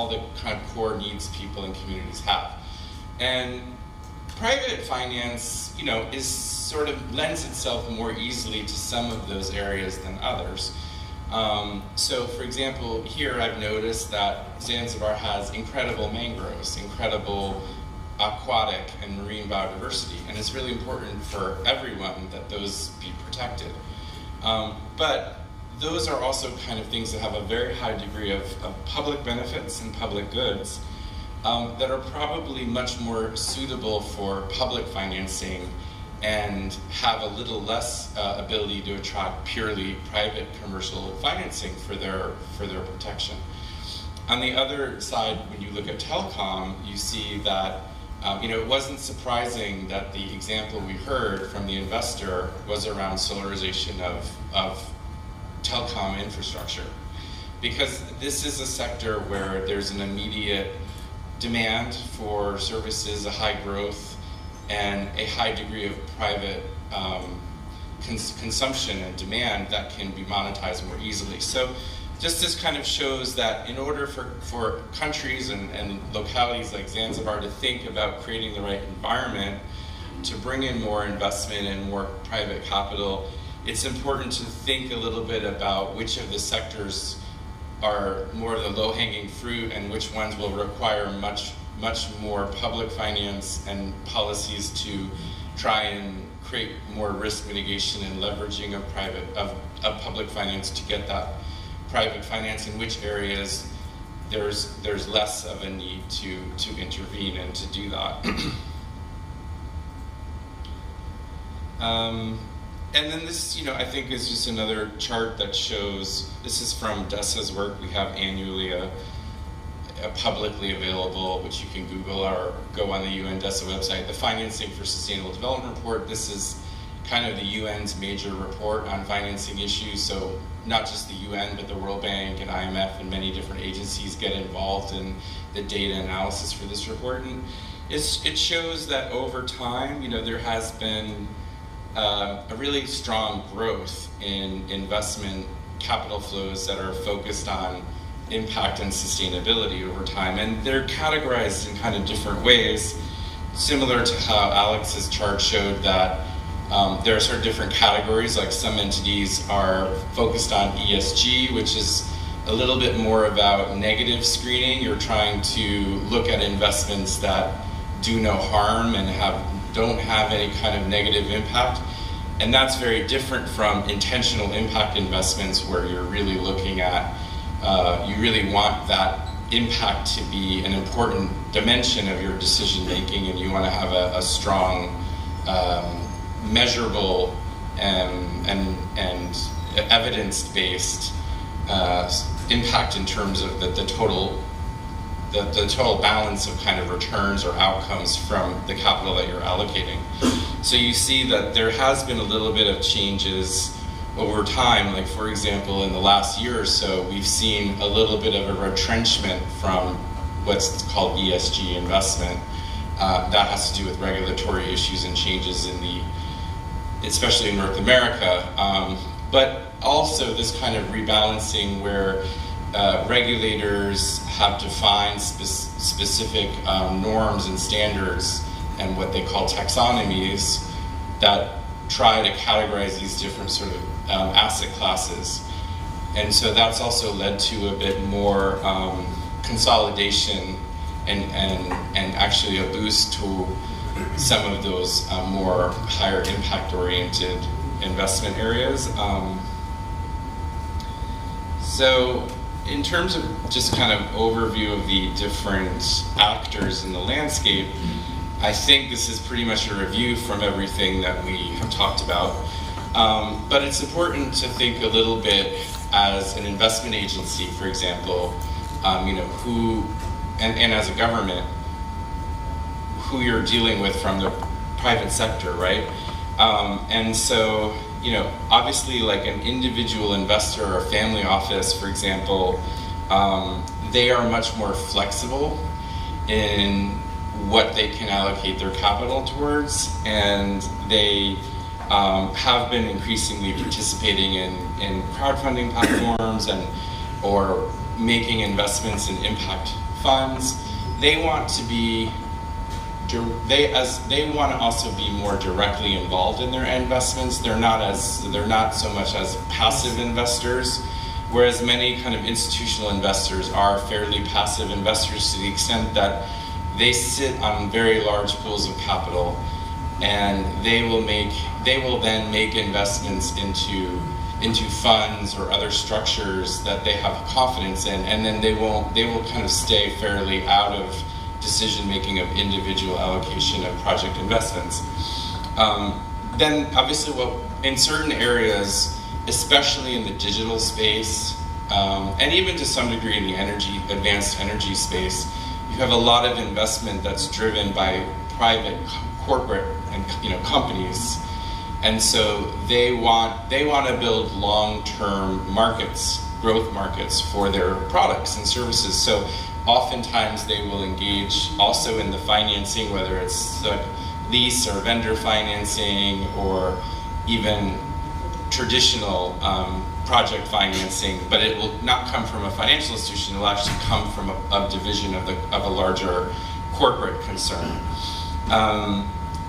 all the kind of core needs people and communities have. And private finance, is sort of lends itself more easily to some of those areas than others. So for example, here I've noticed that Zanzibar has incredible mangroves, incredible aquatic and marine biodiversity, and it's really important for everyone that those be protected. But those are also kind of things that have a very high degree of public benefits and public goods that are probably much more suitable for public financing and have a little less ability to attract purely private commercial financing for their protection. On the other side, when you look at telecom, you see that it wasn't surprising that the example we heard from the investor was around solarization of telecom infrastructure, because this is a sector where there's an immediate demand for services, a high growth, and a high degree of private consumption and demand that can be monetized more easily. So just this kind of shows that in order for countries and localities like Zanzibar to think about creating the right environment to bring in more investment and more private capital, it's important to think a little bit about which of the sectors are more of the low-hanging fruit and which ones will require much more public finance and policies to try and create more risk mitigation and leveraging of public finance to get that private finance, in which areas there's less of a need to intervene and to do that. And then this, I think is just another chart that shows, this is from DESA's work. We have annually a publicly available, which you can Google or go on the UN DESA website, the Financing for Sustainable Development Report. This is kind of the UN's major report on financing issues. So not just the UN, but the World Bank and IMF and many different agencies get involved in the data analysis for this report. And it shows that over time, there has been a really strong growth in investment capital flows that are focused on impact and sustainability over time. And they're categorized in kind of different ways, similar to how Alex's chart showed that there are sort of different categories, like some entities are focused on ESG, which is a little bit more about negative screening. You're trying to look at investments that do no harm and don't have any kind of negative impact. And that's very different from intentional impact investments, where you're really looking at, you really want that impact to be an important dimension of your decision making, and you want to have a strong, measurable and evidence-based impact in terms of the total balance of kind of returns or outcomes from the capital that you're allocating. So you see that there has been a little bit of changes over time. Like, for example, in the last year or so, we've seen a little bit of a retrenchment from what's called ESG investment. That has to do with regulatory issues and changes especially in North America, but also this kind of rebalancing where regulators have defined specific norms and standards and what they call taxonomies that try to categorize these different sort of asset classes. And so that's also led to a bit more consolidation and actually a boost to some of those more higher impact oriented investment areas. So in terms of just kind of overview of the different actors in the landscape, I think this is pretty much a review from everything that we have talked about. But it's important to think a little bit as an investment agency, for example, who, and as a government, who you're dealing with from the private sector, right? And so, obviously, like an individual investor or family office, for example, they are much more flexible in what they can allocate their capital towards, and they have been increasingly participating in crowdfunding platforms or making investments in impact funds, they want to be, they want to also be more directly involved in their investments. They're not so much as passive investors, whereas many kind of institutional investors are fairly passive investors to the extent that they sit on very large pools of capital, and they will then make investments into funds or other structures that they have confidence in, and then they will kind of stay fairly out of decision making of individual allocation of project investments. Then obviously, in certain areas, especially in the digital space, and even to some degree in the advanced energy space, you have a lot of investment that's driven by private corporate and companies, and so they want to build long-term markets, growth markets for their products and services. So oftentimes they will engage also in the financing, whether it's lease or vendor financing or even traditional project financing, but it will not come from a financial institution. It will actually come from a division of a larger corporate concern.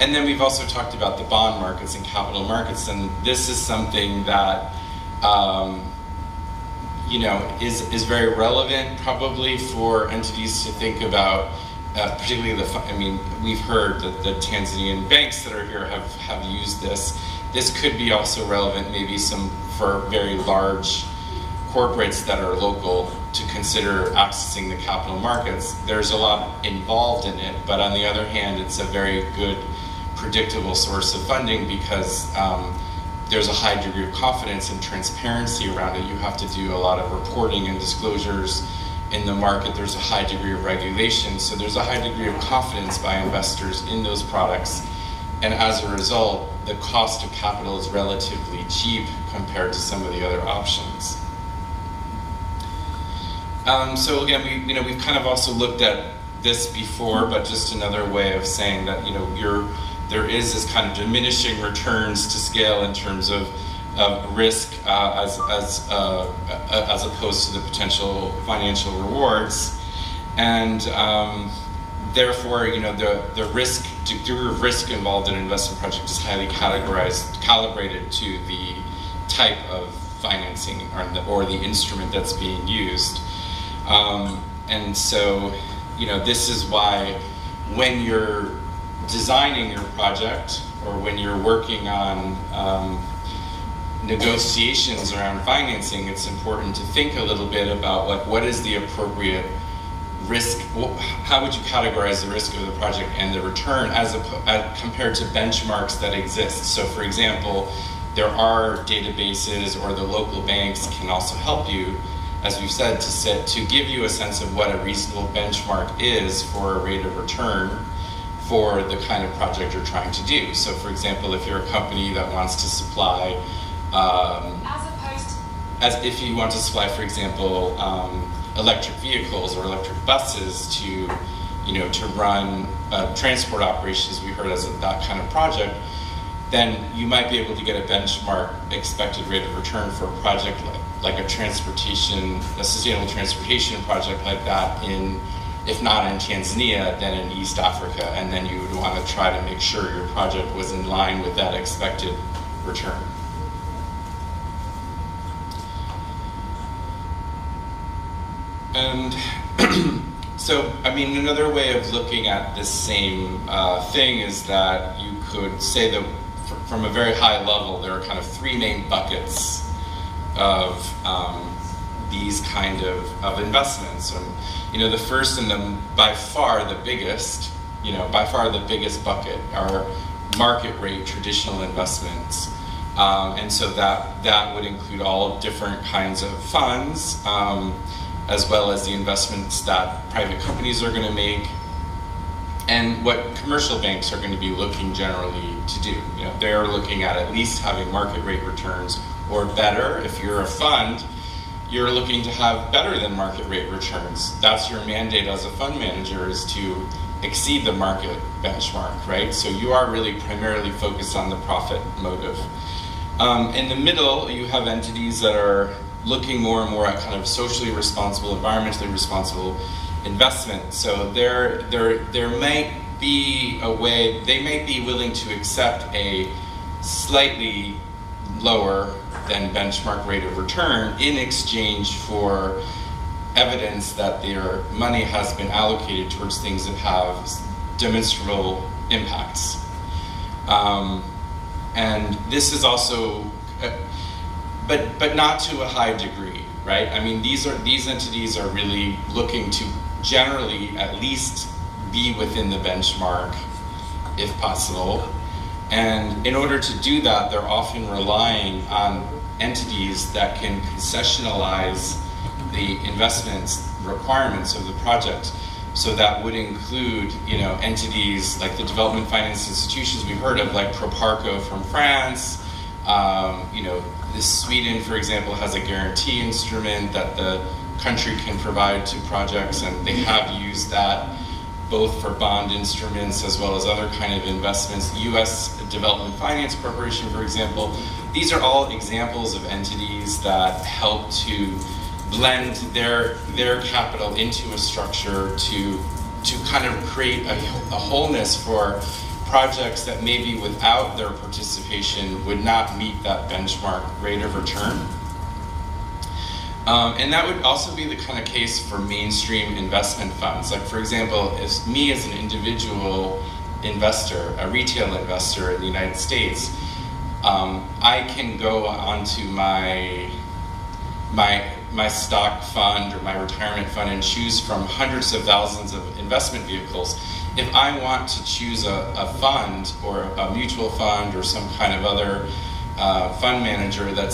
And then we've also talked about the bond markets and capital markets, and this is something that is very relevant probably for entities to think about, particularly we've heard that the Tanzanian banks that are here have used this. This could be also relevant maybe for very large corporates that are local to consider accessing the capital markets. There's a lot involved in it, but on the other hand, it's a very good, predictable source of funding because there's a high degree of confidence and transparency around it. You have to do a lot of reporting and disclosures in the market. There's a high degree of regulation, so there's a high degree of confidence by investors in those products. And as a result, the cost of capital is relatively cheap compared to some of the other options. So again, we've kind of also looked at this before, but just another way of saying that there is this kind of diminishing returns to scale in terms of risk as opposed to the potential financial rewards, and therefore the risk degree of risk involved in an investment project is highly calibrated to the type of financing or the instrument that's being used. And so, this is why when you're designing your project or when you're working on negotiations around financing, it's important to think a little bit about what is the appropriate risk, how would you categorize the risk of the project and the return as compared to benchmarks that exist. So for example, there are databases or the local banks can also help you, as we've said, to give you a sense of what a reasonable benchmark is for a rate of return for the kind of project you're trying to do. So for example, if you're a company that wants to supply, if you want to supply, for example, electric vehicles or electric buses to run transport operations, we heard as that kind of project, then you might be able to get a benchmark expected rate of return for a project like a sustainable transportation project like that if not in Tanzania, then in East Africa, and then you would want to try to make sure your project was in line with that expected return. And so, another way of looking at this same thing is that you could say that from a very high level, there are kind of three main buckets of these kind of investments. And the first and by far the biggest bucket are market rate traditional investments. And so that would include all different kinds of funds, as well as the investments that private companies are going to make, and what commercial banks are going to be looking generally to do. They're looking at least having market rate returns or better. If you're a fund, you're looking to have better than market rate returns. That's your mandate as a fund manager, is to exceed the market benchmark, right? So you are really primarily focused on the profit motive. In the middle, you have entities that are looking more and more at kind of socially responsible, environmentally responsible investment. So there might be a way, they might be willing to accept a slightly lower than benchmark rate of return in exchange for evidence that their money has been allocated towards things that have demonstrable impacts. And this is also, but not to a high degree, right? I mean, these entities are really looking to generally at least be within the benchmark, if possible. And in order to do that, they're often relying on entities that can concessionalize the investments requirements of the project. So that would include, entities like the development finance institutions we've heard of, like Proparco from France. Sweden, for example, has a guarantee instrument that the country can provide to projects, and they have used that both for bond instruments as well as other kind of investments. The U.S. Development Finance Corporation, for example, these are all examples of entities that help to blend their capital into a structure to kind of create a wholeness for projects that maybe without their participation would not meet that benchmark rate of return. And that would also be the kind of case for mainstream investment funds. Like, for example, as me as an individual investor, a retail investor in the United States, I can go onto my stock fund or my retirement fund and choose from hundreds of thousands of investment vehicles. If I want to choose a fund or a mutual fund or some kind of other fund manager that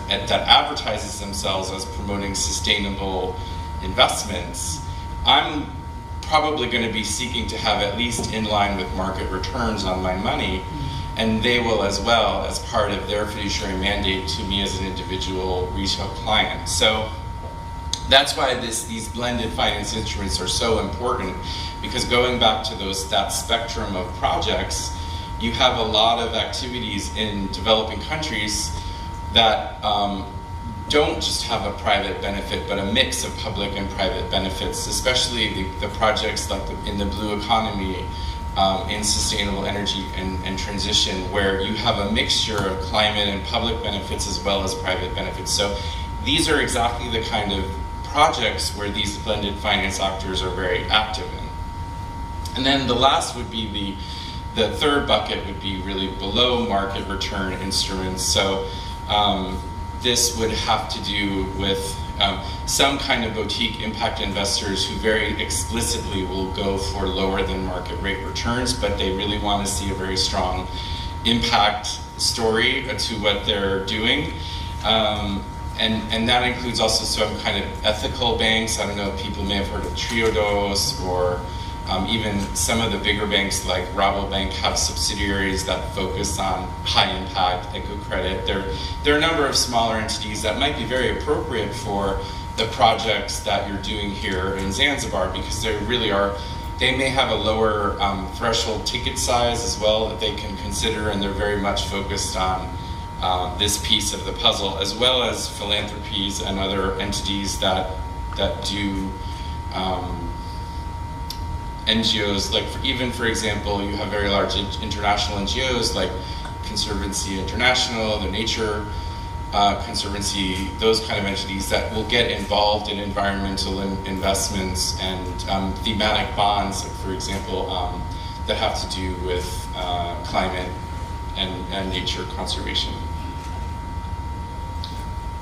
advertises themselves as promoting sustainable investments, I'm probably going to be seeking to have at least in line with market returns on my money, and they will as well as part of their fiduciary mandate to me as an individual retail client. So that's why these blended finance instruments are so important, because going back to that spectrum of projects, you have a lot of activities in developing countries that don't just have a private benefit, but a mix of public and private benefits, especially the projects like in the blue economy, in sustainable energy and transition, where you have a mixture of climate and public benefits as well as private benefits. So these are exactly the kind of projects where these blended finance actors are very active in. And then the last would be the third bucket would be really below market return instruments. So this would have to do with some kind of boutique impact investors who very explicitly will go for lower than market rate returns, but they really want to see a very strong impact story to what they're doing. And that includes also some kind of ethical banks. I don't know if people may have heard of Triodos, or even some of the bigger banks like Rabobank have subsidiaries that focus on high impact, eco credit. There are a number of smaller entities that might be very appropriate for the projects that you're doing here in Zanzibar, because they really are, they may have a lower threshold ticket size as well that they can consider, and they're very much focused on this piece of the puzzle, as well as philanthropies and other entities that do NGOs, like even for example, you have very large international NGOs like Conservancy International, the Nature Conservancy, those kind of entities that will get involved in environmental investments and thematic bonds, like for example, that have to do with climate and nature conservation.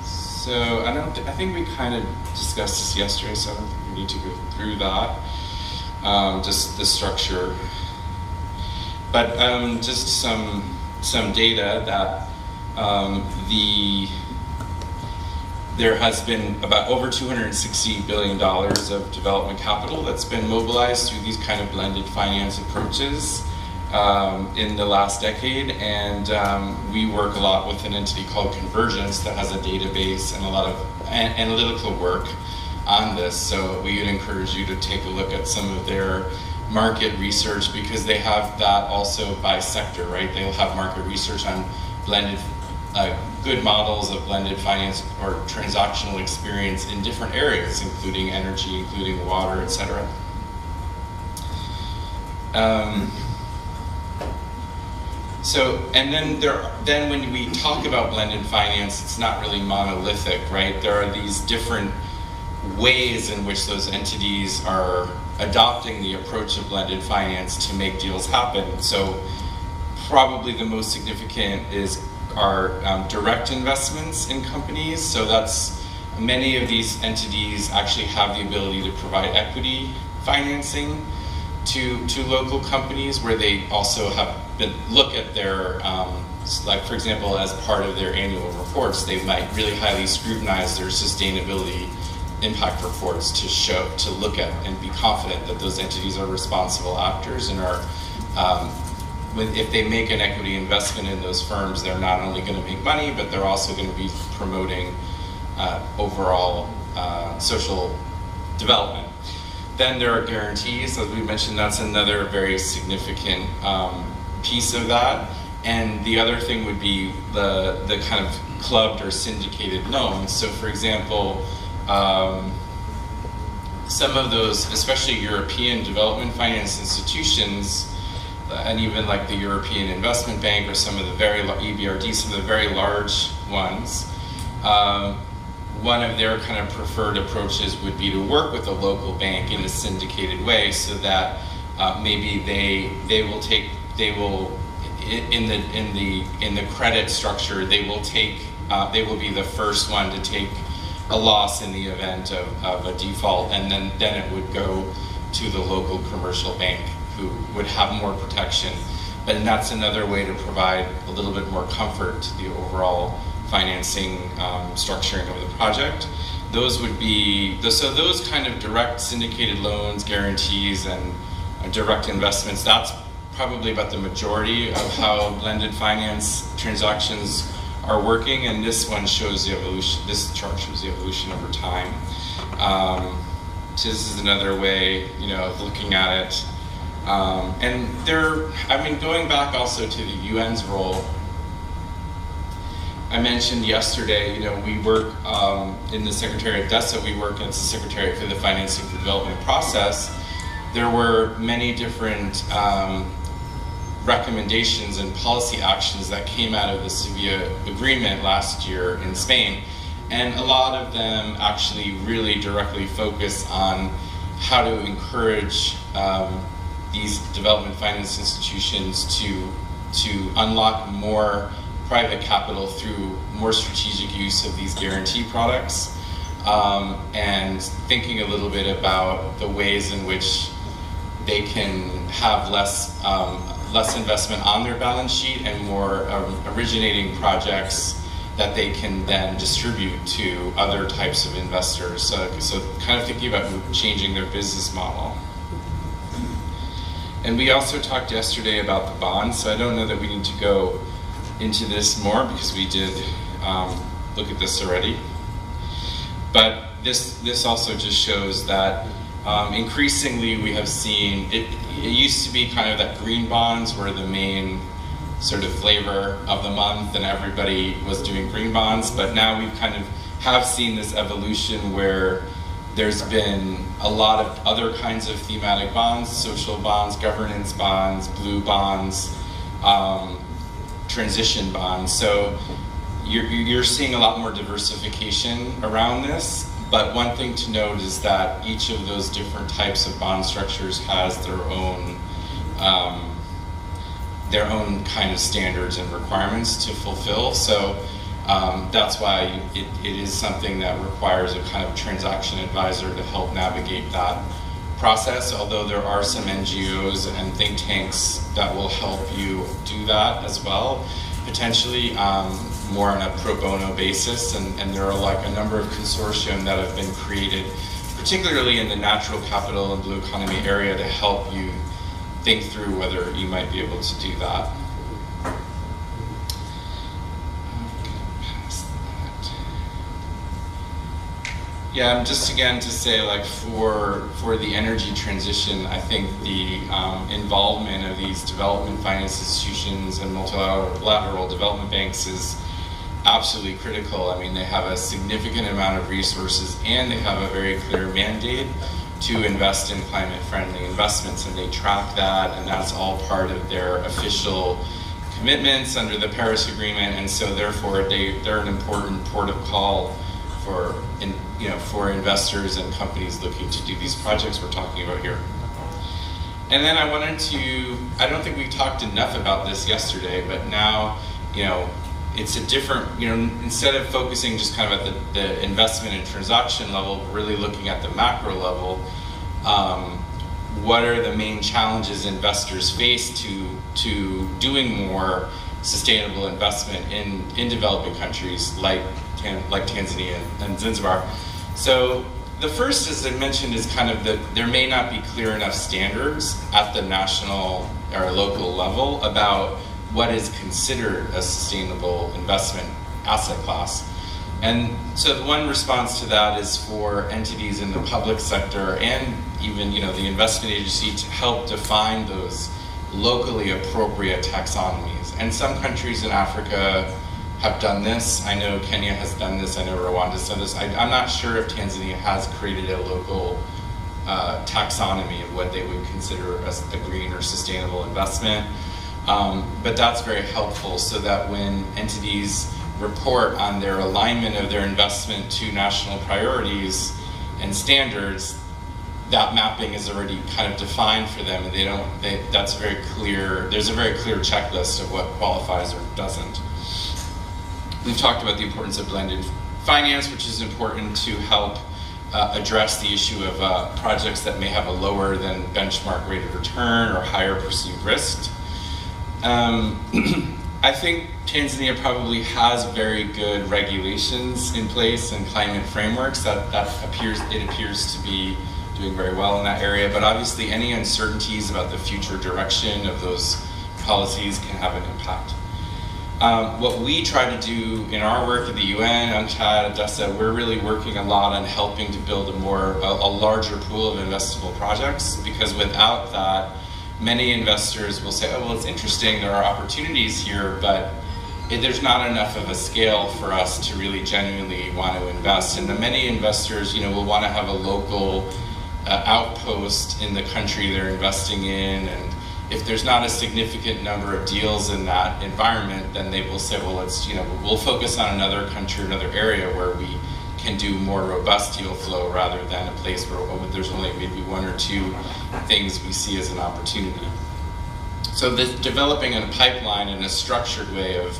So I think we kind of discussed this yesterday, so I don't think we need to go through that. Just the structure, but just some data that there has been about over $260 billion of development capital that's been mobilized through these kind of blended finance approaches in the last decade, and we work a lot with an entity called Convergence that has a database and a lot of analytical work on this. So we would encourage you to take a look at some of their market research, because they have that also by sector, right? They'll have market research on blended good models of blended finance or transactional experience in different areas, including energy, including water, etc. Then when we talk about blended finance, it's not really monolithic, right? There are these different ways in which those entities are adopting the approach of blended finance to make deals happen. So probably the most significant are direct investments in companies. So that's many of these entities actually have the ability to provide equity financing to local companies, where they also have look at their, like for example, as part of their annual reports, they might really highly scrutinize their sustainability impact reports to look at and be confident that those entities are responsible actors and are, if they make an equity investment in those firms, they're not only going to make money, but they're also going to be promoting overall social development. Then there are guarantees, as we mentioned. That's another very significant piece of that. And the other thing would be the kind of clubbed or syndicated loans. So for example, some of those, especially European development finance institutions, and even like the European Investment Bank or some of the EBRD, some of the very large ones, one of their kind of preferred approaches would be to work with a local bank in a syndicated way, so that maybe they will in the credit structure, they will be the first one to take a loss in the event of a default, and then it would go to the local commercial bank, who would have more protection. But that's another way to provide a little bit more comfort to the overall financing structuring of the project. Those would be, so those kind of direct syndicated loans, guarantees, and direct investments, that's probably about the majority of how blended finance transactions are working, and this one shows the evolution, this chart shows the evolution over time. So this is another way, of looking at it. And going back also to the UN's role, I mentioned yesterday, we work in the Secretariat DESA, we work as the Secretariat for the Financing for Development process. There were many different recommendations and policy actions that came out of the Sevilla agreement last year in Spain. And a lot of them actually really directly focus on how to encourage these development finance institutions to unlock more private capital through more strategic use of these guarantee products, and thinking a little bit about the ways in which they can have less investment on their balance sheet and more originating projects that they can then distribute to other types of investors. So kind of thinking about changing their business model. And we also talked yesterday about the bonds, so I don't know that we need to go into this more because we did look at this already. But this also just shows that increasingly we have seen, it used to be kind of that green bonds were the main sort of flavor of the month and everybody was doing green bonds, but now we kind of have seen this evolution where there's been a lot of other kinds of thematic bonds, social bonds, governance bonds, blue bonds, transition bonds. So you're seeing a lot more diversification around this, but one thing to note is that each of those different types of bond structures has their own kind of standards and requirements to fulfill. So that's why it is something that requires a kind of transaction advisor to help navigate that process, although there are some NGOs and think tanks that will help you do that as well, potentially more on a pro bono basis, and there are like a number of consortium that have been created, particularly in the natural capital and blue economy area, to help you think through whether you might be able to do that. Yeah, just again to say, like for the energy transition, I think the involvement of these development finance institutions and multilateral development banks absolutely critical. I mean, they have a significant amount of resources and they have a very clear mandate to invest in climate-friendly investments, and they track that, and that's all part of their official commitments under the Paris Agreement, and so therefore they're an important port of call for investors and companies looking to do these projects we're talking about here. And then I don't think we talked enough about this yesterday, but now, it's a different, instead of focusing just kind of at the investment and transaction level, really looking at the macro level, what are the main challenges investors face to doing more sustainable investment in developing countries like Tanzania and Zanzibar? So the first, as I mentioned, is kind of that there may not be clear enough standards at the national or local level about what is considered a sustainable investment asset class. And so the one response to that is for entities in the public sector and even the investment agency to help define those locally appropriate taxonomies. And some countries in Africa have done this. I know Kenya has done this. I know Rwanda has done this. I'm not sure if Tanzania has created a local taxonomy of what they would consider as a green or sustainable investment. But that's very helpful so that when entities report on their alignment of their investment to national priorities and standards, that mapping is already kind of defined for them, and that's very clear. There's a very clear checklist of what qualifies or doesn't. We've talked about the importance of blended finance, which is important to help address the issue of projects that may have a lower than benchmark rate of return or higher perceived risk. I think Tanzania probably has very good regulations in place and climate frameworks it appears to be doing very well in that area, but obviously any uncertainties about the future direction of those policies can have an impact. What we try to do in our work at the UN, UNCTAD, DESA, we're really working a lot on helping to build a larger pool of investable projects, because without that, many investors will say, oh, well, it's interesting, there are opportunities here, but there's not enough of a scale for us to really genuinely want to invest. And many investors, will want to have a local outpost in the country they're investing in, and if there's not a significant number of deals in that environment, then they will say, well, we'll focus on another country, another area where we can do more robust deal flow rather than a place where there's only maybe one or two things we see as an opportunity. So developing a pipeline in a structured way of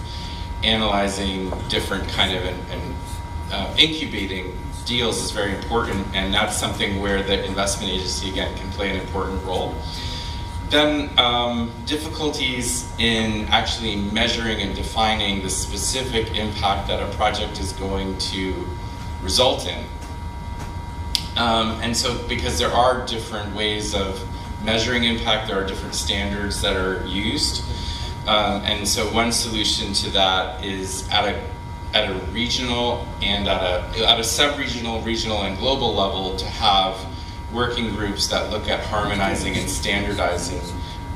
analyzing different kind of and incubating deals is very important, and that's something where the investment agency, again, can play an important role. Then difficulties in actually measuring and defining the specific impact that a project is going to result in. And so because there are different ways of measuring impact, there are different standards that are used. And so one solution to that is at a regional and at a sub-regional, regional, and global level to have working groups that look at harmonizing and standardizing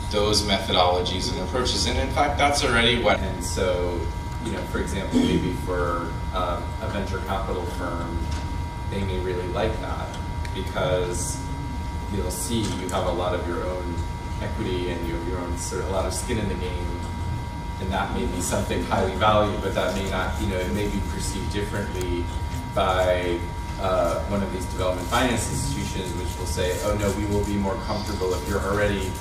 those methodologies and approaches. And in fact, that's already what. And so, for example, maybe for a venture capital firm, they may really like that because you'll see you have a lot of your own equity and you have your own a lot of skin in the game, and that may be something highly valued, but that may not, it may be perceived differently by one of these development finance institutions, which will say, oh no, we will be more comfortable if you're already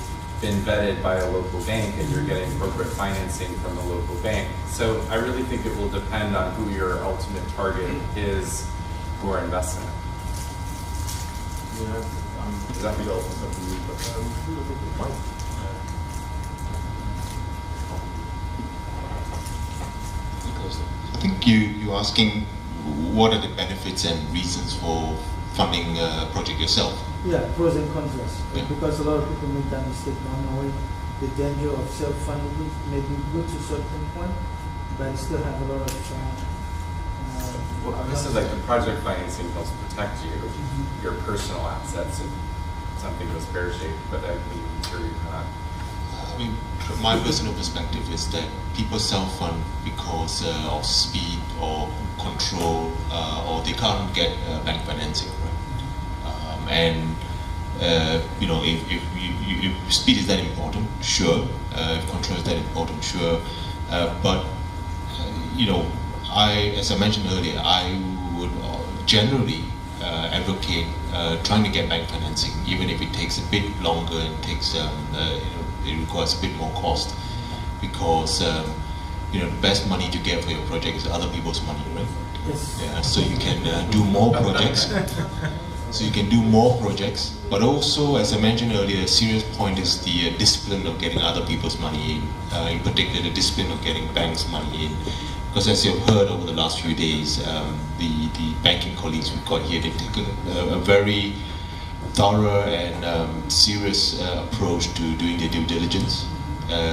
been vetted by a local bank and you're getting corporate financing from the local bank. So I really think it will depend on who your ultimate target is for investment. Yeah, that would also something new, but I think you're asking what are the benefits and reasons for funding a project yourself? Yeah, pros and cons. Yeah. Because a lot of people make that mistake not knowing the danger of self-funding may be good to a certain point, but still have a lot of well, this is like the project financing helps protect you, your personal assets if something goes pear-shaped, but I mean, I'm sure you're not. mean, from my personal perspective is that people self-fund because of speed or control, or they can't get bank financing, right? You know, if speed is that important, sure. If control is that important, sure. But you know, as I mentioned earlier, I would generally advocate trying to get bank financing, even if it takes a bit longer and takes you know, it requires a bit more cost, because you know, the best money to get for your project is other people's money, right? Yes. Yeah, so you can do more projects. So you can do more projects, but also, as I mentioned earlier, a serious point is the discipline of getting other people's money in particular the discipline of getting banks' money in. Because as you've heard over the last few days, the banking colleagues we've got here, they've taken a very thorough and serious approach to doing their due diligence.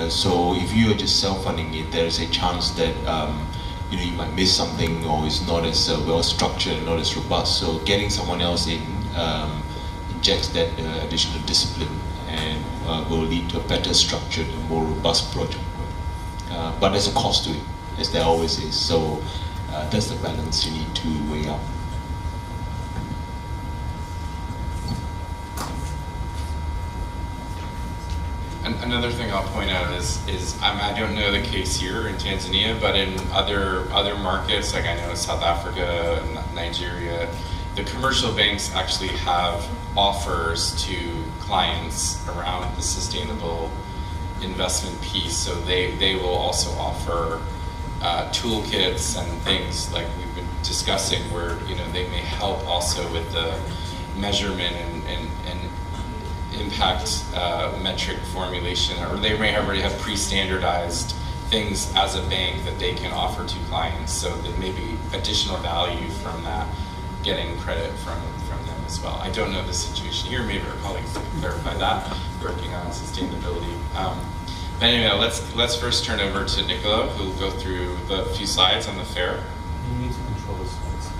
So if you are just self-funding it, there is a chance that you know, you might miss something, or it's not as well structured and not as robust. So getting someone else in injects that additional discipline and will lead to a better structured and more robust project. But there's a cost to it, as there always is. So that's the balance you need to weigh up. Another thing I'll point out is I don't know the case here in Tanzania, but in other markets, like I know in South Africa, Nigeria, the commercial banks actually have offers to clients around the sustainable investment piece. So they will also offer toolkits and things like we've been discussing, where you know, they may help also with the measurement and impact metric formulation, or they may already have pre-standardized things as a bank that they can offer to clients, so that maybe additional value from that, getting credit from them as well. I don't know the situation here, maybe our colleagues can clarify that, working on sustainability. But anyway, let's first turn over to Nicola, who will go through the few slides on the fair. You need to control the slides.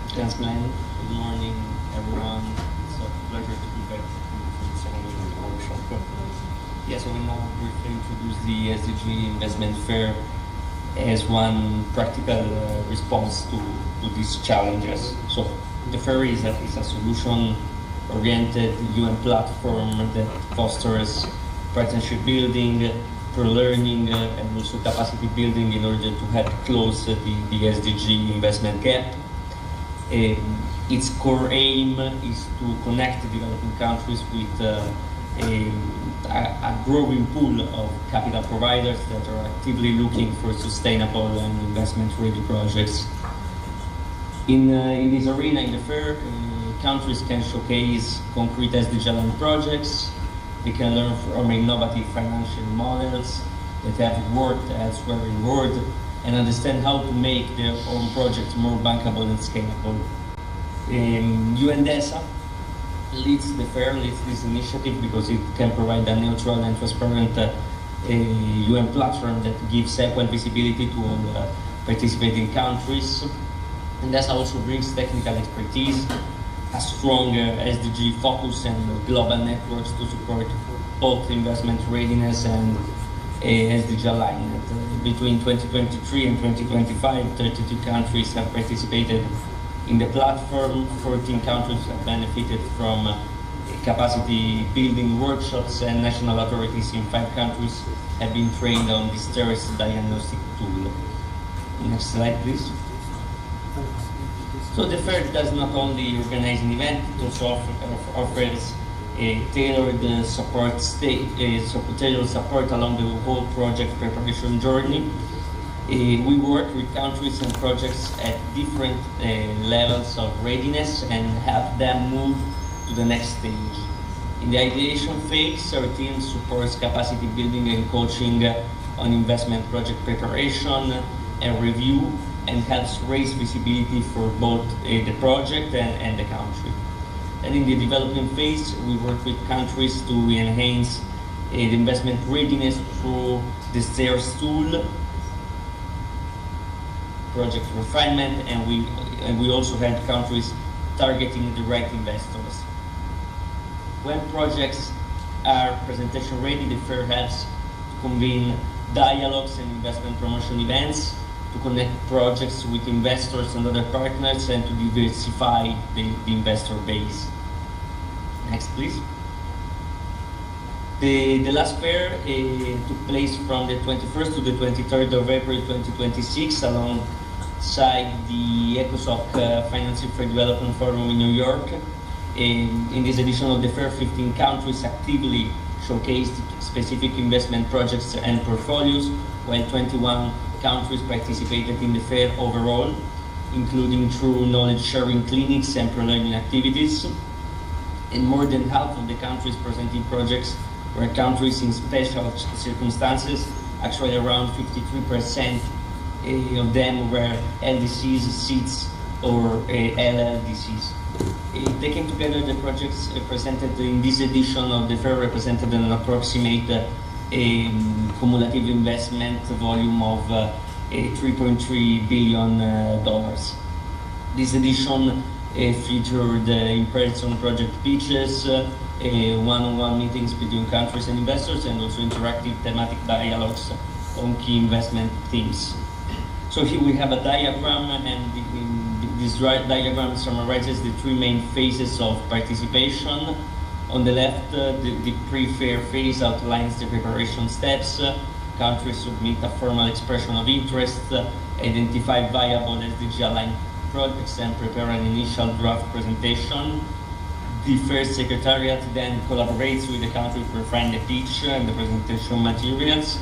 Thanks, Glenn. Good morning, everyone. It's a pleasure to be back for the second workshop. Yes, we will now briefly introduce the SDG Investment Fair as one practical response to these challenges. So the fair is a solution-oriented UN platform that fosters partnership building, pro-learning, and also capacity building in order to help close the SDG investment gap. Its core aim is to connect developing countries with a growing pool of capital providers that are actively looking for sustainable and investment-ready projects. In this arena, in the fair, countries can showcase concrete SDG projects. They can learn from innovative financial models that have worked elsewhere in the world and understand how to make their own projects more bankable and scalable. UNDESA leads the fair, leads this initiative because it can provide a neutral and transparent UN platform that gives equal visibility to all participating countries. And that also brings technical expertise, a strong SDG focus, and global networks to support both investment readiness and SDG alignment. Between 2023 and 2025, 32 countries have participated in the platform. 14 countries have benefited from capacity building workshops, and national authorities in 5 countries have been trained on this terrorist diagnostic tool. Next slide, please. So the fair does not only organize an event, it also offers a tailored support along the whole project preparation journey. We work with countries and projects at different levels of readiness and help them move to the next stage. In the ideation phase, our team supports capacity building and coaching on investment project preparation and review, and helps raise visibility for both the project and the country. And in the development phase, we work with countries to enhance the investment readiness through the STAIRS tool, project refinement, and we also help countries targeting the right investors. When projects are presentation ready, the fair helps to convene dialogues and investment promotion events, to connect projects with investors and other partners, and to diversify the investor base. Next, please. The last fair took place from the 21st to the 23rd of April 2026 alongside the ECOSOC Financing for Development Forum in New York. In this edition of the fair, 15 countries actively showcased specific investment projects and portfolios, while 21 countries participated in the fair overall, including through knowledge-sharing clinics and pre-learning activities. And more than half of the countries presenting projects were countries in special circumstances. Actually, around 53% of them were LDCs, SITs, or LLDCs. Taken together, the projects presented in this edition of the fair represented an approximate cumulative investment volume of $3.3 billion. This edition featured in-person project pitches, one-on-one meetings between countries and investors, and also interactive thematic dialogues on key investment themes. So here we have a diagram, and this diagram summarizes the three main phases of participation. On the left, the pre-fair phase outlines the preparation steps. Countries submit a formal expression of interest, identify viable SDG-aligned projects, and prepare an initial draft presentation. The fair secretariat then collaborates with the country to refine the pitch and the presentation materials.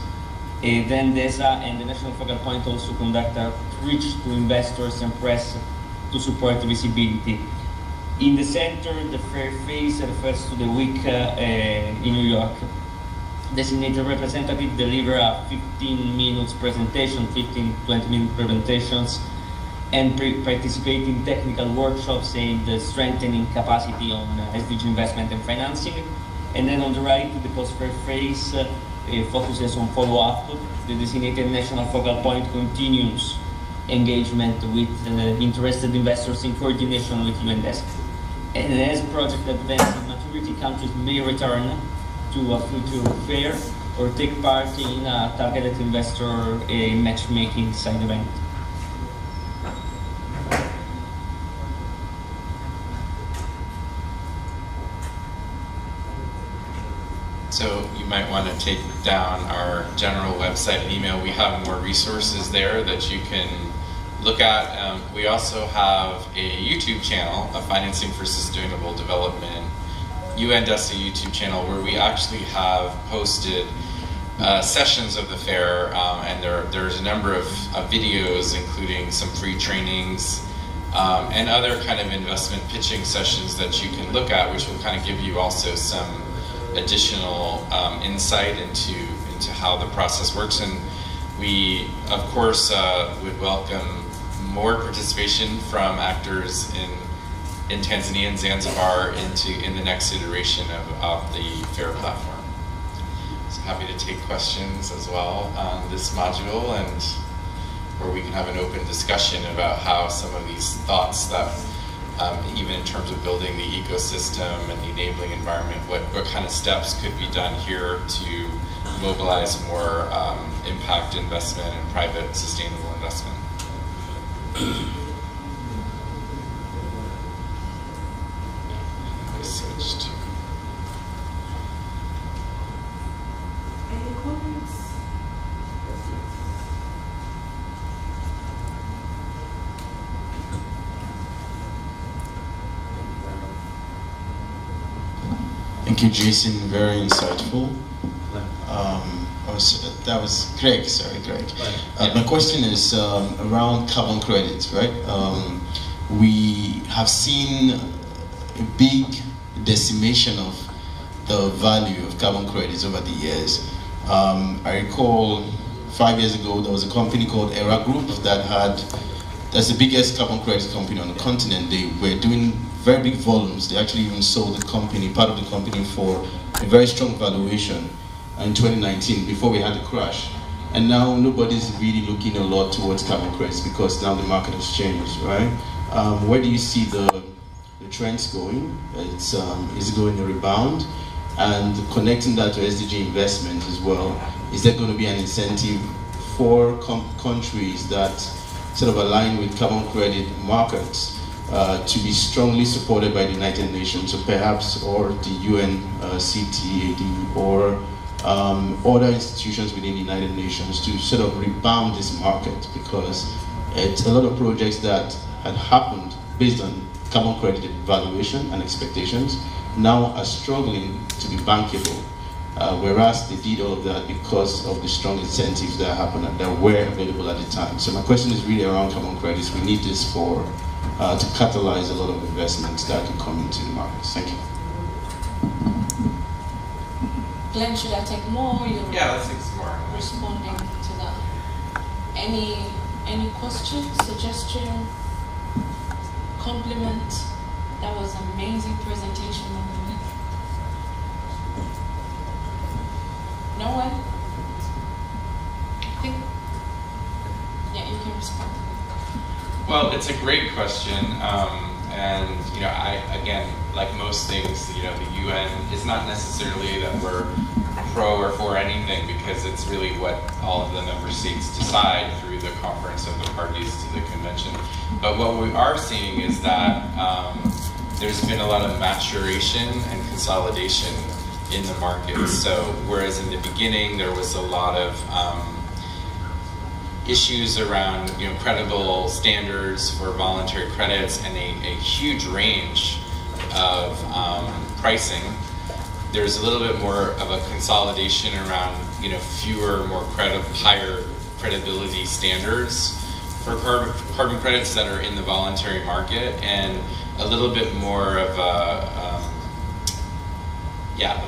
Then DESA and the National Focal Point also conduct outreach to investors and press to support visibility. In the center, the fair phase refers to the week in New York. Designated representatives deliver a 15 minutes presentation, 15-20 minute presentations, and participate in technical workshops aimed at strengthening capacity on SDG investment and financing. And then on the right, the post-fair phase focuses on follow-up. The designated National Focal Point continues engagement with interested investors in coordination with UN Desk. And as project advances maturity, countries may return to a future fair or take part in a targeted investor matchmaking side event. So you might want to take down our general website and email. We have more resources there that you can look at. We also have a YouTube channel, a Financing for Sustainable Development UNDESA YouTube channel, where we actually have posted sessions of the fair, and there's a number of videos, including some free trainings and other kind of investment pitching sessions that you can look at, which will kind of give you also some additional insight into how the process works. And we, of course, would welcome more participation from actors in Tanzania and Zanzibar in the next iteration of the fair platform. So happy to take questions as well on this module, and where we can have an open discussion about how some of these thoughts that even in terms of building the ecosystem and the enabling environment, what kind of steps could be done here to mobilize more impact investment and private sustainable investment. I switched. Any comments? Thank you, Jason. Very insightful. That was Greg. Sorry, Greg. My question is around carbon credits, right? We have seen a big decimation of the value of carbon credits over the years. I recall 5 years ago there was a company called Era Group that's the biggest carbon credits company on the continent. They were doing very big volumes. They actually even sold the company, part of the company, for a very strong valuation in 2019, before we had the crash. And now nobody's really looking a lot towards carbon credits because now the market has changed, right? Where do you see the trends going? Is it going to rebound? And connecting that to SDG investment as well, is there going to be an incentive for countries that sort of align with carbon credit markets to be strongly supported by the United Nations, so perhaps, or the UN CTAD, or other institutions within the United Nations to sort of rebound this market, because it's a lot of projects that had happened based on carbon credit valuation and expectations now are struggling to be bankable, whereas they did all of that because of the strong incentives that happened and that were available at the time. So my question is really around carbon credits. We need this for to catalyze a lot of investments that can come into the markets. Thank you. Glenn, should I take more? Yeah, let's take some more. Responding to that. Any question, suggestion, compliment? That was an amazing presentation. No one? I think, yeah, you can respond. Well, it's a great question, and you know, again, like most things, you know, the UN is not necessarily that we're pro or for anything, because it's really what all of the member states decide through the conference of the parties to the convention. But what we are seeing is that there's been a lot of maturation and consolidation in the market. So whereas in the beginning there was a lot of issues around, you know, credible standards for voluntary credits and a huge range of pricing, there's a little bit more of a consolidation around, you know, fewer, more higher credibility standards for carbon credits that are in the voluntary market, and a little bit more of a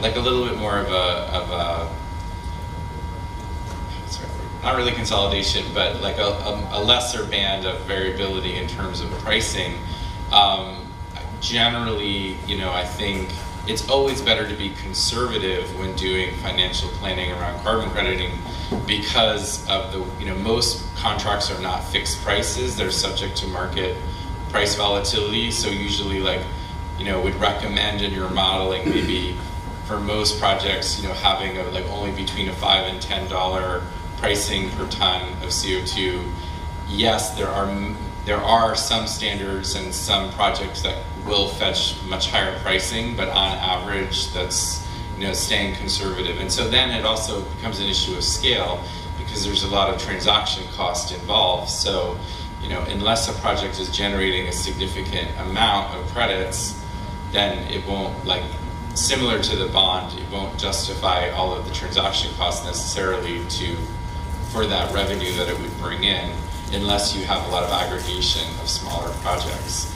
like a little bit more of a not really consolidation, but like a lesser band of variability in terms of pricing. Generally, you know, I think it's always better to be conservative when doing financial planning around carbon crediting, because of the, you know, most contracts are not fixed prices, they're subject to market price volatility. So usually, like, you know, would recommend in your modeling maybe for most projects, you know, having like only between a $5 and $10 pricing per ton of CO2. Yes, there are some standards and some projects that will fetch much higher pricing, but on average, that's, you know, staying conservative. And so then it also becomes an issue of scale, because there's a lot of transaction cost involved. So, you know, unless a project is generating a significant amount of credits, then it won't, like, similar to the bond, it won't justify all of the transaction costs necessarily for that revenue that it would bring in, unless you have a lot of aggregation of smaller projects.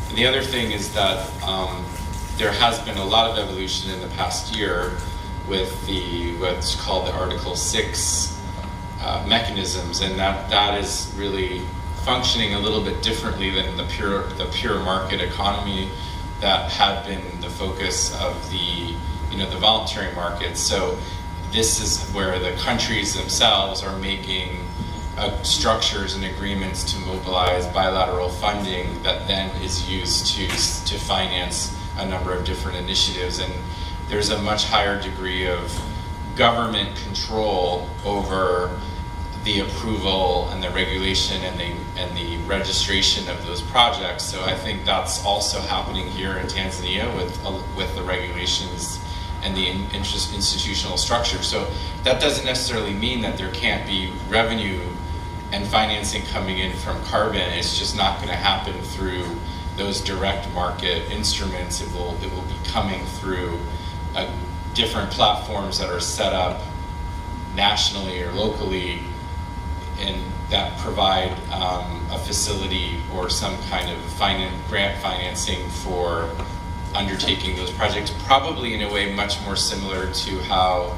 And the other thing is that there has been a lot of evolution in the past year with what's called the Article 6 mechanisms, and that is really functioning a little bit differently than the pure market economy that had been the focus of the, you know, the voluntary market. So this is where the countries themselves are making structures and agreements to mobilize bilateral funding that then is used to finance a number of different initiatives. And there's a much higher degree of government control over the approval and the regulation and the registration of those projects. So I think that's also happening here in Tanzania with the regulations and the institutional structure. So that doesn't necessarily mean that there can't be revenue and financing coming in from carbon. It's just not going to happen through those direct market instruments. It will be coming through different platforms that are set up nationally or locally, and that provide a facility or some kind of grant financing for undertaking those projects, probably in a way much more similar to how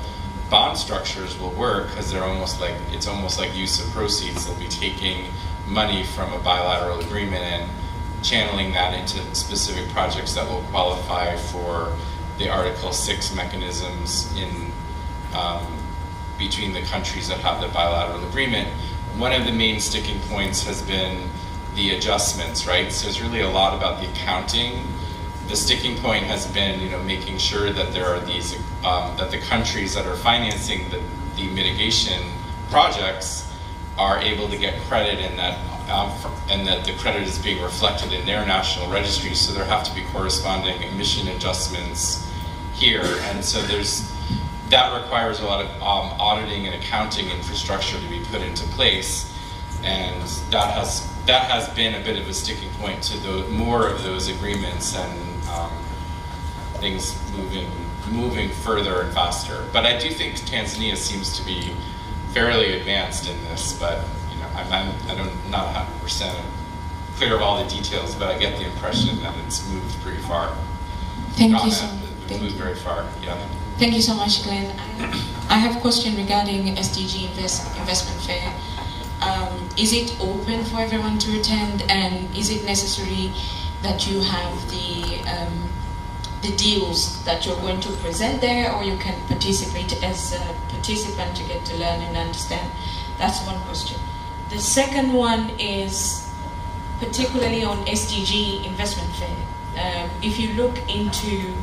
bond structures will work, because it's almost like use of proceeds. They'll be taking money from a bilateral agreement and channeling that into specific projects that will qualify for the Article 6 mechanisms in between the countries that have the bilateral agreement. One of the main sticking points has been the adjustments, right? So it's really a lot about the accounting the sticking point has been, making sure that there are these, that the countries that are financing the mitigation projects are able to get credit, and that the credit is being reflected in their national registries. So there have to be corresponding emission adjustments here, and so that requires a lot of auditing and accounting infrastructure to be put into place, and that has been a bit of a sticking point to more of those agreements and things moving further and faster. But I do think Tanzania seems to be fairly advanced in this, but I'm not 100% clear of all the details, but I get the impression that it's moved pretty far. Thank you so much. It's moved very far, yeah. Thank you so much, Glenn. I have a question regarding SDG investment fair. Is it open for everyone to attend, and is it necessary that you have the deals that you're going to present there, or you can participate as a participant to get to learn and understand? That's one question. The second one is particularly on SDG investment fair. If you look into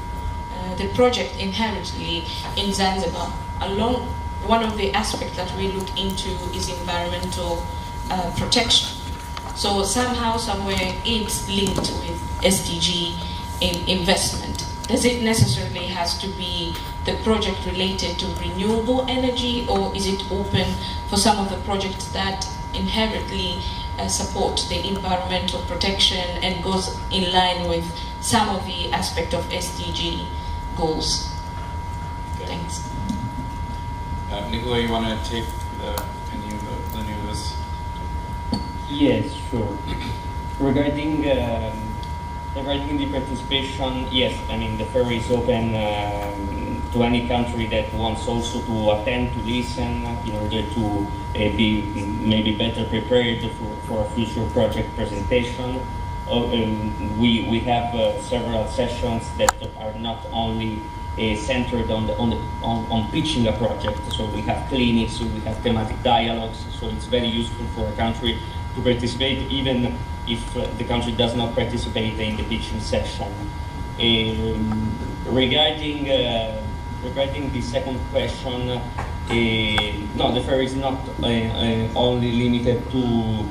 the project inherently in Zanzibar, one of the aspects that we look into is environmental protection. So somehow, somewhere, it's linked with SDG investment. Does it necessarily has to be the project related to renewable energy, or is it open for some of the projects that inherently support the environmental protection and goes in line with some of the aspect of SDG goals? Okay. Thanks. Nicola, you want to take any of this? Yes, sure. Regarding the participation, yes, I mean the fair is open to any country that wants also to attend, to listen, in order to be maybe better prepared for a future project presentation. We have several sessions that are not only centered on pitching a project. So we have clinics, we have thematic dialogues. So it's very useful for a country to participate, even if the country does not participate in the pitching session. Regarding the second question, no, the fair is not only limited to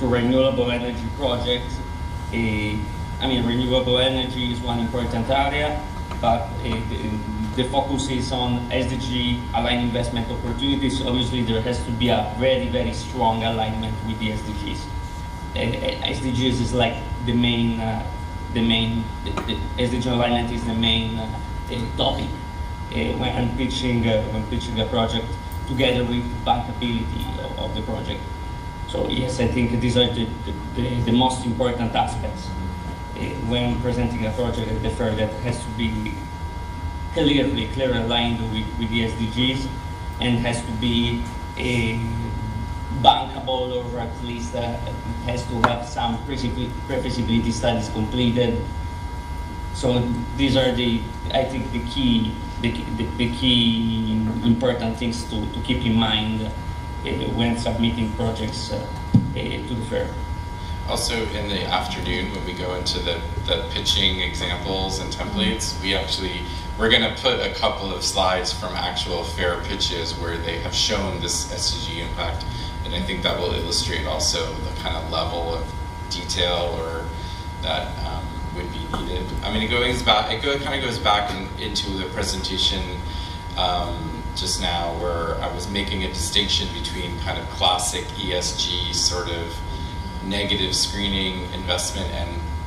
renewable energy projects. I mean, renewable energy is one important area, but the focus is on SDG aligned investment opportunities. Obviously, there has to be a very, very strong alignment with the SDGs. SDGs is like the SDG alignment is the main topic when pitching a project together with bankability of the project. So yes, I think these are the most important aspects when presenting a project at the fair, that has to be clearly aligned with the SDGs and has to be bankable, or at least has to have some pre-feasibility studies completed. So these are I think the key important things to keep in mind when submitting projects to the fair. Also, in the afternoon, when we go into the pitching examples and templates, we're going to put a couple of slides from actual fair pitches where they have shown this SDG impact, and I think that will illustrate also the kind of level of detail or that would be needed. I mean, it kind of goes back into the presentation just now, where I was making a distinction between kind of classic ESG sort of negative screening investment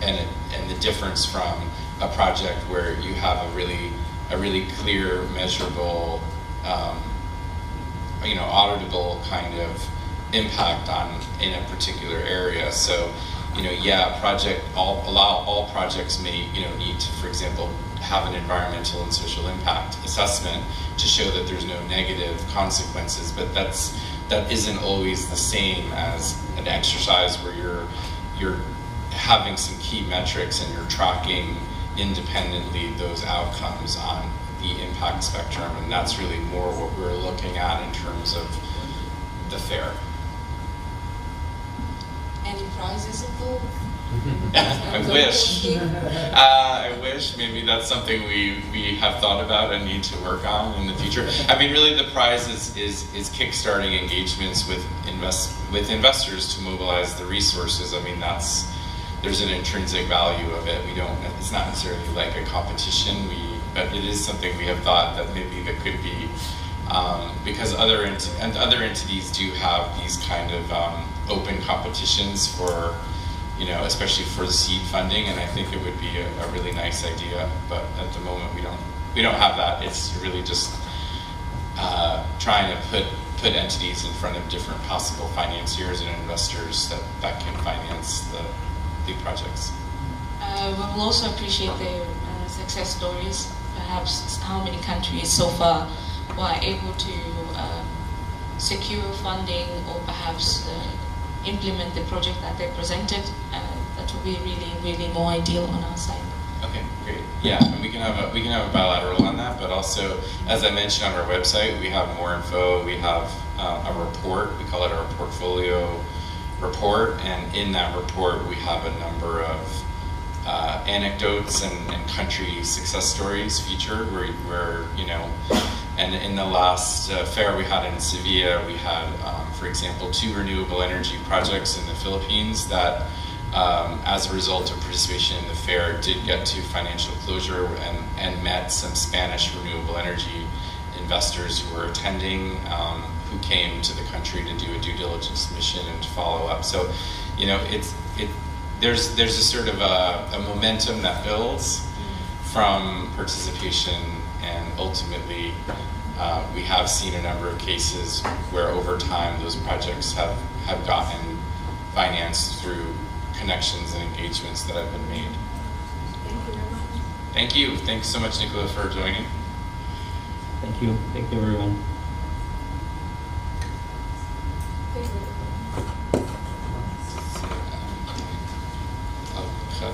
and the difference from a project where you have a really clear, measurable, auditable kind of impact in a particular area. So, all projects may need to, for example, have an environmental and social impact assessment to show that there's no negative consequences, but that isn't always the same as an exercise where you're having some key metrics and you're tracking independently those outcomes on the impact spectrum, and that's really more what we're looking at in terms of the fair. Any prizes involved? I wish. I wish. Maybe that's something we have thought about and need to work on in the future. I mean, really, the prize is kickstarting engagements with investors to mobilize the resources. I mean, there's an intrinsic value of it. It's not necessarily like a competition. But it is something we have thought that maybe that could be because other entities do have these kind of open competitions for, especially for the seed funding, and I think it would be a really nice idea. But at the moment, we don't have that. It's really just trying to put entities in front of different possible financiers and investors that can finance the projects. We will also appreciate the success stories. Perhaps how many countries so far were able to secure funding or perhaps implement the project that they presented. That would be really more ideal on our side. Okay, great. Yeah, and we can have a bilateral on that, but also, as I mentioned on our website, we have more info. We have a report. We call it our portfolio report, and in that report, we have a number of anecdotes and country success stories featured where and in the last fair we had in Sevilla, we had, for example, 2 renewable energy projects in the Philippines that, as a result of participation in the fair, did get to financial closure and met some Spanish renewable energy investors who were attending, who came to the country to do a due diligence mission and to follow up. So, there's a sort of a momentum that builds from participation, and ultimately we have seen a number of cases where over time those projects have gotten financed through connections and engagements that have been made. Thank you very much. Thank you. Thanks so much, Nicola, for joining. Thank you. Thank you, everyone. As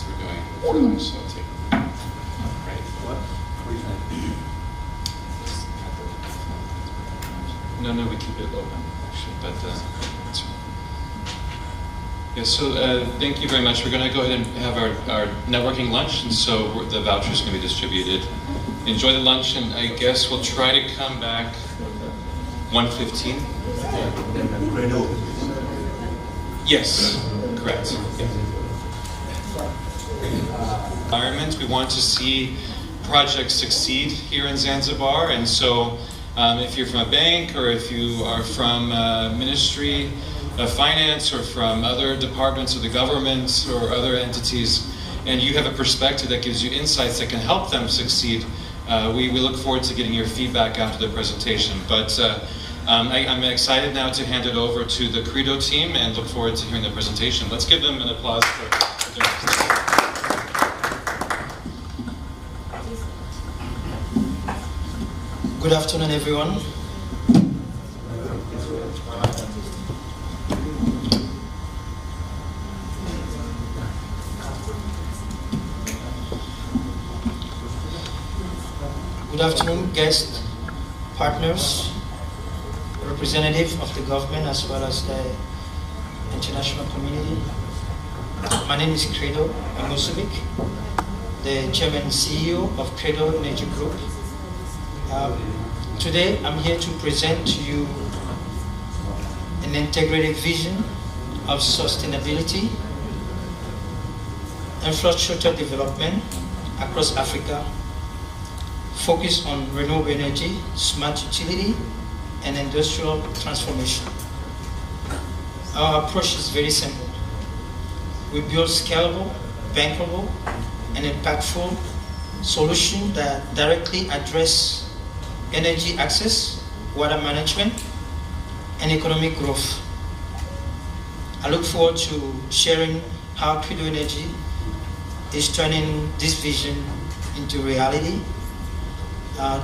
we're going for lunch, so I'll take right. What? What do you think? No, we keep it open, actually, but that's right. Yeah, so thank you very much. We're going to go ahead and have our networking lunch, and so the vouchers can be distributed. Enjoy the lunch, and I guess we'll try to come back 1:15. Yes. Correct. Yeah. Environment. We want to see projects succeed here in Zanzibar, and so if you're from a bank or if you are from Ministry of Finance or from other departments of the government or other entities, and you have a perspective that gives you insights that can help them succeed, we look forward to getting your feedback after the presentation. But I'm excited now to hand it over to the Credo team and look forward to hearing the presentation. Let's give them an applause for their presentation. Good afternoon, everyone. Good afternoon, guests, partners, representative of the government as well as the international community. My name is Credo Amosubic, the Chairman and CEO of Credo Energy Group. Today I'm here to present to you an integrated vision of sustainability, infrastructure development across Africa, focused on renewable energy, smart utility, and industrial transformation. Our approach is very simple. We build scalable, bankable, and impactful solutions that directly address energy access, water management, and economic growth. I look forward to sharing how Credo Energy is turning this vision into reality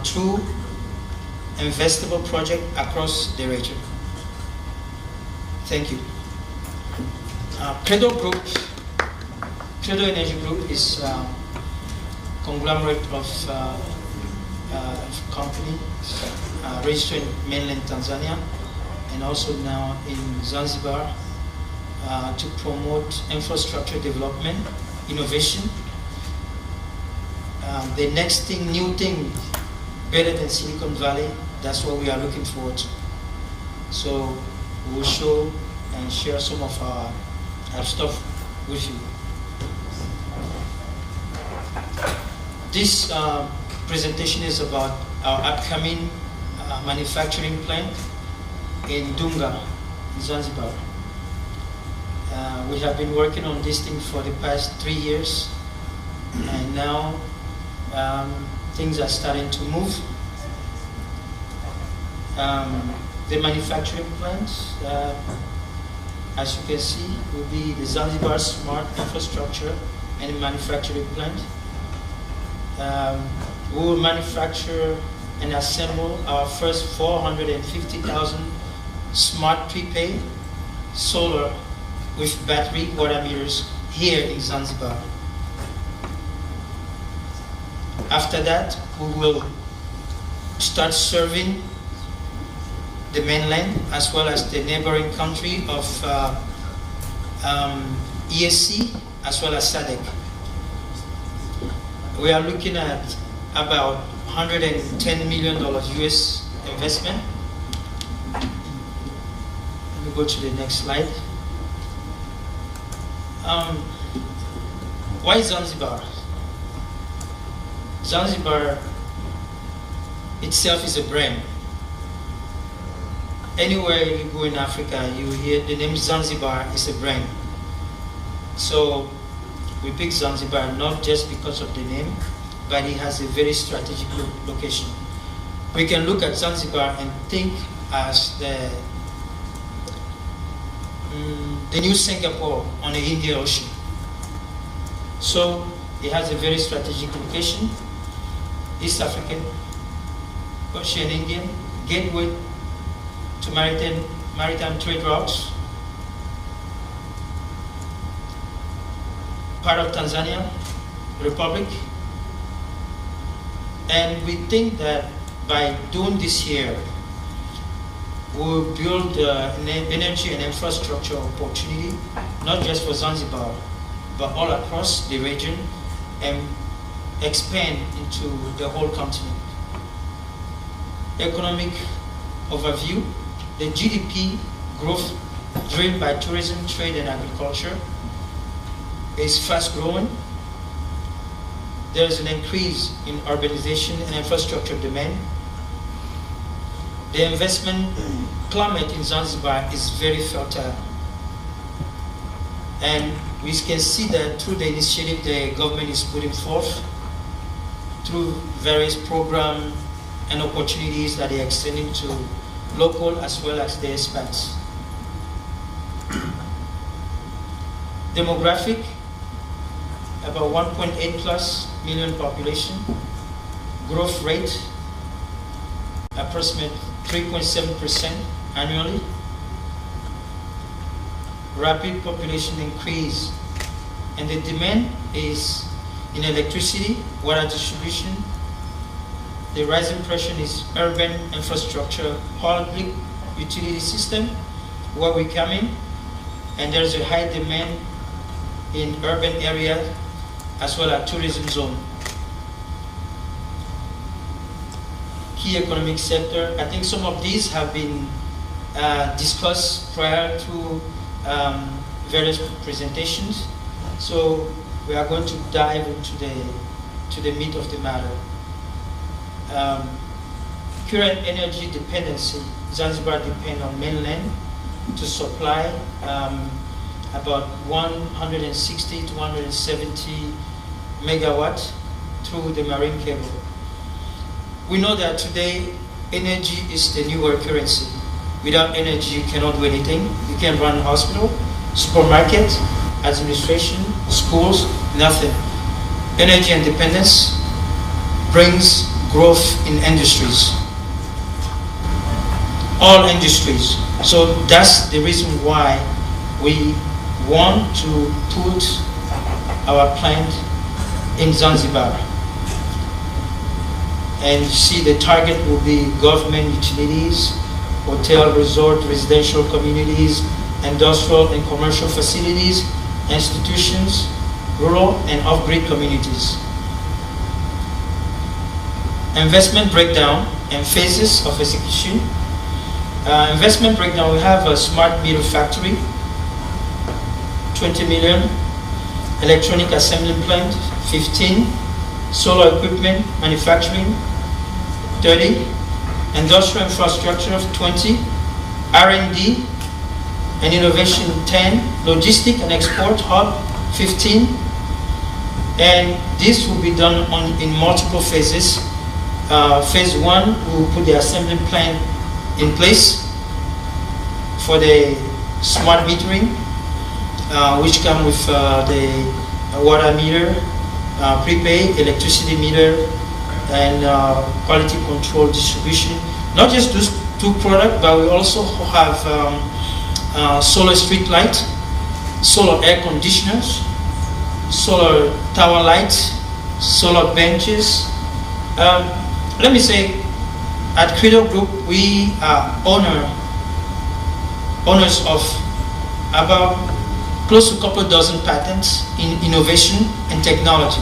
through investable projects across the region. Thank you. Credo Energy Group is a conglomerate of company registered in mainland Tanzania and also now in Zanzibar, to promote infrastructure development, innovation. The next thing, new thing, better than Silicon Valley, that's what we are looking forward to. So we'll show and share some of our stuff with you. This presentation is about our upcoming manufacturing plant in Dunga, in Zanzibar. We have been working on this thing for the past 3 years, and now things are starting to move. The manufacturing plant, as you can see, will be the Zanzibar Smart Infrastructure and Manufacturing Plant. We will manufacture and assemble our first 450,000 smart prepaid solar with battery water meters here in Zanzibar. After that, we will start serving the mainland as well as the neighboring country of ESC as well as SADC. We are looking at about $110 million US investment. Let me go to the next slide. Why Zanzibar? Zanzibar itself is a brand. Anywhere you go in Africa, you hear the name Zanzibar is a brand. So we picked Zanzibar not just because of the name, but it has a very strategic location. We can look at Zanzibar and think as the new Singapore on the Indian Ocean. So it has a very strategic location, East African, Ocean Indian, gateway to maritime trade routes, part of Tanzania Republic. And we think that by doing this here, we'll build an energy and infrastructure opportunity, not just for Zanzibar, but all across the region, and expand into the whole continent. Economic overview, the GDP growth driven by tourism, trade, and agriculture is fast growing. There's an increase in urbanization and infrastructure demand. The investment climate in Zanzibar is very fertile. And we can see that through the initiative the government is putting forth, through various programs and opportunities that they are extending to local as well as the expats. Demographic, about 1.8+ million population. Growth rate, approximately 3.7% annually. Rapid population increase, and the demand is in electricity, water distribution. The rising pressure is urban infrastructure, public utility system, where we come in, and there's a high demand in urban areas as well as tourism zone. Key economic sector, I think some of these have been discussed prior to various presentations. So we are going to dive into the meat of the matter. Current energy dependency, Zanzibar depends on mainland to supply about 160 to 170 megawatts through the marine cable. We know that today energy is the newer currency. Without energy, you cannot do anything. You can't run a hospital, supermarket, administration, schools, nothing. Energy independence brings growth in industries. All industries. So that's the reason why we want to put our plant in Zanzibar. And you see the target will be government utilities, hotel, resort, residential communities, industrial and commercial facilities, institutions, rural and off-grid communities. Investment breakdown and phases of execution. Investment breakdown, we have a smart meter factory, 20 million, electronic assembly plant, 15, solar equipment manufacturing, 30, industrial infrastructure of 20, R&D and innovation 10, logistic and export hub 15, and this will be done in multiple phases. Phase 1, we will put the assembly plant in place for the smart metering, which come with the water meter, prepaid electricity meter, and quality control distribution. Not just those two products, but we also have solar street light, solar air conditioners, solar tower lights, solar benches. Let me say, at Credo Group, we are owners of about close to a couple of dozen patents in innovation and technology.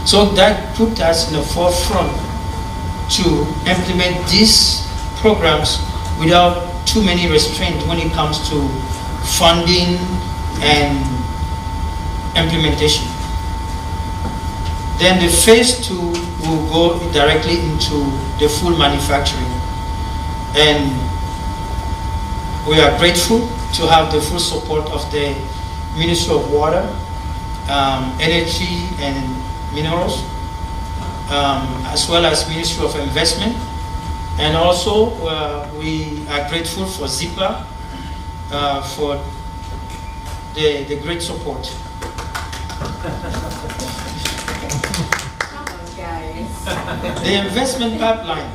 So that put us in the forefront to implement these programs without too many restraints when it comes to funding and implementation. Then the phase 2 will go directly into the full manufacturing. And we are grateful to have the full support of the Ministry of Water, Energy and Minerals, as well as Ministry of Investment. And also we are grateful for ZIPA for the great support. The investment pipeline,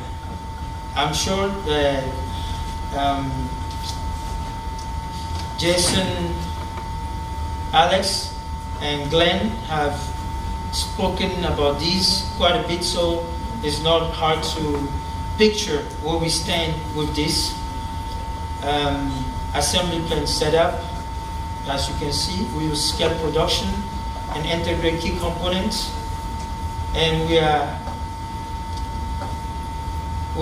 I'm sure that Jason, Alex, and Glenn have spoken about these quite a bit, so it's not hard to picture where we stand with this. Assembly plant setup, as you can see, we will scale production and integrate key components, and we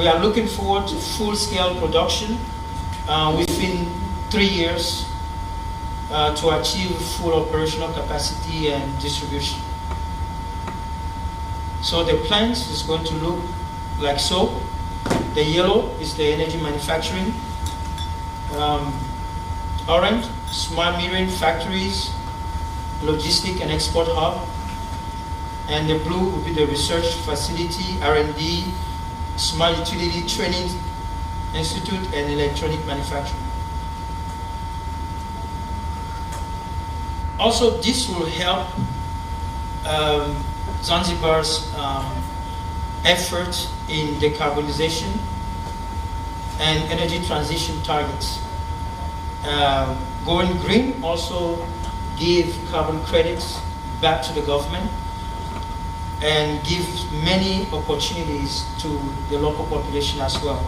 are looking forward to full-scale production within 3 years to achieve full operational capacity and distribution. So the plant is going to look like so. The yellow is the energy manufacturing. Orange, smart metering factories, logistic and export hub. And the blue will be the research facility, R&D, smart utility training institute, and electronic manufacturing. Also, this will help Zanzibar's effort in decarbonization and energy transition targets. Going green also give carbon credits back to the government and give many opportunities to the local population as well.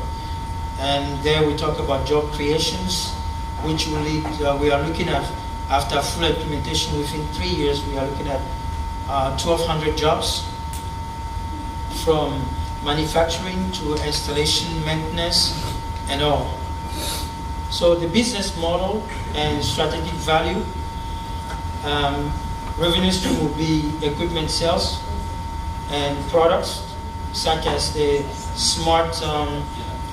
And there we talk about job creations, which will lead, we are looking at, after full implementation within 3 years, we are looking at 1,200 jobs, from manufacturing to installation, maintenance, and all. So the business model and strategic value, revenue stream will be equipment sales and products such as the smart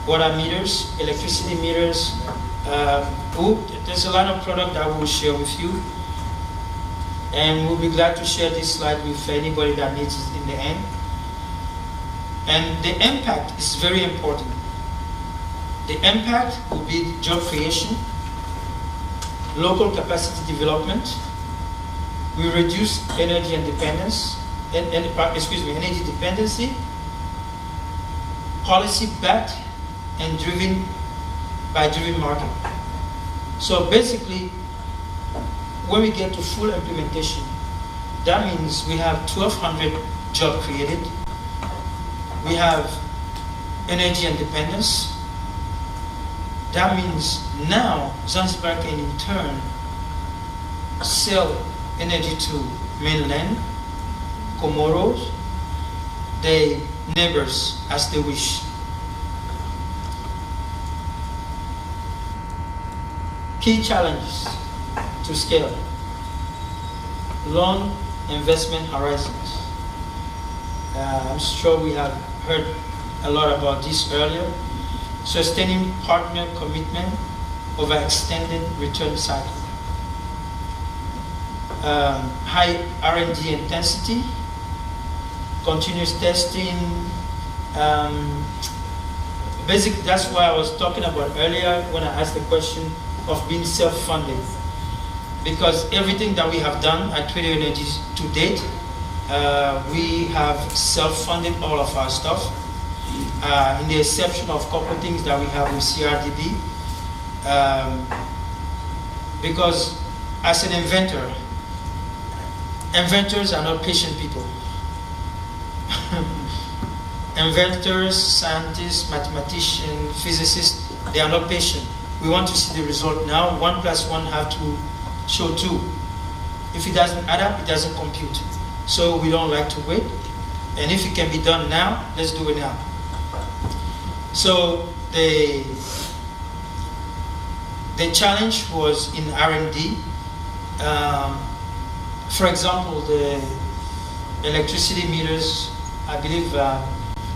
water meters, electricity meters. There's a lot of product that we'll share with you, and we'll be glad to share this slide with anybody that needs it in the end. And the impact is very important. The impact will be job creation, local capacity development. We reduce energy independence, energy dependency, policy backed and driven by driven market. So basically, when we get to full implementation, that means we have 1,200 jobs created. We have energy independence. That means now Zanzibar can in turn sell energy to mainland, Comoros, their neighbors as they wish. Key challenges to scale. Long investment horizons. I'm sure we have heard a lot about this earlier. Sustaining partner commitment over extended return cycle. High R&D intensity, continuous testing. That's why I was talking about earlier when I asked the question of being self-funded. Because everything that we have done at Trader Energies to date, we have self-funded all of our stuff, in the exception of a couple things that we have with CRDB. Because as an inventor, inventors are not patient people. Inventors, scientists, mathematicians, physicists, they are not patient. We want to see the result now. 1 + 1 have to show 2. If it doesn't add up, it doesn't compute. So we don't like to wait. And if it can be done now, let's do it now. So the challenge was in R&D. For example, the electricity meters, I believe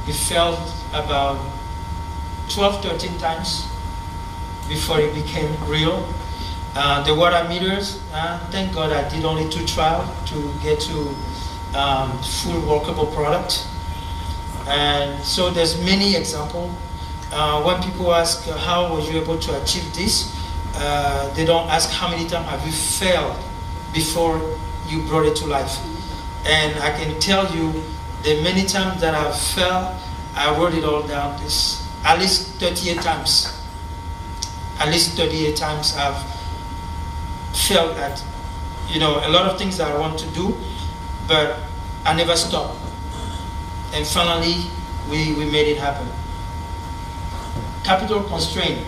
it failed about 12, 13 times before it became real. The water meters, thank God I did only 2 trials to get to full workable product. And so there's many examples. When people ask how were you able to achieve this, they don't ask how many times have you failed before you brought it to life. And I can tell you the many times that I've failed, I wrote it all down. It's at least 38 times. At least 38 times I've failed at, a lot of things that I want to do, but I never stopped. And finally, we made it happen. Capital constraint,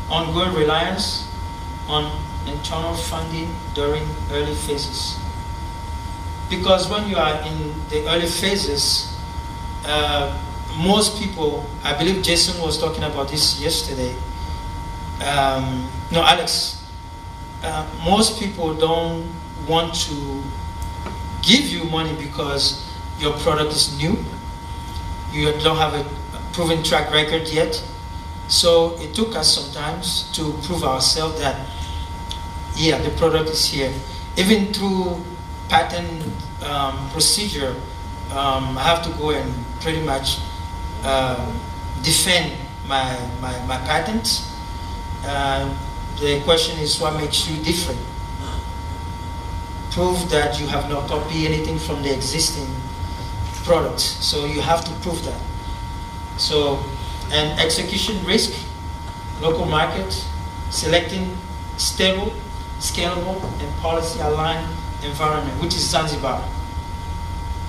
ongoing reliance on internal funding during early phases. Because when you are in the early phases, most people, I believe Jason was talking about this yesterday, no, Alex, most people don't want to give you money because your product is new, you don't have a proven track record yet. So it took us sometimes to prove ourselves that, yeah, the product is here. Even through patent procedure, I have to go and pretty much defend my patents. The question is, what makes you different? Prove that you have not copied anything from the existing products. So you have to prove that. So, and execution risk, local market, selecting stable, scalable, and policy-aligned environment, which is Zanzibar.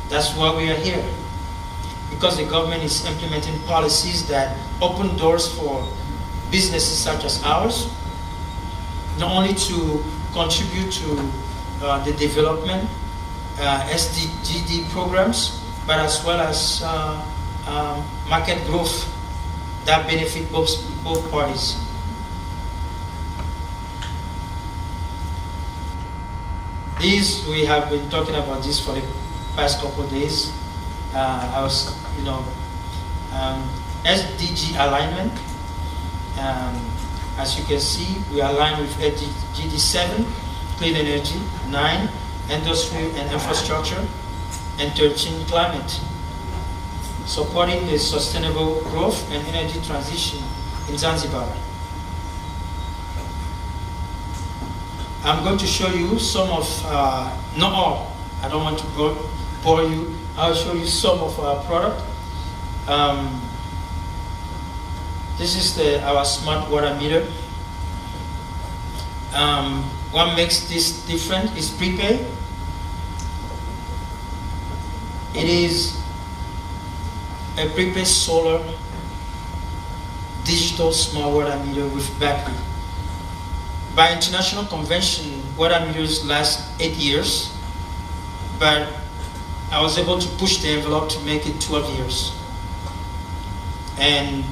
That's why we are here. Because the government is implementing policies that open doors for businesses such as ours, not only to contribute to the development, SDGD programs, but as well as market growth that benefit both parties. We have been talking about this for the past couple of days. SDG alignment. As you can see, we align with SDG 7, clean energy, 9, industry and infrastructure, and 13, climate. Supporting the sustainable growth and energy transition in Zanzibar. I'm going to show you some of, not all, I don't want to bore you, I'll show you some of our product. This is our smart water meter. What makes this different is prepaid. It is a prepaid solar digital small water meter with battery. By international convention, water meters last 8 years, but I was able to push the envelope to make it 12 years. And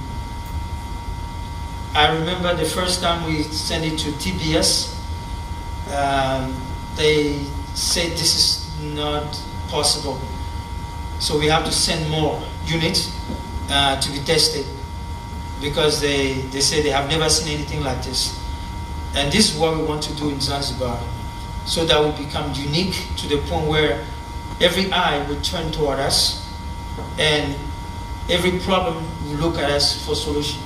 I remember the first time we sent it to TBS, they said this is not possible. So we have to send more units to be tested, because they say they have never seen anything like this. And this is what we want to do in Zanzibar, so that we become unique to the point where every eye will turn toward us and every problem will look at us for solution.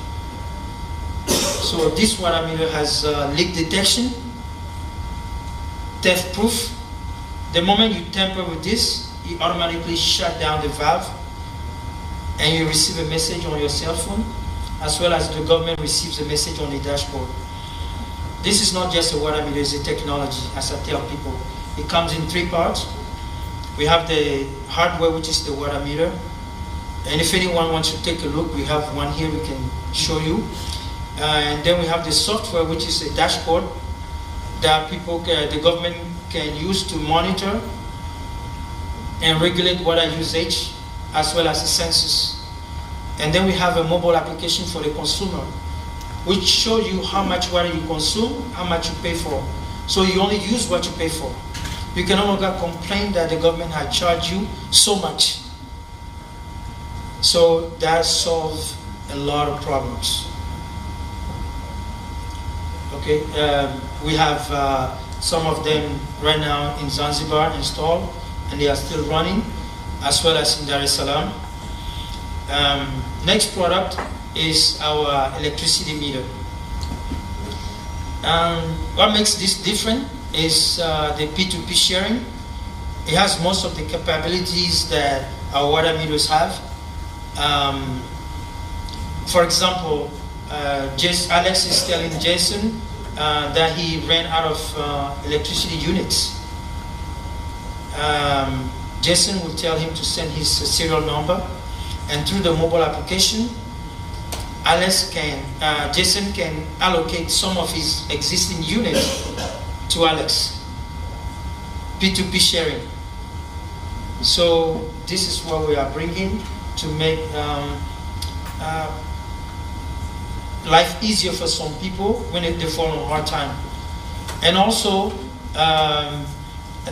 So this water meter has leak detection, theft proof. The moment you tamper with this, you automatically shut down the valve and you receive a message on your cell phone, as well as the government receives a message on the dashboard. This is not just a water meter, it's a technology, as I tell people. It comes in 3 parts. We have the hardware, which is the water meter. And if anyone wants to take a look, we have one here we can show you. And then we have the software, which is a dashboard that the government can use to monitor and regulate water usage, as well as the census. And then we have a mobile application for the consumer, which shows you how much water you consume, how much you pay for. So you only use what you pay for. You can no longer complain that the government had charged you so much. So that solves a lot of problems. Okay, we have some of them right now in Zanzibar installed, and they are still running, as well as in Dar es Salaam. Next product is our electricity meter. What makes this different is the P2P sharing. It has most of the capabilities that our water meters have. For example, Alex is telling Jason that he ran out of electricity units. Jason will tell him to send his serial number, and through the mobile application, Jason can allocate some of his existing units to Alex. P2P sharing. So this is what we are bringing to make life easier for some people when they fall on a hard time. And also,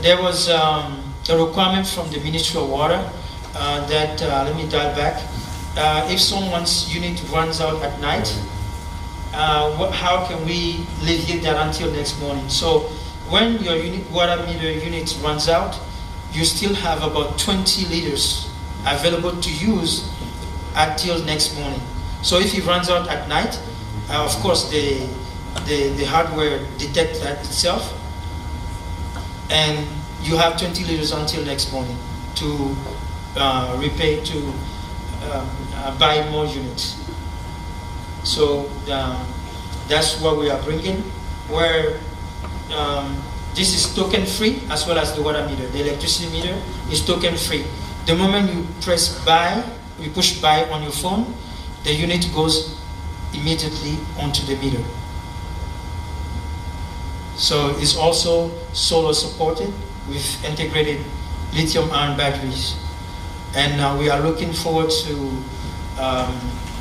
there was a requirement from the Ministry of Water that, let me dial back, if someone's unit runs out at night, how can we alleviate that until next morning? So when your water meter unit runs out, you still have about 20 liters available to use until next morning. So if it runs out at night, of course the hardware detects that itself, and you have 20 liters until next morning to buy more units. So that's what we are bringing, where this is token free as well as the water meter. The electricity meter is token free. The moment you press buy, you push buy on your phone, the unit goes immediately onto the meter. So it's also solar supported with integrated lithium-ion batteries. And we are looking forward to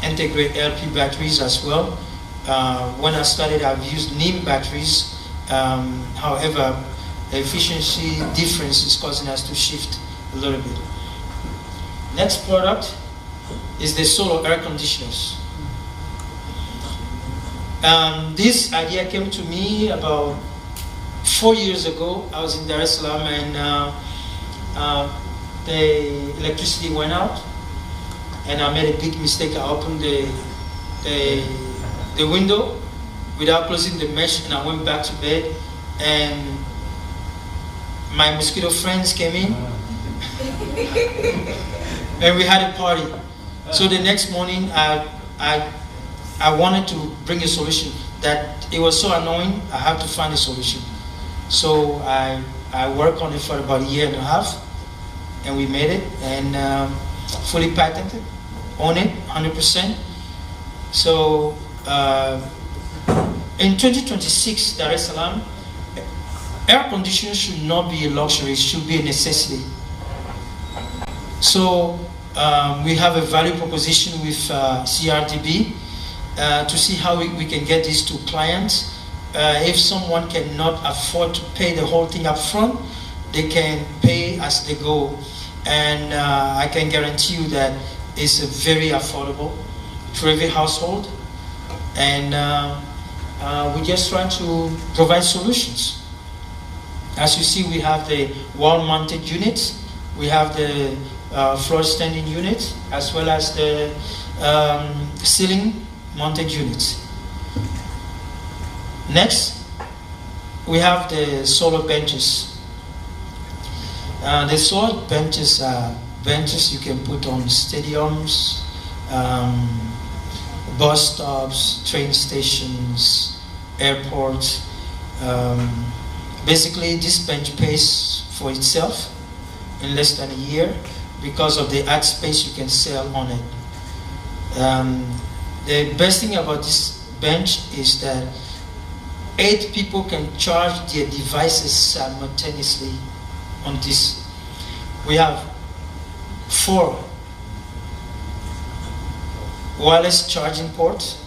integrate LP batteries as well. When I started, I've used NIM batteries. However, the efficiency difference is causing us to shift a little bit. Next product is the solar air conditioners. This idea came to me about 4 years ago. I was in Dar es Salaam, and the electricity went out, and I made a big mistake. I opened the window without closing the mesh, and I went back to bed, and my mosquito friends came in and we had a party. So the next morning I wanted to bring a solution. That it was so annoying, I had to find a solution. So I worked on it for about 1.5 years, and we made it, and fully patented, own it 100%. So in 2026, Dar es Salaam, air conditioning should not be a luxury, it should be a necessity. So we have a value proposition with CRDB to see how we can get this to clients. If someone cannot afford to pay the whole thing up front, they can pay as they go. And I can guarantee you that it's very affordable for every household. And we're just trying to provide solutions. As you see, we have the wall-mounted units, we have the floor-standing units, as well as the ceiling-mounted units. Next, we have the solar benches. The solar benches are benches you can put on stadiums, bus stops, train stations, airports. Basically, this bench pays for itself in less than a year because of the ad space you can sell on it. The best thing about this bench is that 8 people can charge their devices simultaneously on this. We have 4 wireless charging ports,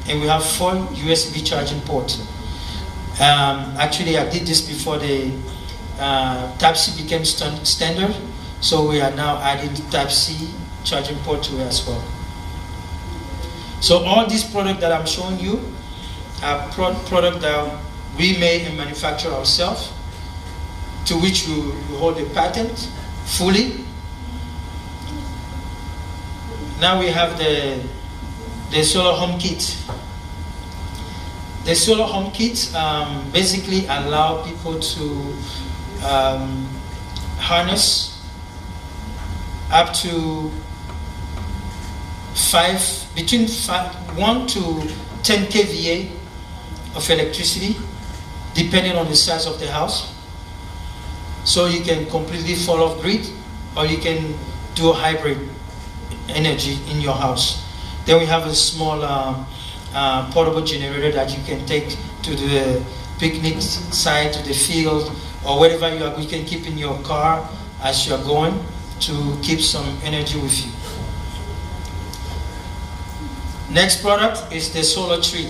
and we have 4 USB charging ports. Actually, I did this before the Type-C became standard, so we are now adding Type-C charging port to it as well. So all these products that I'm showing you are products that we made and manufacture ourselves, to which you hold a patent fully. Now we have the solar home kit. The solar home kits basically allow people to harness up to between 1 to 10 kVA of electricity, depending on the size of the house. So you can completely fall off grid, or you can do a hybrid energy in your house. Then we have a small portable generator that you can take to the picnic site, to the field, or wherever you are. You can keep in your car as you are going to keep some energy with you. Next product is the solar tree.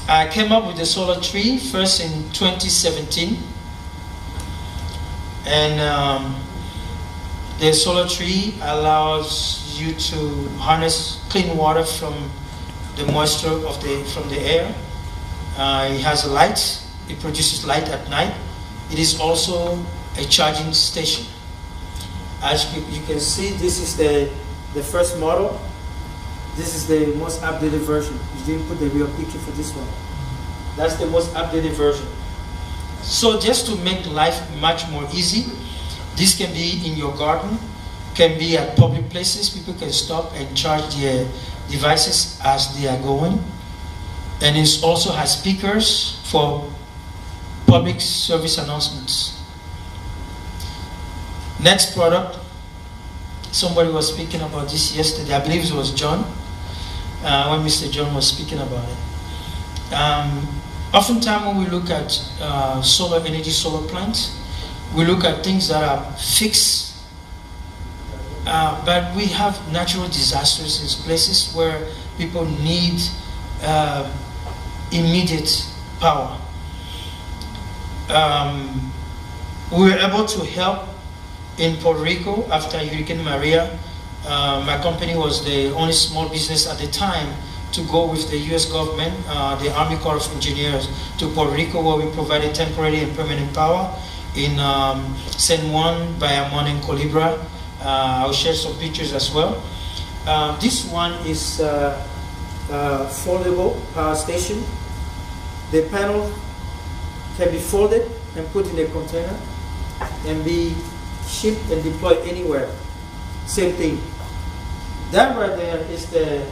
I came up with the solar tree first in 2017, and the solar tree allows you to harness clean water from the moisture from the air. It has a light. It produces light at night. It is also a charging station. As you can see, this is the first model. This is the most updated version. You didn't put the real picture for this one. That's the most updated version. So just to make life much more easy, this can be in your garden, can be at public places. People can stop and charge their devices as they are going. And it also has speakers for public service announcements. Next product, somebody was speaking about this yesterday. I believe it was John, when Mr. John was speaking about it. Oftentimes when we look at solar energy, solar plants, we look at things that are fixed, but we have natural disasters in places where people need immediate power. We were able to help in Puerto Rico after Hurricane Maria. My company was the only small business at the time to go with the US government, the Army Corps of Engineers, to Puerto Rico, where we provided temporary and permanent power in San Juan, Bayamon, and Colibra. I'll share some pictures as well. This one is a foldable power station. The panel can be folded and put in a container and be shipped and deployed anywhere. Same thing. That right there is the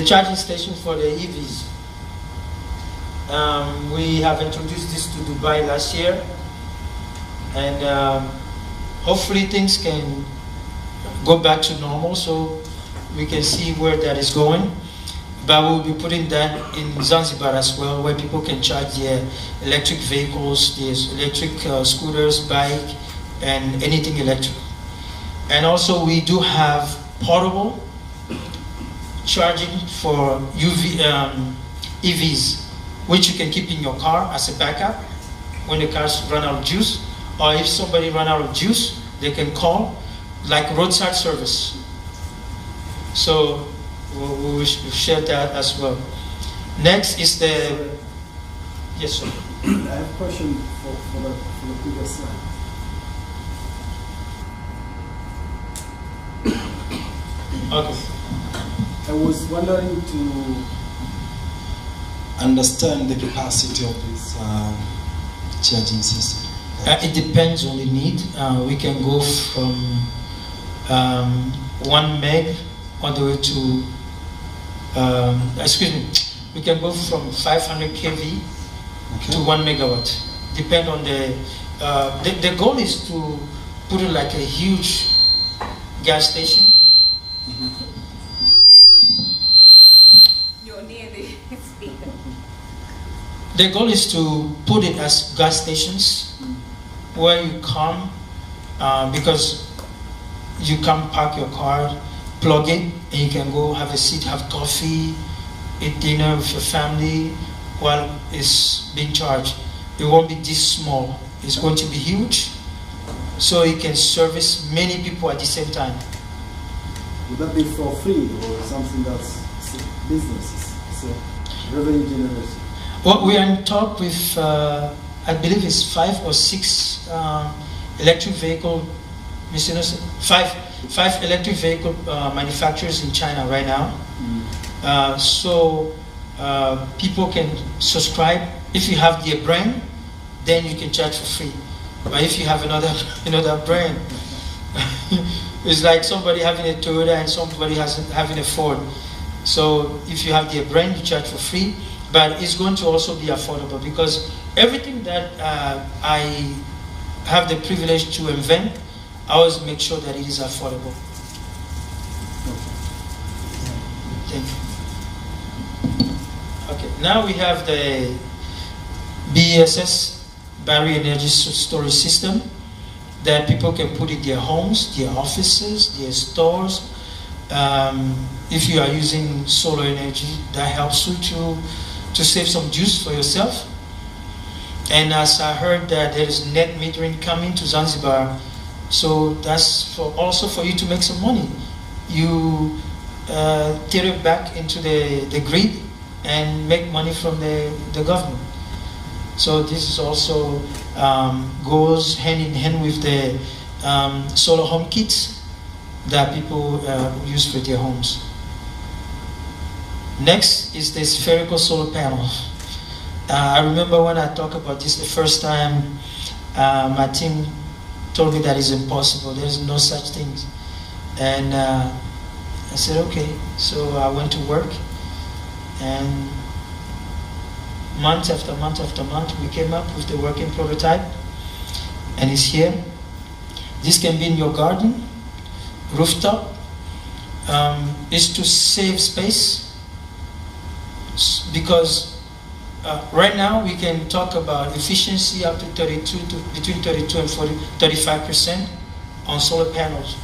charging station for the EVs. We have introduced this to Dubai last year, and hopefully things can go back to normal, so we can see where that is going. But we'll be putting that in Zanzibar as well, where people can charge their electric vehicles, their electric scooters, bike, and anything electric. And also we do have portable charging for EVs, which you can keep in your car as a backup when the cars run out of juice, or if somebody run out of juice, they can call, like roadside service. So we'll share that as well. Next is the, yes sir. I have a question for the previous slide. Okay. I was wondering to understand the capacity of this charging system. It depends on the need. We can go from 1 meg all the way to, we can go from 500 kV to 1 megawatt. Depend on the goal is to put it like a huge gas station. You're near the speaker. The goal is to put it as gas stations where you come, because you can park your car, plug it, and you can go have a seat, have coffee, eat dinner with your family while it's being charged. It won't be this small. It's going to be huge, so it can service many people at the same time. Would that be for free or something that's business? It's a revenue generator. Well, we are in talk with, I believe it's 5 or 6 electric vehicle, five electric vehicle manufacturers in China right now. So people can subscribe. If you have their brand, then you can charge for free. But if you have another brand, it's like somebody having a Toyota and somebody having a Ford. So if you have their brand, you charge for free. But it's going to also be affordable, because everything that I have the privilege to invent, I always make sure that it is affordable. Thank you. Okay, now we have the BESS, Battery Energy Storage System, that people can put in their homes, their offices, their stores. If you are using solar energy, that helps you to save some juice for yourself. And as I heard that there is net metering coming to Zanzibar, so that's also for you to make some money. You take it back into the grid and make money from the government. So this is also goes hand in hand with the solar home kits that people use for their homes. Next is the spherical solar panel. I remember when I talked about this the first time, my team told me that it's impossible. There's no such thing. And I said, okay. So I went to work, and month after month after month, we came up with the working prototype, and it's here. This can be in your garden, rooftop. It's to save space, because right now we can talk about efficiency up to between 32 and 35% on solar panels.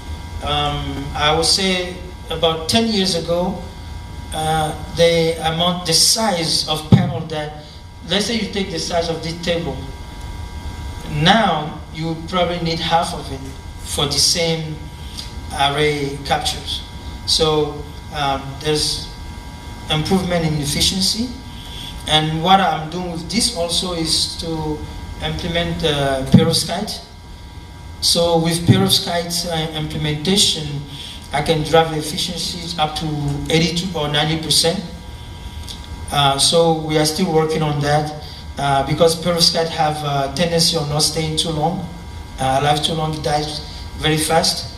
I would say about 10 years ago, the size of panel that, let's say you take the size of this table, now you probably need half of it for the same array captures. So there's improvement in efficiency. And what I'm doing with this also is to implement perovskite. So with perovskite implementation, I can drive the efficiencies up to 82 or 90%. So we are still working on that because perovskite have a tendency of not staying too long. Life too long, it dies very fast.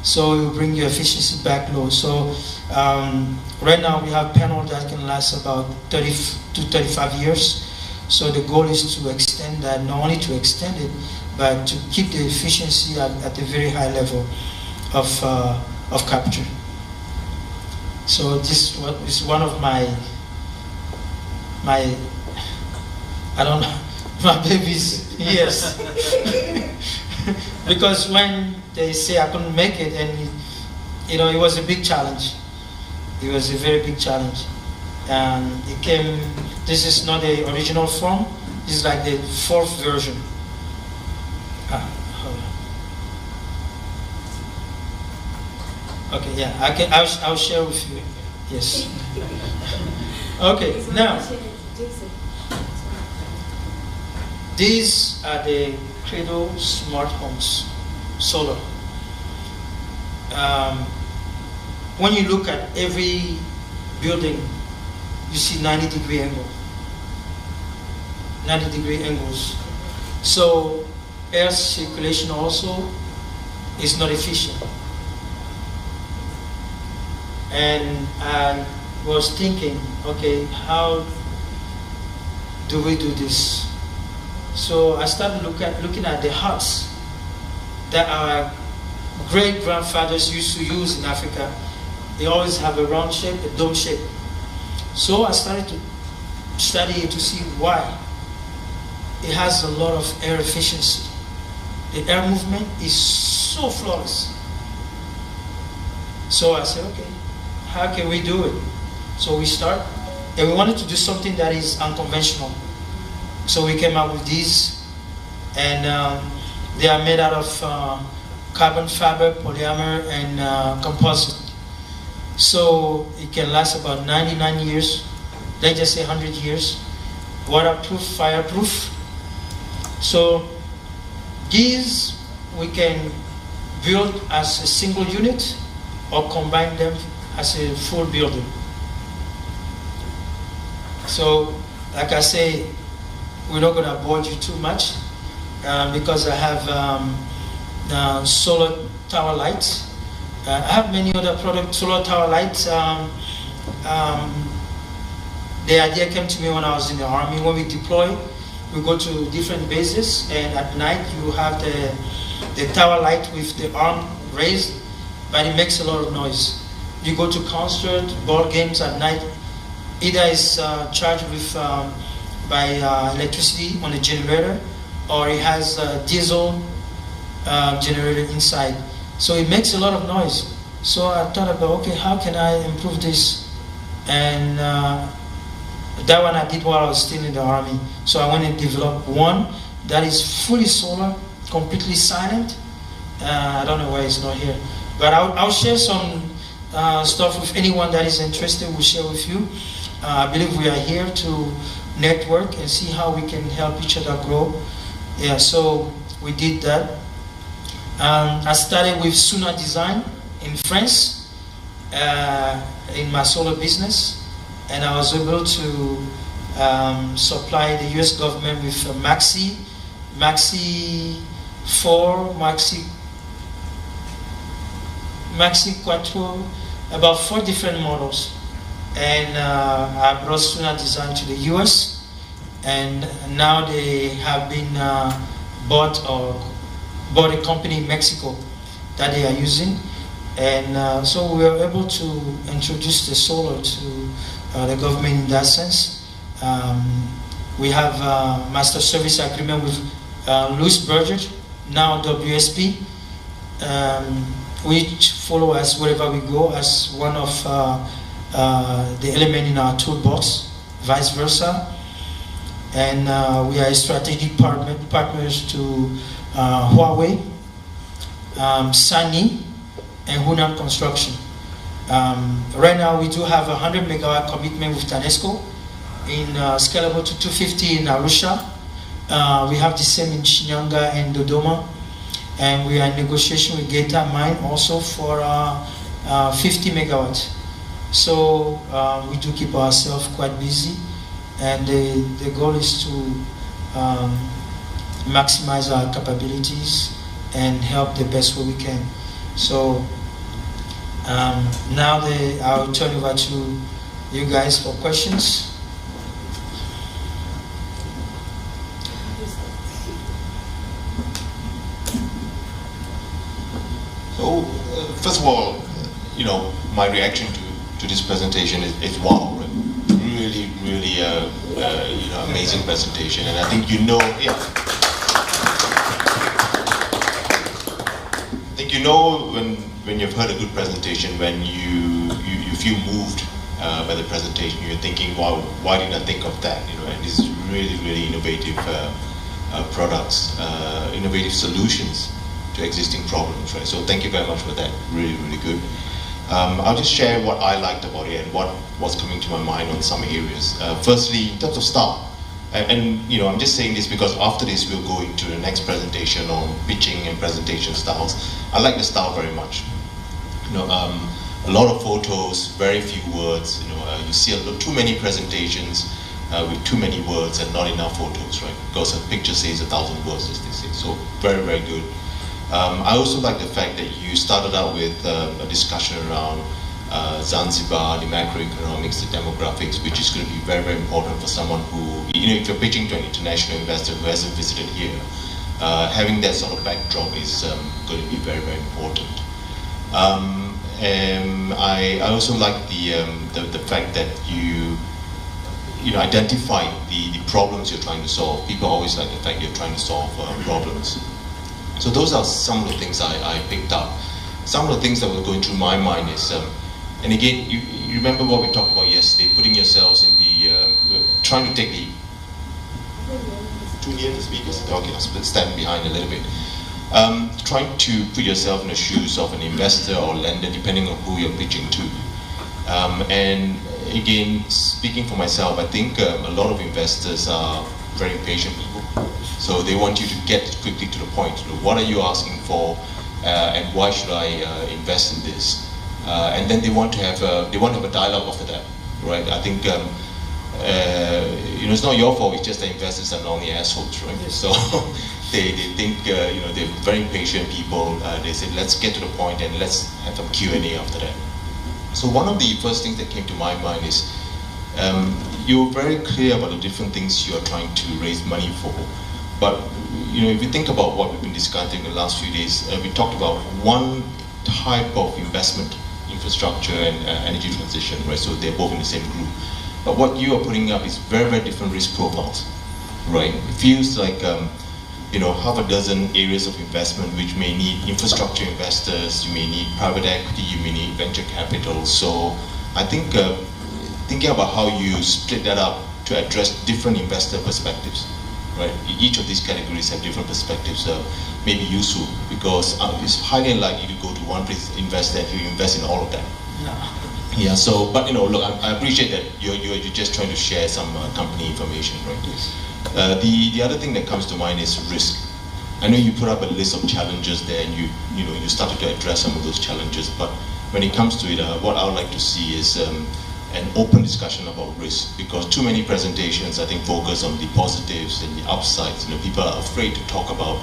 So it will bring your efficiency back low. So right now we have panels that can last about 30 to 35 years. So the goal is to extend that, not only to extend it, but to keep the efficiency at a very high level. of capture. So this is one of my I don't know, my babies, yes. Because when they say I couldn't make it, and it was a big challenge. It was a very big challenge. And it came, this is not the original form, this is like the 4th version. Hold on. Okay, yeah, I'll share with you. Yes. Okay, now, these are the Credo smart homes, solar. When you look at every building, you see 90-degree angle. 90-degree angles. So air circulation also is not efficient. And I was thinking, okay, how do we do this? So I started looking at the huts that our great-grandfathers used to use in Africa. They always have a round shape, a dome shape. So I started to study it to see why. It has a lot of air efficiency. The air movement is so flawless. So I said, okay, how can we do it? So we start, and we wanted to do something that is unconventional. So we came up with these, and they are made out of carbon fiber, polymer, and composite. So it can last about 99 years, let's just say 100 years, waterproof, fireproof. So these we can build as a single unit or combine them as a full building. So, like I say, we're not going to bore you too much because I have solar tower lights. I have many other products, solar tower lights. The idea came to me when I was in the army. When we deploy, we go to different bases, and at night you have the tower light with the arm raised, but it makes a lot of noise. You go to concert, ball games at night, either it's charged with by electricity on a generator, or it has a diesel generator inside. So it makes a lot of noise. So I thought about, okay, how can I improve this? And that one I did while I was still in the army. So I went and developed one that is fully solar, completely silent. I don't know why it's not here. But I'll share some stuff with anyone that is interested. We'll share with you. I believe we are here to network and see how we can help each other grow. Yeah, so we did that. I started with Suna Design in France in my solar business, and I was able to supply the US government with Maxi 4, Maxi Quattro, about 4 different models. And I brought Suna Design to the US, and now they have been bought a company in Mexico that they are using. And so we were able to introduce the solar to the government in that sense. We have a master service agreement with Louis Berger, now WSP, which follow us wherever we go as one of the element in our toolbox, vice versa. And we are strategic partners to Huawei, Sany, and Hunan Construction. Right now we do have a 100 megawatt commitment with TANESCO in scalable to 250 in Arusha. We have the same in Shinyanga and Dodoma. And we are in negotiation with Geta Mine also for 50 megawatts. So we do keep ourselves quite busy, and the goal is to maximize our capabilities and help the best way we can. So now I'll turn over to you guys for questions. So first of all, you know, my reaction to this presentation is wow, right? Really, really, you know, amazing presentation, and I think you know, yeah. I think you know when you've heard a good presentation, when you feel moved by the presentation, you're thinking, wow, why didn't I think of that? You know, and this is really, really innovative products, innovative solutions to existing problems, right? So thank you very much for that. Really, really good. I'll just share what I liked about it and what was coming to my mind on some areas. Firstly, in terms of style, and you know, I'm just saying this because after this we'll go into the next presentation on pitching and presentation styles. I like the style very much. You know, a lot of photos, very few words. You know, you see too many presentations with too many words and not enough photos, right? Because a picture says 1,000 words, as they say. So very, very good. I also like the fact that you started out with a discussion around Zanzibar, the macroeconomics, the demographics, which is going to be very, very important for someone who, you know, if you're pitching to an international investor who hasn't visited here, having that sort of backdrop is going to be very, very important. I also like the fact that you know, identify the problems you're trying to solve. People always like the fact you're trying to solve problems. So those are some of the things I picked up. Some of the things that were going through my mind is, and again, you remember what we talked about yesterday, putting yourselves in the, trying to take the, too near the speakers, okay, I'll stand behind a little bit. Trying to put yourself in the shoes of an investor or lender, depending on who you're pitching to. And again, speaking for myself, I think a lot of investors are very impatient people. So they want you to get quickly to the point. You know, what are you asking for, and why should I invest in this? And then they want to have a dialogue after that, right? I think you know, it's not your fault. It's just the investors are normally assholes, right? So they think you know, they're very impatient people. They say, let's get to the point and let's have some Q&A after that. So one of the first things that came to my mind is you're very clear about the different things you're trying to raise money for. But you know, if you think about what we've been discussing in the last few days, we talked about one type of investment, infrastructure and energy transition, right? So they're both in the same group. But what you are putting up is very, very different risk profiles, right? It feels like you know, half a dozen areas of investment which may need infrastructure investors, you may need private equity, you may need venture capital. So I think thinking about how you split that up to address different investor perspectives, right? Each of these categories have different perspectives, may be useful because it's highly unlikely to go to one place, invest that you invest in all of them. Yeah. So, but you know, look, I appreciate that you're just trying to share some company information, right? Yes. The other thing that comes to mind is risk. I know you put up a list of challenges there, and you know, you started to address some of those challenges. But when it comes to it, what I would like to see is an open discussion about risk, because too many presentations, I think, focus on the positives and the upsides. You know, people are afraid to talk about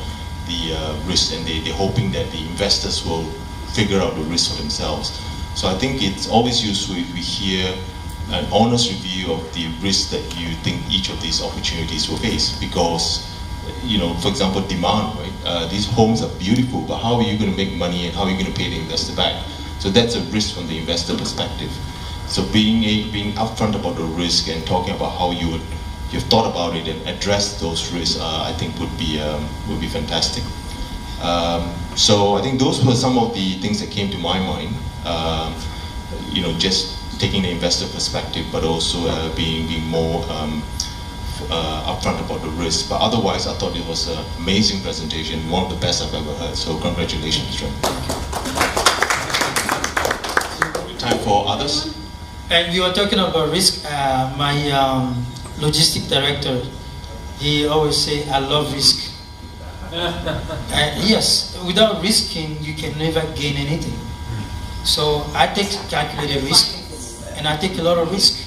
the risk, and they're hoping that the investors will figure out the risk for themselves. So I think it's always useful if we hear an honest review of the risks that you think each of these opportunities will face. Because, you know, for example, demand, right? These homes are beautiful, but how are you going to make money and how are you going to pay the investor back? So that's a risk from the investor perspective. So being upfront about the risk and talking about how you've thought about it and addressed those risks, I think would be fantastic. So I think those were some of the things that came to my mind. You know, just taking the investor perspective, but also being more upfront about the risk. But otherwise, I thought it was an amazing presentation, one of the best I've ever heard. So congratulations, Trent. Time for others. And we were talking about risk. My logistic director, he always say, "I love risk." Yes, without risking, you can never gain anything. So I take calculated risk, and I take a lot of risk.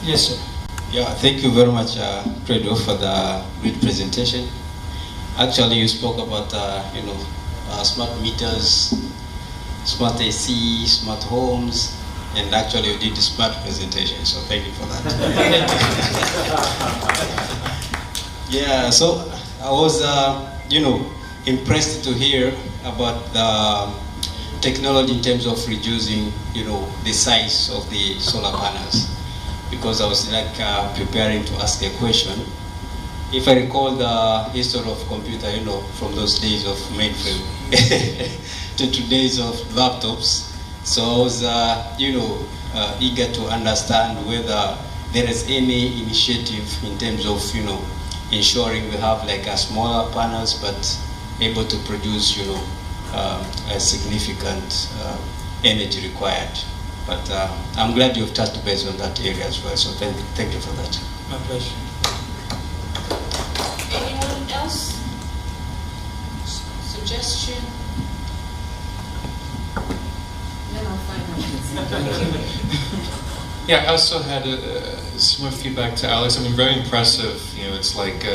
Yes, sir. Yeah, thank you very much, Credo, for the great presentation. Actually, you spoke about you know, smart meters, smart AC, smart homes, and actually you did the smart presentation. So thank you for that. Yeah. So I was impressed to hear about the technology in terms of reducing, the size of the solar panels. Because I was preparing to ask a question. If I recall the history of computer, from those days of mainframe to today's of laptops, so I was, eager to understand whether there is any initiative in terms of, ensuring we have a smaller panels, but able to produce, a significant energy required. But I'm glad you've touched base on that area as well, so thank you for that. My pleasure. Anyone else? Suggestion? Then I'll find out. Yeah, I also had similar feedback to Alex. I mean, very impressive. It's like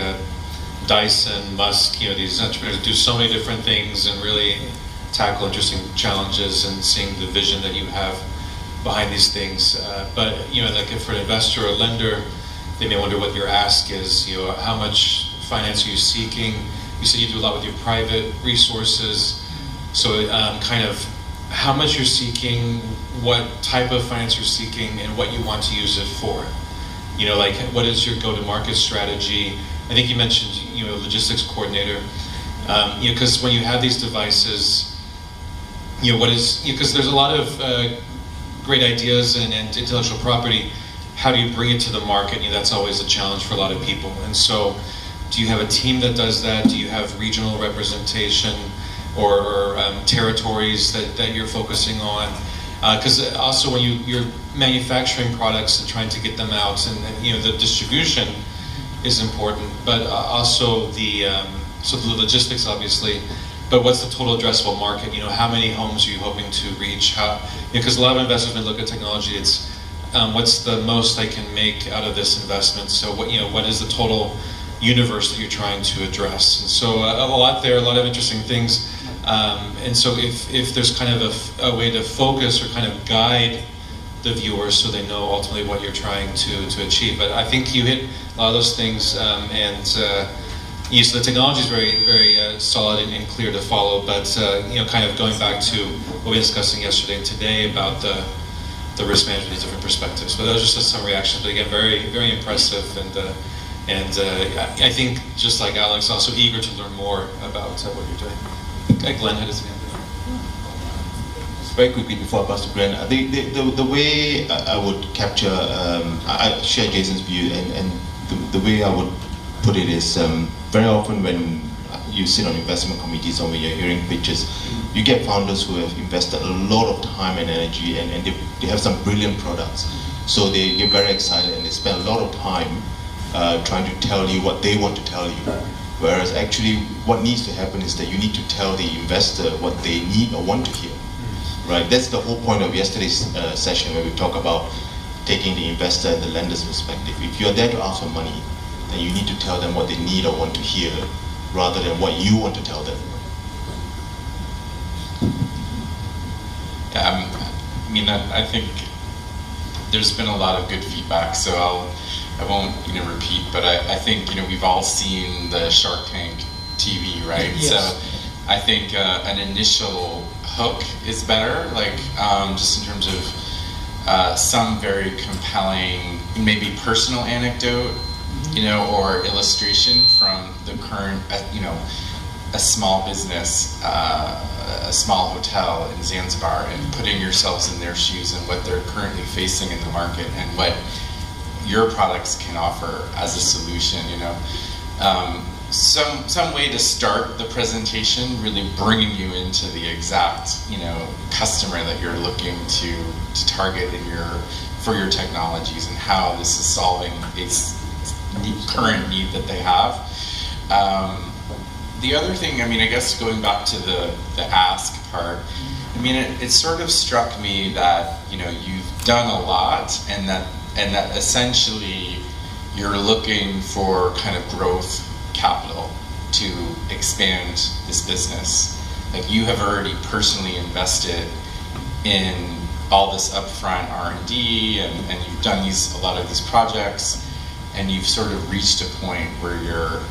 Dyson, Musk, these entrepreneurs do so many different things and really tackle interesting challenges, and seeing the vision that you have behind these things. But like if for an investor or lender, they may wonder what your ask is. How much finance are you seeking? You said you do a lot with your private resources. So kind of how much you're seeking, what type of finance you're seeking, and what you want to use it for. Like what is your go-to-market strategy? I think you mentioned, logistics coordinator. Because when you have these devices, because there's a lot of great ideas and intellectual property. How do you bring it to the market? That's always a challenge for a lot of people. And so, do you have a team that does that? Do you have regional representation or territories that you're focusing on? Because also when you're manufacturing products and trying to get them out, and the distribution is important, but also the logistics, obviously. But what's the total addressable market? How many homes are you hoping to reach? Because a lot of investors, when they look at technology, it's what's the most I can make out of this investment? So what is the total universe that you're trying to address? And so a lot there, a lot of interesting things. And so if there's kind of a way to focus or kind of guide the viewers so they know ultimately what you're trying to achieve. But I think you hit a lot of those things, so the technology is very, very solid and clear to follow. But kind of going back to what we were discussing yesterday and today about the risk management, these different perspectives. But that was just some reactions. But again, very, very impressive, and I think just like Alex, also eager to learn more about what you're doing. Glenn had his hand there. Just very quickly before I pass to Glenn, I think the way I would capture, I share Jason's view, and the way I would put it is very often when you sit on investment committees or when you're hearing pitches, you get founders who have invested a lot of time and energy, and they have some brilliant products. So they get very excited and they spend a lot of time trying to tell you what they want to tell you. Whereas actually what needs to happen is that you need to tell the investor what they need or want to hear. Right? That's the whole point of yesterday's session, where we talk about taking the investor and the lender's perspective. If you're there to ask for money, then you need to tell them what they need or want to hear, rather than what you want to tell them. I think there's been a lot of good feedback, so I won't repeat, but I think we've all seen the Shark Tank TV, right? Yes. So I think an initial hook is better, like just in terms of some very compelling, maybe personal anecdote, or illustration from the current, a small business, a small hotel in Zanzibar, and putting yourselves in their shoes and what they're currently facing in the market and what your products can offer as a solution. Some way to start the presentation, really bringing you into the exact customer that you're looking to target for your technologies, and how this is solving a current need that they have. The other thing, I guess going back to the ask part, it sort of struck me that you've done a lot, and that essentially you're looking for kind of growth capital to expand this business. Like, you have already personally invested in all this upfront R&D, and you've done a lot of these projects, and you've sort of reached a point where you're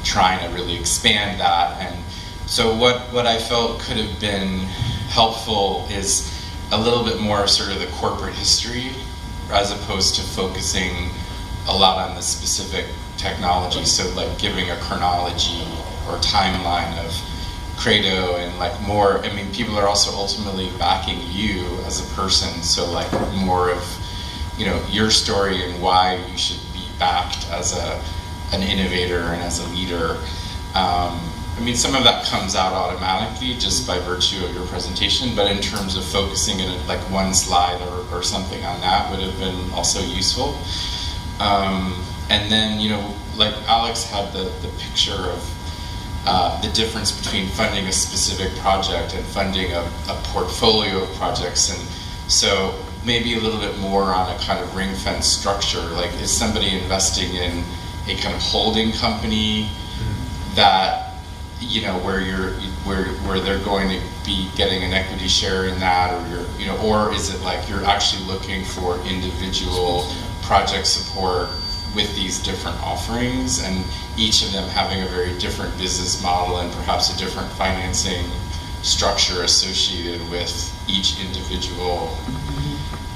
trying to really expand that. And so what I felt could have been helpful is a little bit more sort of the corporate history, as opposed to focusing a lot on the specific technology. So like giving a chronology or timeline of Credo, and like more, I mean, people are also ultimately backing you as a person. So like more of, you know, your story and why you should be backed as an innovator and as a leader. I mean, some of that comes out automatically just by virtue of your presentation, but in terms of focusing in like one slide or something on that would have been also useful. And then, you know, like Alex had the picture of the difference between funding a specific project and funding a portfolio of projects. And so maybe a little bit more on a kind of ring-fence structure. Like, is somebody investing in a kind of holding company that, you know, where they're going to be getting an equity share in that, or you're, you know, or is it like you're actually looking for individual project support with these different offerings, and each of them having a very different business model and perhaps a different financing structure associated with each individual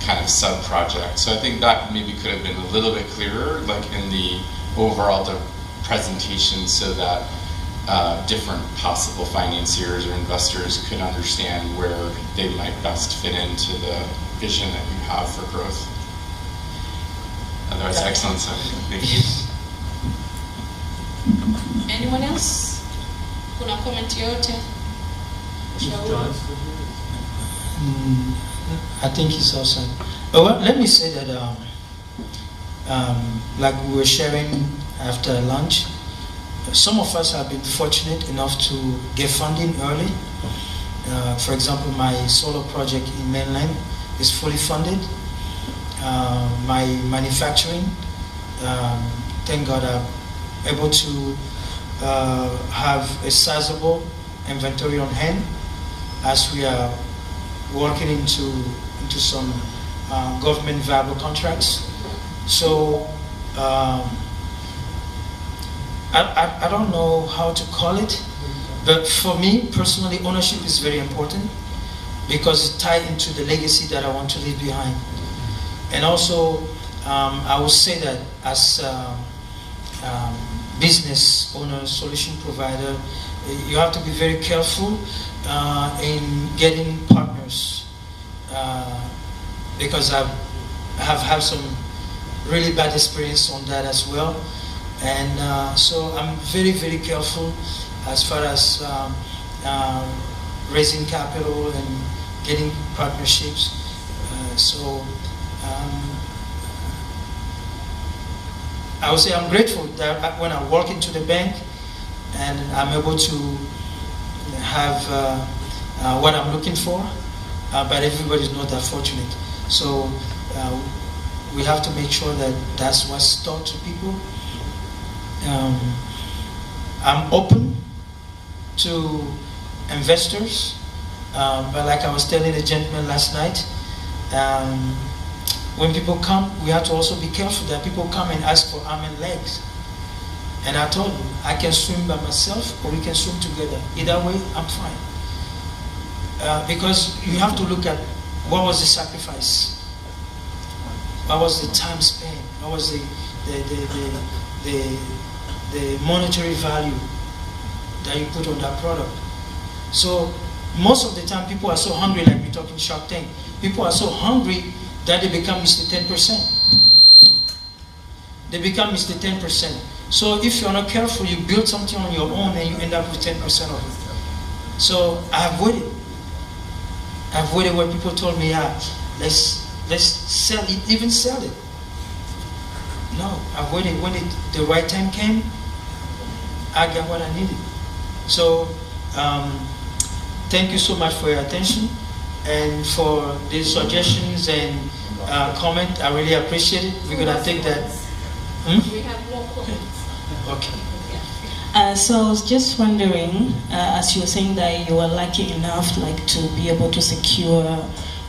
kind of sub-project. So I think that maybe could have been a little bit clearer, like in the overall presentation, so that different possible financiers or investors could understand where they might best fit into the vision that you have for growth. Otherwise, excellent. So thank you. Anyone else? Kuna comment yote? I think it's awesome. Well, let me say that, like we were sharing after lunch, some of us have been fortunate enough to get funding early. For example, my solar project in mainland is fully funded. My manufacturing, thank God I'm able to have a sizable inventory on hand as we are working into some government viable contracts. So I don't know how to call it, but for me personally, ownership is very important because it ties into the legacy that I want to leave behind. And also, I would say that as business owner, solution provider, you have to be very careful in getting partners, because I have had some really bad experience on that as well. And so I'm very, very careful as far as raising capital and getting partnerships. I would say I'm grateful that when I walk into the bank and I'm able to have what I'm looking for, but everybody's not that fortunate. So we have to make sure that that's what's taught to people. I'm open to investors, but like I was telling a gentleman last night, when people come, we have to also be careful that people come and ask for arm and legs. And I told them, I can swim by myself or we can swim together. Either way, I'm fine. Because you have to look at what was the sacrifice, what was the time spent, what was the monetary value that you put on that product. So most of the time people are so hungry, like we talk in Shark Tank, people are so hungry that they become Mr. 10%. They become Mr. 10%. So if you're not careful, you build something on your own and you end up with 10% of it. So I avoided. I avoided when people told me, yeah, let's sell it, even sell it. No, I waited. When the right time came, I got what I needed. So thank you so much for your attention and for the suggestions and comment. I really appreciate it. We're gonna take that. We have more comments. Okay. So I was just wondering, as you were saying that you were lucky enough, like, to be able to secure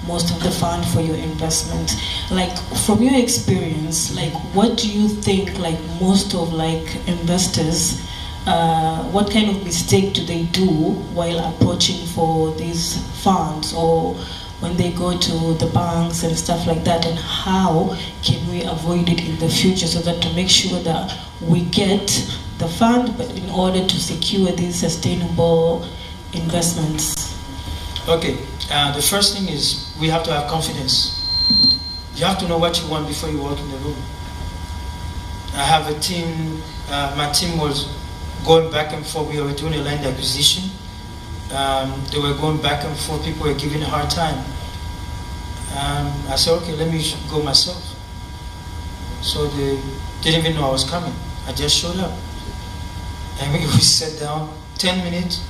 most of the fund for your investment. Like, from your experience, like, what do you think, like, most of, like, investors what kind of mistake do they do while approaching for these funds, or when they go to the banks and stuff like that, and how can we avoid it in the future so that to make sure that we get the fund, but in order to secure these sustainable investments? Okay, the first thing is we have to have confidence. You have to know what you want before you walk in the room. I have a team, my team was going back and forth. We were doing a land acquisition. They were going back and forth, people were giving a hard time. I said, okay, let me go myself. So they didn't even know I was coming. I just showed up. And we sat down, 10 minutes,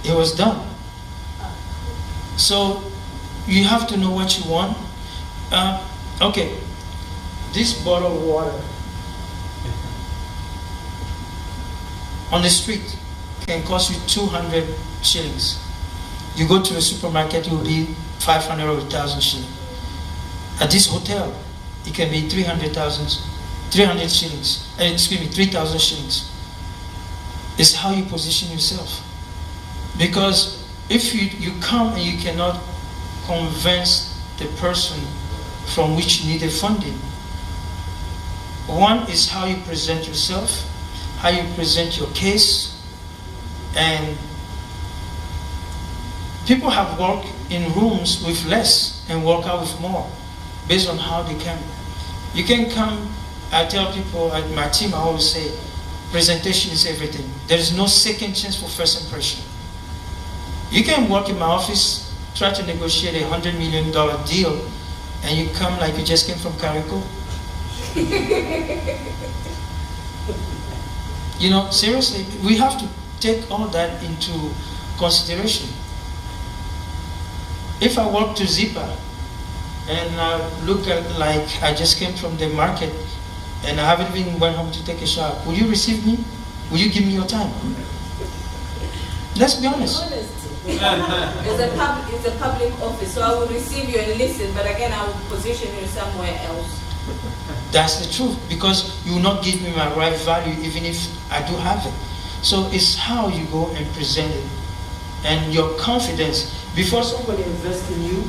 it was done. So you have to know what you want. Okay, this bottle of water on the street can cost you 200 shillings. You go to the supermarket, it will be 500 or 1,000 shillings. At this hotel, it can be 300 shillings. Excuse me, 3,000 shillings. It's how you position yourself. Because if you come and you cannot convince the person from which you need the funding, one is how you present yourself, how you present your case, and people have worked in rooms with less and work out with more based on how they come. You can come, I tell people at my team, I always say, presentation is everything. There is no second chance for first impression. You can work in my office, try to negotiate a $100 million deal, and you come like you just came from Carrico. You know, seriously, we have to take all that into consideration. If I walk to Zipa and look at like I just came from the market and I haven't even went home to take a shower, will you receive me? Will you give me your time? Let's be honest. It's a public office, so I will receive you and listen, but again I will position you somewhere else. That's the truth, because you will not give me my right value even if I do have it. So it's how you go and present it. And your confidence, before somebody invests in you,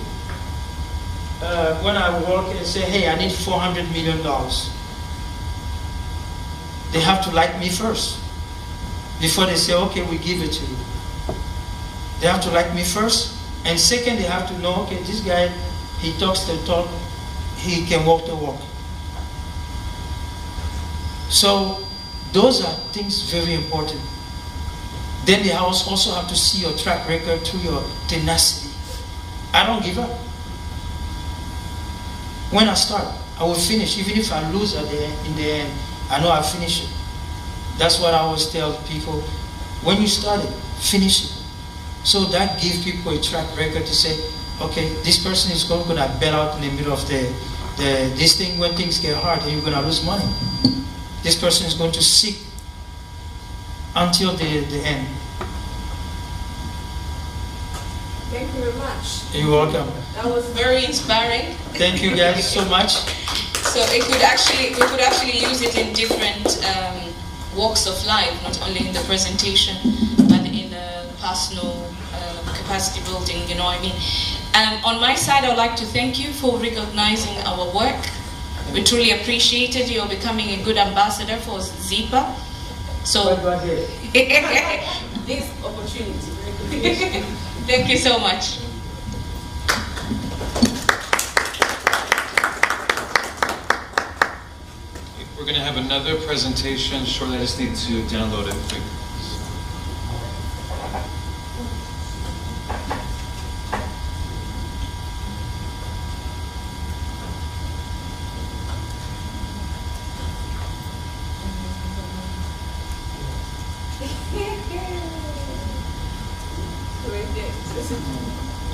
when I walk and say, hey, I need $400 million, they have to like me first. Before they say, okay, we give it to you. They have to like me first. And second, they have to know, okay, this guy, he talks the talk, he can walk the walk. So those are things very important. Then they also have to see your track record through your tenacity. I don't give up. When I start, I will finish. Even if I lose in the end, I know I'll finish it. That's what I always tell people. When you start it, finish it. So that gives people a track record to say, okay, this person is going to bail out in the middle of this thing when things get hard and you're going to lose money. This person is going to seek until the end. Thank you very much. You're welcome. That was very inspiring. Thank you guys so much. So we could actually use it in different walks of life, not only in the presentation, but in personal capacity building, you know what I mean? On my side, I would like to thank you for recognizing our work. We truly appreciate it. You're becoming a good ambassador for Zipa. So, this opportunity. Thank you so much. We're going to have another presentation shortly. I just need to download it quick.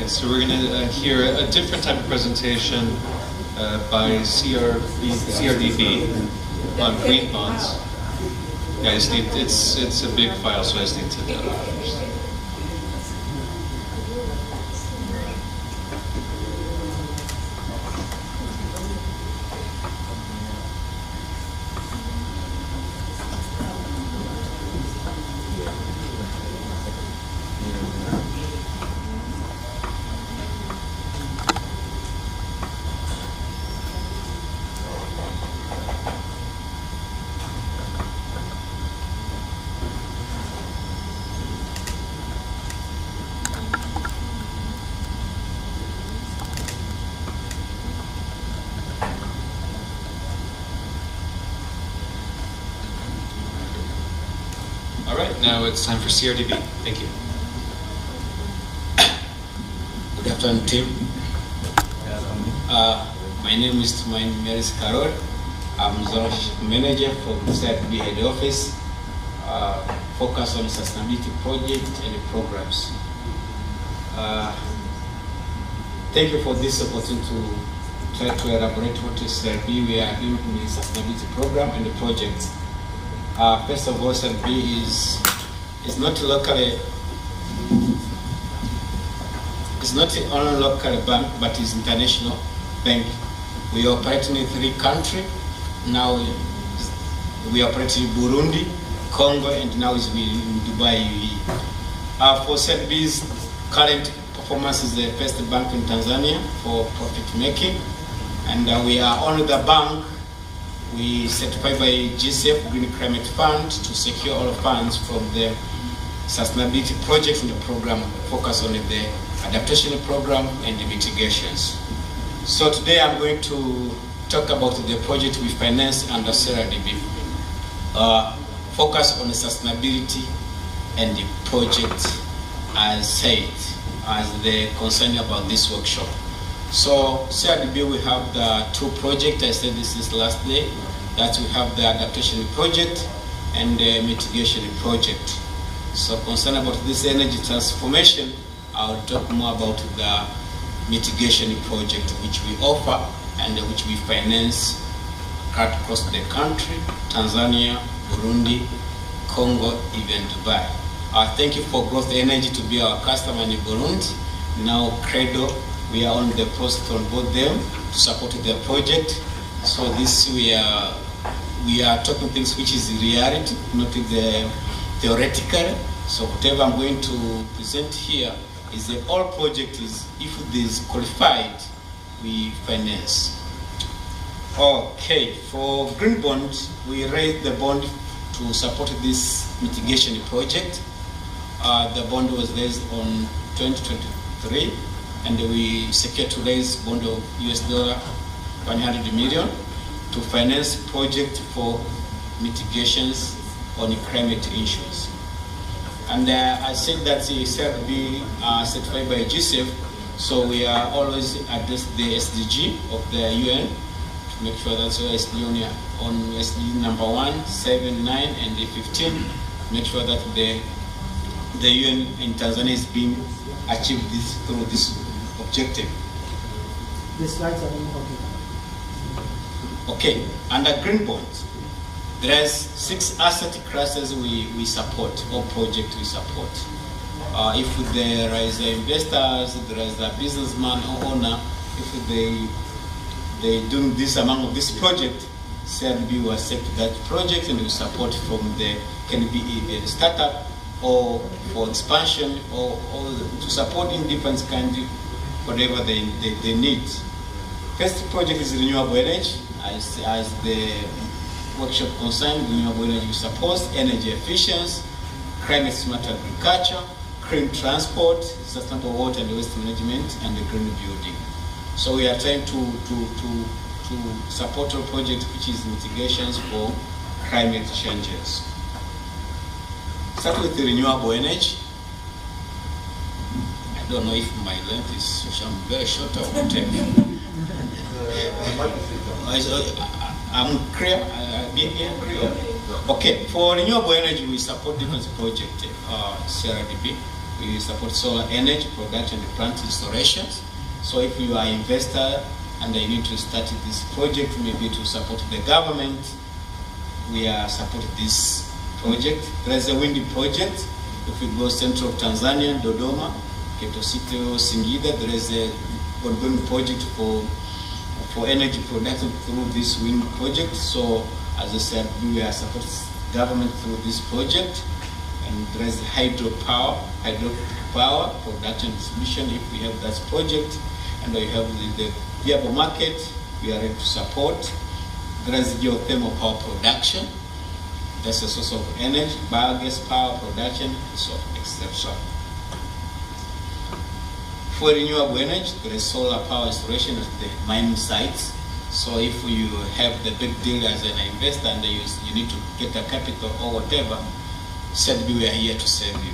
So we're going to hear a different type of presentation by CRDB on green bonds. Yeah, it's a big file, so I just need to download it first. All right, now it's time for CRDB. Thank you. Good afternoon, team. My name is Maris Carol. I'm the manager from the CRDB head office, focused on sustainability projects and programs. Thank you for this opportunity to try to elaborate what is CRDB we are doing in the sustainability program and the project. First of all, CRDB is not locally. It's not only local bank, but it's international bank. We operate in 3 countries. Now we operate in Burundi, Congo, and now is in Dubai. For CRDB's current performance is the first bank in Tanzania for profit making, and we are only the bank we certified by GCF Green Climate Fund to secure all funds from the sustainability projects in the program, focus on the adaptation program and the mitigations. So today I'm going to talk about the project we finance under CRDB. Focus on the sustainability and the project as said, as the concern about this workshop. So CRDB, we have the 2 projects. I said this is last day, that we have the adaptation project and the mitigation project. So concern about this energy transformation, I'll talk more about the mitigation project which we offer and which we finance across the country, Tanzania, Burundi, Congo, even Dubai. Thank you for Growth Energy to be our customer in Burundi. Now Credo, we are on the process to onboard them to support their project. So this we are talking things which is reality, not the theoretical. So whatever I'm going to present here is the all project is, if it is qualified, we finance. Okay, for green bond, we raised the bond to support this mitigation project. The bond was raised on 2023, and we secured to raise bond of $100 million to finance project for mitigations on climate issues. And I said that it should be certified by GCF, so we are always address the SDG of the UN to make sure that SDG on SDG number 1, 7, 9, and 15, make sure that the UN in Tanzania is being achieved this through this objective. The slides are being okay. Under green bonds, there is 6 asset classes we support, or project we support. If there is investors, there is a businessman or owner, if they doing this among this project, CRDB will accept that project and we support from the, can be either startup or for expansion or to support in different countries, whatever they need. First project is renewable energy, as the workshop concerned. Renewable energy supports energy efficiency, climate smart agriculture, clean transport, sustainable water and waste management, and the green building. So we are trying to support a project which is mitigations for climate changes. Start with the renewable energy. I don't know if my length is very short or whatever. I'm clear. Clear. Okay, for renewable energy, we support different projects. CRDB, we support solar energy production and plant installations. So if you are an investor and you need to start this project, maybe to support the government, we are supporting this project. There is a windy project. If we go central Tanzania, Dodoma, Ketosito, Singida, there is a ongoing project for energy production through this wind project. So as I said, we are supporting government through this project. And there is hydropower production distribution. If we have that project and we have the viable market, we are ready to support. There is geothermal power production. That's a source of energy, biogas power production, so etc. For renewable energy, there is solar power installation at the mining sites. So if you have the big deal as an investor and you need to get a capital or whatever, said we are here to serve you.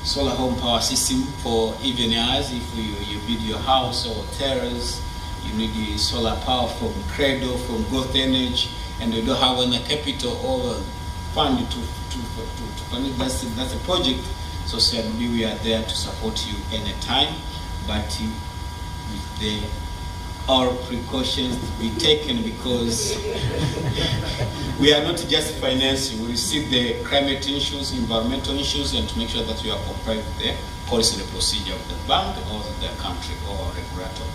Solar home power system for even us, if you build your house or terrace, you need the solar power from Cradle, from Growth Energy, and you don't have any capital or fund to fund it. That's a project. So certainly we are there to support you anytime, but with all precautions to be taken, because we are not just financing. We receive the climate issues, environmental issues, and to make sure that we are compliant with the policy and the procedure of the bank or the country or regulator.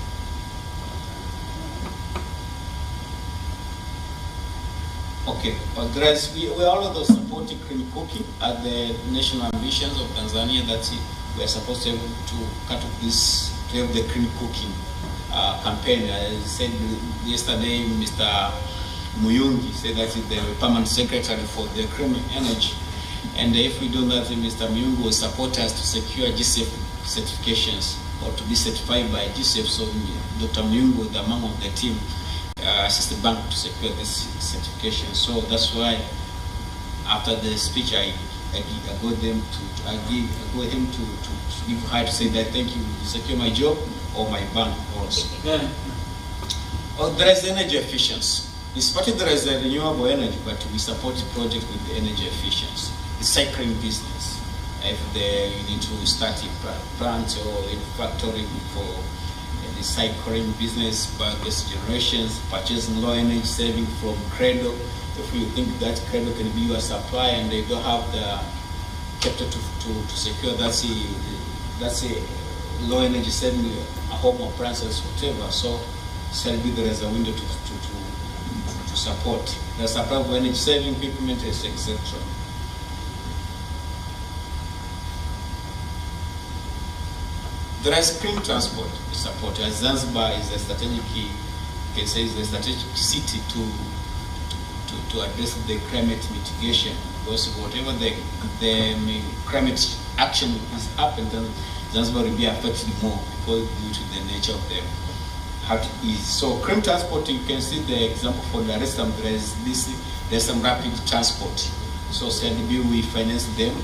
Okay, we are also supporting clean cooking at the national ambitions of Tanzania. That we are supposed to cut off this, to have the clean cooking campaign. I said yesterday, Mr. Muyungi said that he's the permanent secretary for the clean energy. And if we do that, Mr. Muyungi will support us to secure GCF certifications or to be certified by GCF. So Dr. Muyungi was among the team assist the bank to secure this certification. So that's why after the speech I got him to give her to say that thank you, to secure my job or my bank also. Yeah. Oh, there is energy efficiency. In spite of there is a renewable energy, but we support the project with the energy efficiency. The cycling business. If you need to start a plant or a factory for the cycling business, biogas generations, purchasing low energy saving from Cradle. If you think that Cradle can be your supply and they don't have the capital to secure, that's a low energy saving a home appliances, whatever. So certainly there is a window to support the supply of energy saving equipment, etc. There is clean transport support. As Zanzibar is a strategic, you can say, is a strategic city to address the climate mitigation. Because whatever the climate action is happening, then Zanzibar will be affected more because due to the nature of the how it is. So clean transport, you can see the example for Dar es Salaam. There's some rapid transport. So CNB we finance them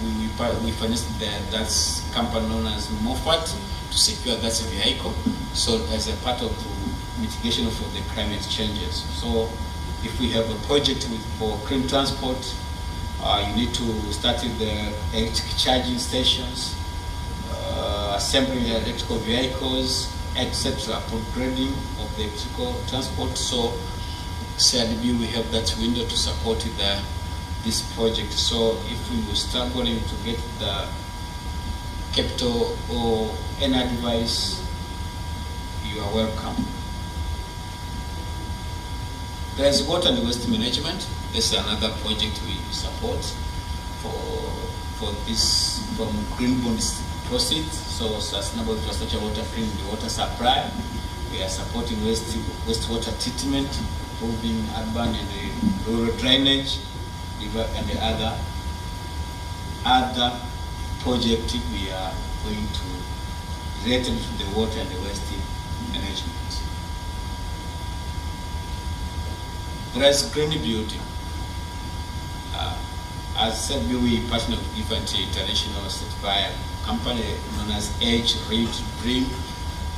we financed that company known as Moffat to secure that vehicle. So as a part of the mitigation for the climate changes. So if we have a project for clean transport, you need to start with the electric charging stations, assembling electrical vehicles, etc. upgrading of the electrical transport. So CRDB, we have that window to support this project. So if we were struggling to get the capital or any advice, you are welcome. There is water and waste management. This is another project we support for this from green bonds proceeds. So sustainable infrastructure, water, clean the water supply. We are supporting wastewater treatment, improving urban and rural drainage, and the other project we are going to related to the water and the waste management. There is green building. As I said, we partner with different international certifier company known as Edge, Read, Dream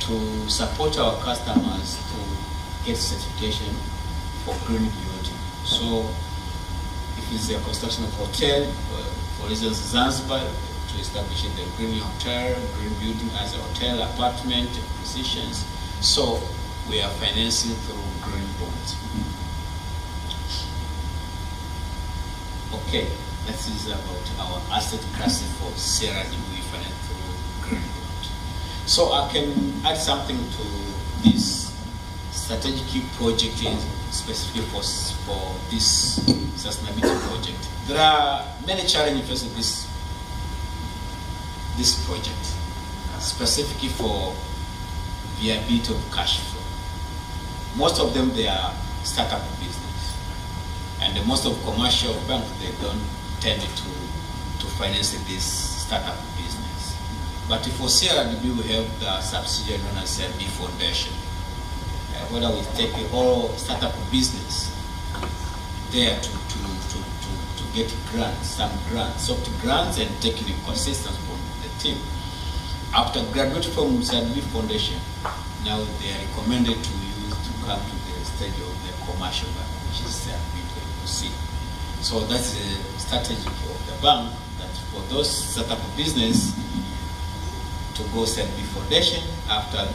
to support our customers to get certification for green building. So if it's a construction of hotel, for instance, Zanzibar, to establish the green hotel, green building as a hotel, apartment, positions. So we are financing through green bonds. Okay, this is about our asset class for Sierra we finance through green bond. So I can add something to this strategic project specifically for this sustainability project. There are many challenges in this project, specifically for viability of cash flow. Most of them, they are startup business. And most of commercial banks, they don't tend to finance this startup business. But for CRDB, we have the subsidiary known as CRDB Foundation. Whether we take a whole startup business there to get grants, some grants, soft grants and technical assistance from the team. After graduating from CRDB Foundation, now they are recommended to come to the stage of the commercial bank, which is CRDB. So that's the strategy of the bank, that for those startup business to go CRDB Foundation after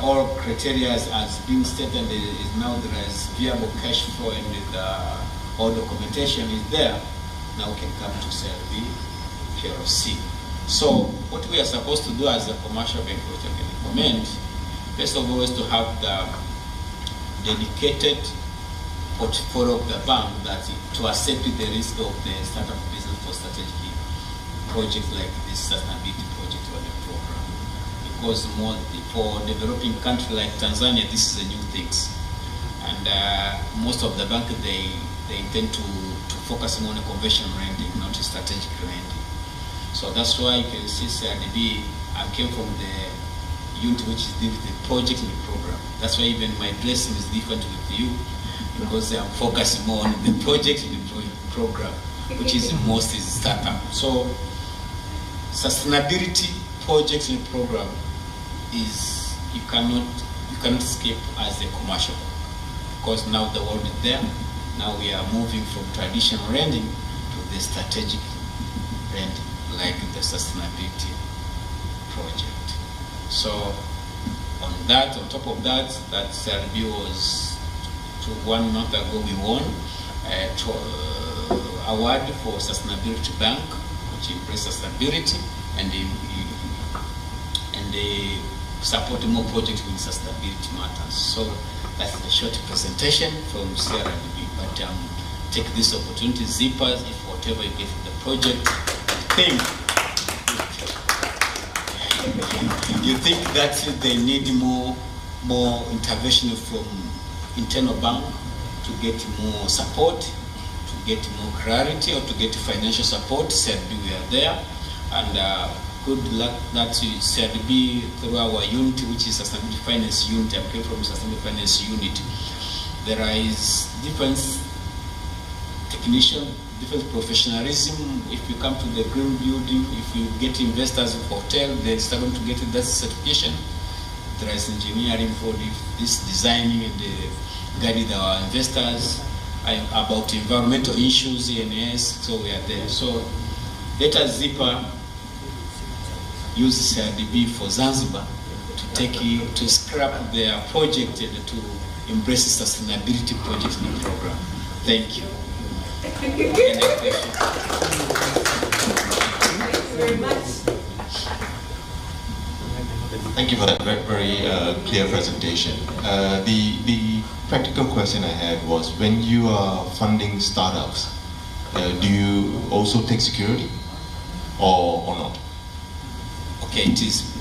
all criteria has been stated, now there is viable cash flow and all documentation is there, now we can come to CRDB PLC. So what we are supposed to do as a commercial bank, which I can recommend, first of all, is to have the dedicated portfolio of the bank that to accept the risk of the startup business for strategic projects like this sustainability project or the program. Because for developing country like Tanzania, this is a new thing. And most of the bank, they intend to focus more on conventional lending, not strategic lending. So that's why you can see CRDB, I came from the unit which is dealing with the project and the program. That's why even my dressing is different with you, because I'm focusing more on the project and the program, which is mostly startup. So sustainability projects and program is you cannot skip as a commercial, because now the world is there. Now we are moving from traditional lending to the strategic lending, like the sustainability project. So on top of that CRDB was 1 month ago we won award for sustainability bank, which embraces sustainability and they support more projects with sustainability matters. So that's the short presentation from CRDB. But take this opportunity, zippers, if whatever you get the project you think that they need more intervention from internal bank to get more support, to get more clarity, or to get financial support, CRDB we are there. And good luck that CRDB through our unit, which is Sustainability Finance Unit. I came from Sustainability Finance Unit. There is different technician, different professionalism. If you come to the green building, if you get investors of hotel, they're starting to get that certification. There is engineering for this designing and guiding our investors about environmental issues, ENS, so we are there. So let us zipper use CRDB for Zanzibar to scrap their project and to embrace the sustainability project in the program. Thank you. Thank you very much. Thank you for that very clear presentation. The practical question I had was, when you are funding startups, do you also take security or not? Okay, it is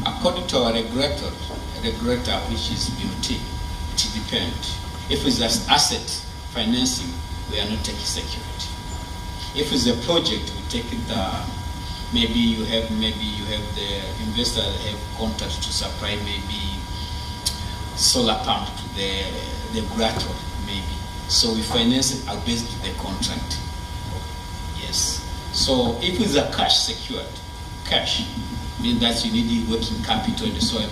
according to our regulator, which is BOT, it depends. If it's an asset financing, we are not taking security. If it's a project, we take it. Maybe you have the investor have contract to supply maybe solar pump to the regulator maybe. So we finance it based on the contract. Yes. So if it's a cash secured, cash means that you need working capital and so on.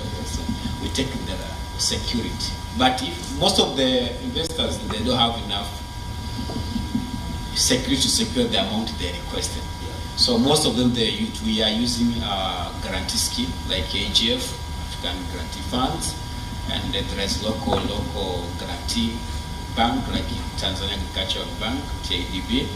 We take the security. But if most of the investors, they don't have enough security to secure the amount they requested. So most of them, we are using a guarantee scheme like AGF, African Guarantee Funds, and there is local guarantee bank like Tanzania Agricultural Bank, TADB,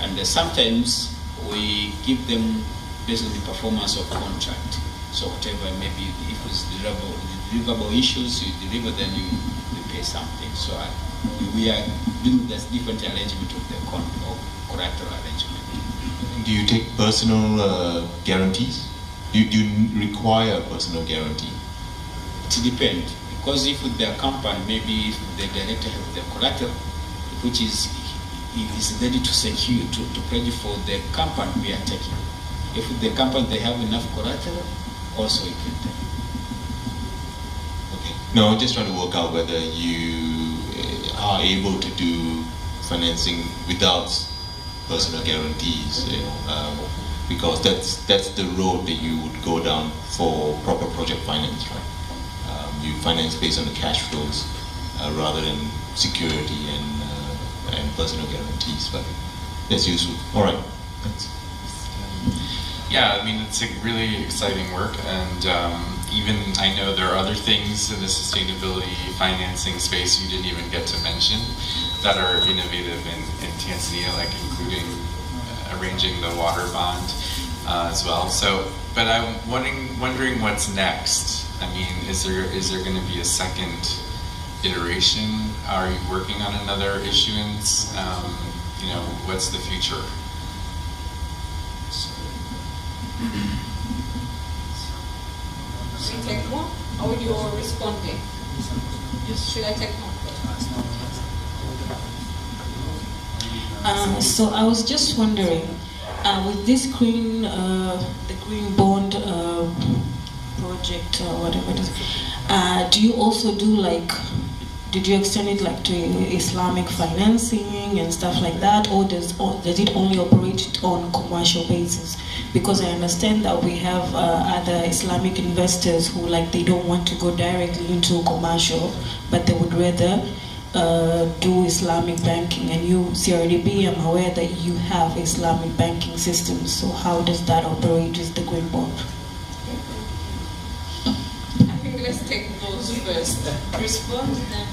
and sometimes we give them based on the performance of contract. So whatever, maybe if it's deliverable issues, you deliver, then you pay something. So we are doing this different arrangement of the collateral arrangement. Do you take personal guarantees? Do you require a personal guarantee? It depends, because if with their company, maybe if the director has the collateral, which is ready to secure, to pledge for the company, we are taking. If the company they have enough collateral, also we can take. Okay. No, I'm just trying to work out whether you are able to do financing without personal guarantees, because that's the road that you would go down for proper project finance, right? You finance based on the cash flows rather than security and personal guarantees, but that's useful. All right. Thanks. Yeah, I mean, it's a really exciting work, and even I know there are other things in the sustainability financing space you didn't even get to mention that are innovative in Tanzania, like including arranging the water bond as well. So, but I'm wondering what's next. I mean, is there going to be a second iteration? Are you working on another issuance? You know, what's the future? Should I take more, or you are responding? Should I take more? So I was just wondering, with this the green bond project or whatever it is, do you also do did you extend it to Islamic financing and stuff like that, or does it only operate on commercial basis? Because I understand that we have other Islamic investors who they don't want to go directly into commercial, but they would rather do Islamic banking. And you, CRDB, I'm aware that you have Islamic banking systems. So how does that operate with the green bond? I think let's take those first. Respond, then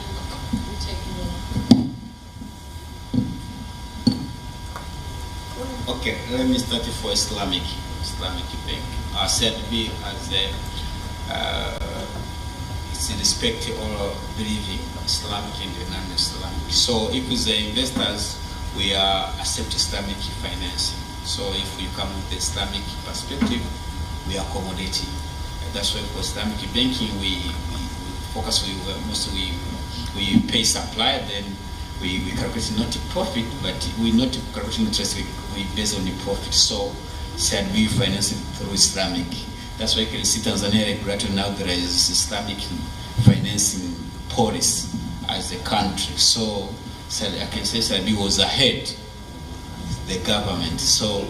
we take more. Okay, let me start for Islamic bank. CRDB as it's respect or believing Islamic and non-Islamic. So if with the investors, we are accept Islamic financing. So if we come with the Islamic perspective, we accommodate it. That's why for Islamic banking, we focus mostly we pay supply, then we calculate not profit, but we not calculate interest, we based on the profit. So said we finance it through Islamic. That's why you can see Tanzania regulator now there is Islamic financing policy as a country. So I can say SADB was ahead the government. So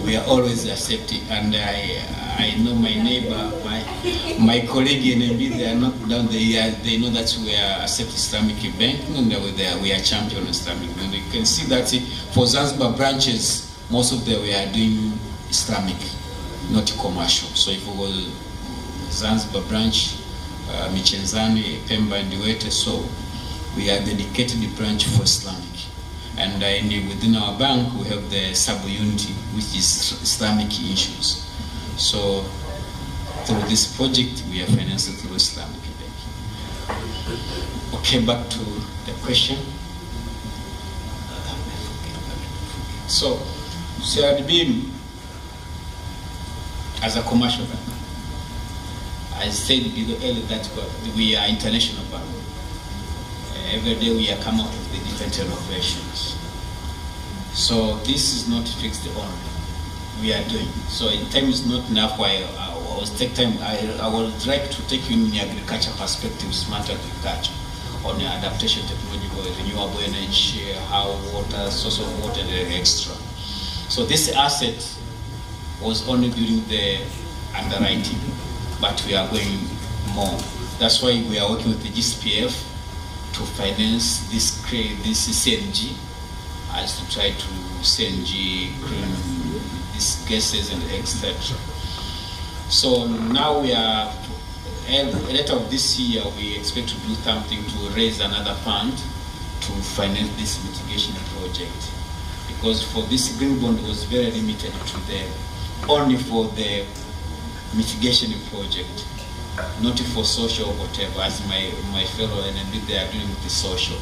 we are always accepting, and I know my neighbor, my colleague in MB, they are not down there. They know that we are accept Islamic banking, and we are champion Islamic. And you can see that for Zanzibar branches, most of them we are doing Islamic, not commercial. So if we go Zanzibar branch, Michenzani, Pemba, and Duete, so we are dedicated branch for Islamic. And within our bank, we have the sub-unity, which is Islamic issues. So through this project, we are financed through Islamic banking. Okay, back to the question. So CRDB, as a commercial bank, I said earlier that we are international bank. Every day we are coming up with the different innovations. So this is not fixed only. We are doing. So in time is not enough. Why I was take time. I would like to take you in the agriculture perspective, smart agriculture, on the adaptation technology, renewable energy, how water, source of water, and extra. So this asset was only during the underwriting, but we are going more. That's why we are working with the GCPF to finance this CNG, as to try to CNG these gases and etc. So now we are, later of this year, we expect to do something to raise another fund to finance this mitigation project. Because for this green bond was very limited to only for the mitigation project, not for social or whatever, as my fellow NMB, they are doing the social.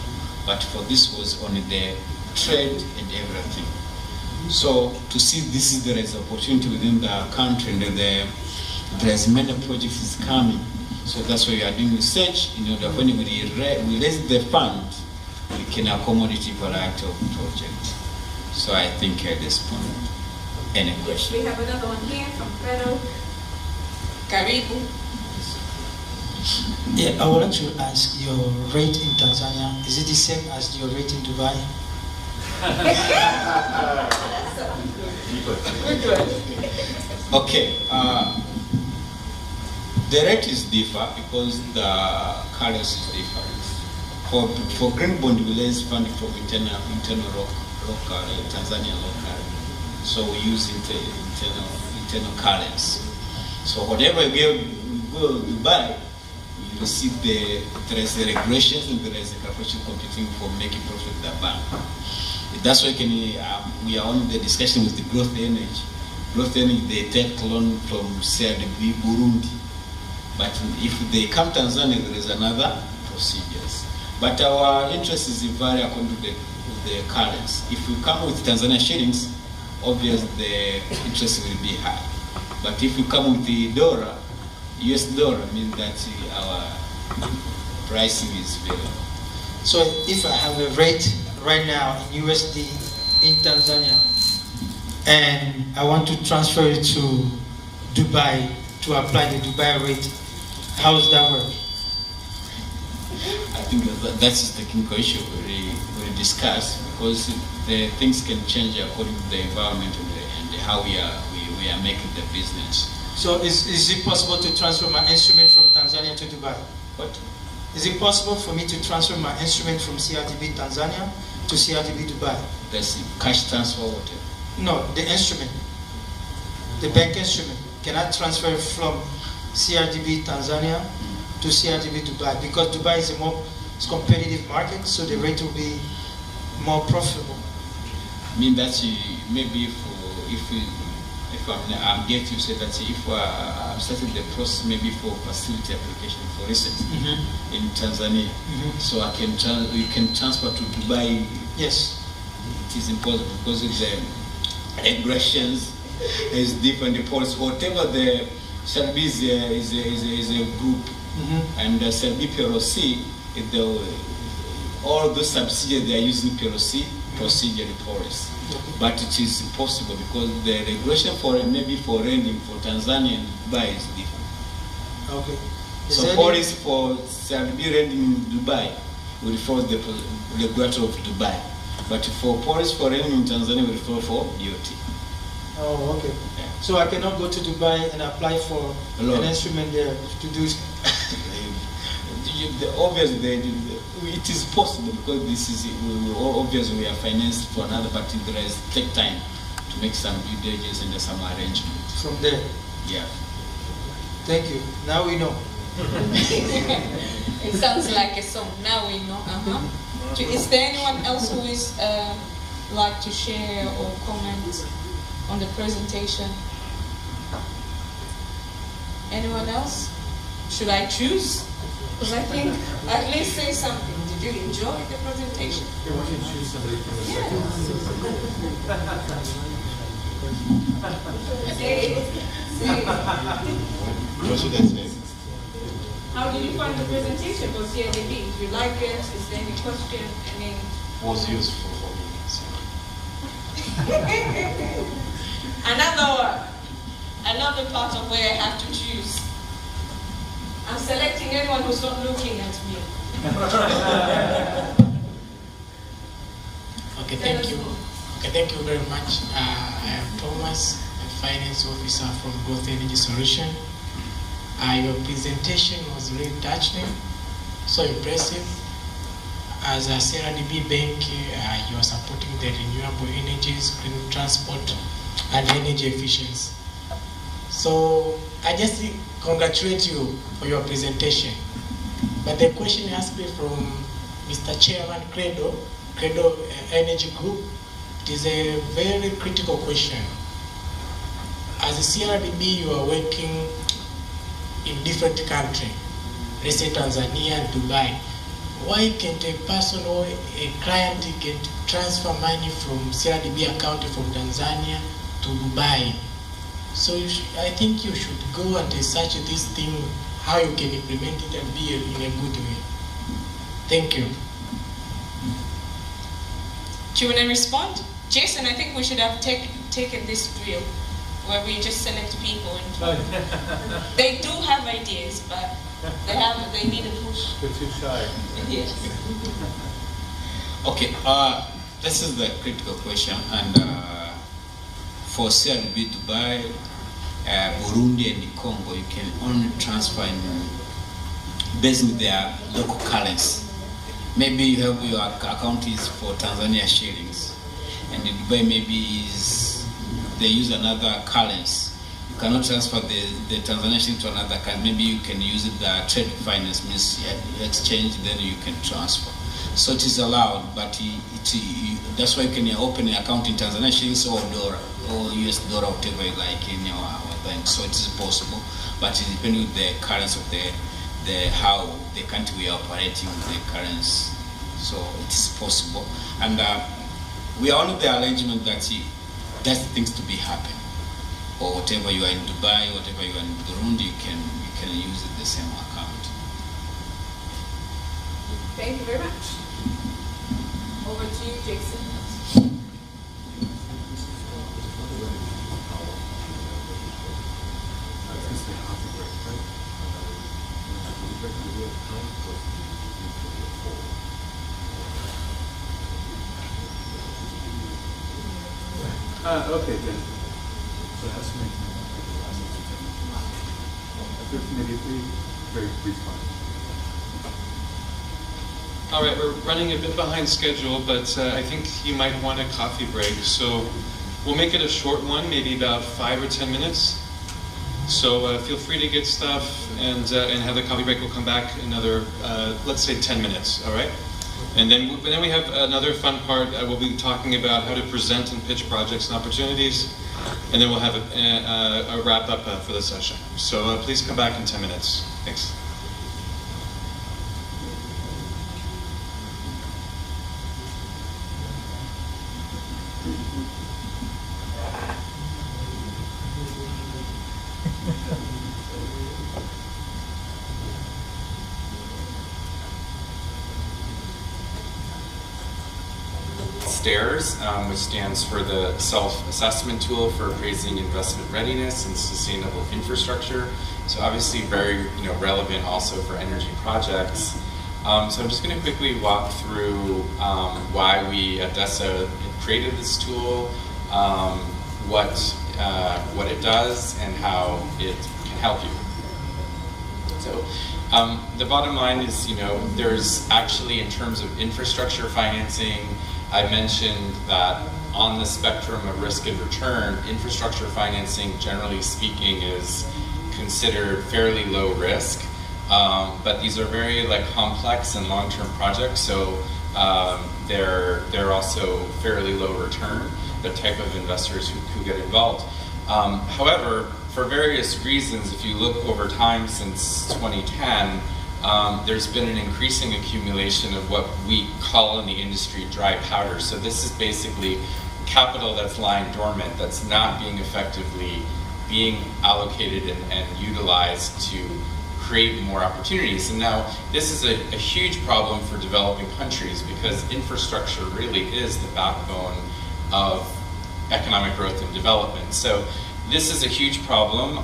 But for this was only the trade and everything. So to see there is opportunity within the country, and there's many projects coming. So that's why we are doing research in order when we raise the fund, we can accommodate a variety of projects. So I think at this point, any question? We have another one here from Pedro. Karibu. Yeah, I would like to ask your rate in Tanzania. Is it the same as your rate in Dubai? Okay. The rate is differ because the currency is different. For green bond, we raise funding from internal local Tanzania local. So we use internal currency. So whatever we go to buy, we receive there is the regulations and there is the calculation computing for making profit with the bank. That's why we are on the discussion with the growth energy. Growth energy, they take loan from CRDB Burundi. But if they come Tanzania, there is another procedures. But our interest is vary according to the currency. If we come with Tanzania shillings, obviously the interest will be high. But if we come with the dollar, US dollar, means that our pricing is very low. So if I have a rate right now in USD in Tanzania, and I want to transfer it to Dubai to apply the Dubai rate, how does that work? I think that's the technical issue we discuss, because the things can change according to the environment and how we are making the business. So is it possible to transfer my instrument from Tanzania to Dubai? What? Is it possible for me to transfer my instrument from CRDB Tanzania to CRDB Dubai? That's cash transfer or whatever? No, the instrument. The bank instrument. Can I transfer from CRDB Tanzania to CRDB Dubai? Because Dubai is a more competitive market, so the rate will be more profitable. I mean that maybe if I'm getting you say that if I'm starting the process maybe for facility application for instance in Tanzania, so we can transfer to Dubai. Yes, it is impossible because of the aggressions is different. The policy, whatever the Serbi is a group, and the Serbi PLC, all those subsidiaries they are using PLC procedure policy. But it is impossible because the regulation for maybe for renting for Tanzania and Dubai is different. Okay. So policy for Serbi renting in Dubai will follow the regulator of Dubai. But for policy for renting in Tanzania will follow for BOT. Oh, okay. Yeah. So I cannot go to Dubai and apply for an instrument there to do. Obviously, it is possible because this is obviously we are financed for another, but there is take time to make some due diligence and some arrangement from there. Yeah. Thank you. Now we know. It sounds like a song. Now we know. Is there anyone else who is like to share or comment on the presentation? Anyone else? Should I choose? Because I think at least say something. Did you enjoy the presentation? How did you find the presentation for CIDB? Did you like it? Is there any question? Was useful for me. Another part of where I have to choose. I'm selecting anyone who's not looking at me. Okay, thank you. Okay, thank you very much. I am Thomas, a finance officer from Growth Energy Solution. Your presentation was really touching, so impressive. As a CRDB bank, you are supporting the renewable energies, green transport, and energy efficiency. So I just congratulate you for your presentation. But the question asked me from Mr. Chairman Credo Energy Group, it is a very critical question. As a CRDB, you are working in different countries, let's say Tanzania and Dubai. Why can't a person or a client can transfer money from CRDB account from Tanzania to Dubai? So I think you should go and research this thing, how you can implement it and be in a good way. Thank you. Do you want to respond? Jason, I think we should have taken this drill where we just select people and they do have ideas, but they need a push. They're too shy. Yes. Okay. This is the critical question, and for CRB Dubai, Burundi and Congo, you can only transfer based on their local currency. Maybe you have your account is for Tanzania shillings, and in Dubai maybe they use another currency. You cannot transfer the Tanzanian shilling to another currency. Maybe you can use the trade finance, means you exchange, then you can transfer. So it is allowed, but that's why you can open an account in Tanzania shillings or dollar or US dollar, whatever you like in our bank. So it is possible, but it depends on the currency of how the country we are operating with the currency. So it is possible, and we are on the arrangement that things to be happen, or whatever you are in Dubai, whatever you are in Burundi, you can use the same account. Thank you very much. Over to you, Jason. Okay, then. So that's me. Maybe very brief one. All right, we're running a bit behind schedule, but I think you might want a coffee break. So we'll make it a short one, maybe about 5 or 10 minutes. So feel free to get stuff and have the coffee break. We'll come back another, let's say 10 minutes, all right? And then we have another fun part. We'll be talking about how to present and pitch projects and opportunities. And then we'll have a wrap up for the session. So please come back in 10 minutes. Thanks. STARES, which stands for the Self-Assessment Tool for Appraising Investment Readiness and Sustainable Infrastructure. So obviously very relevant also for energy projects. So I'm just going to quickly walk through why we at DESA created this tool, what it does, and how it can help you. So the bottom line is, there's actually, in terms of infrastructure financing, I mentioned that on the spectrum of risk and return, infrastructure financing, generally speaking, is considered fairly low risk. But these are very complex and long-term projects, so they're also fairly low return, the type of investors who get involved. However, for various reasons, if you look over time since 2010, there's been an increasing accumulation of what we call in the industry dry powder. So this is basically capital that's lying dormant, that's not being effectively being allocated and utilized to create more opportunities. And now this is a huge problem for developing countries, because infrastructure really is the backbone of economic growth and development. So this is a huge problem,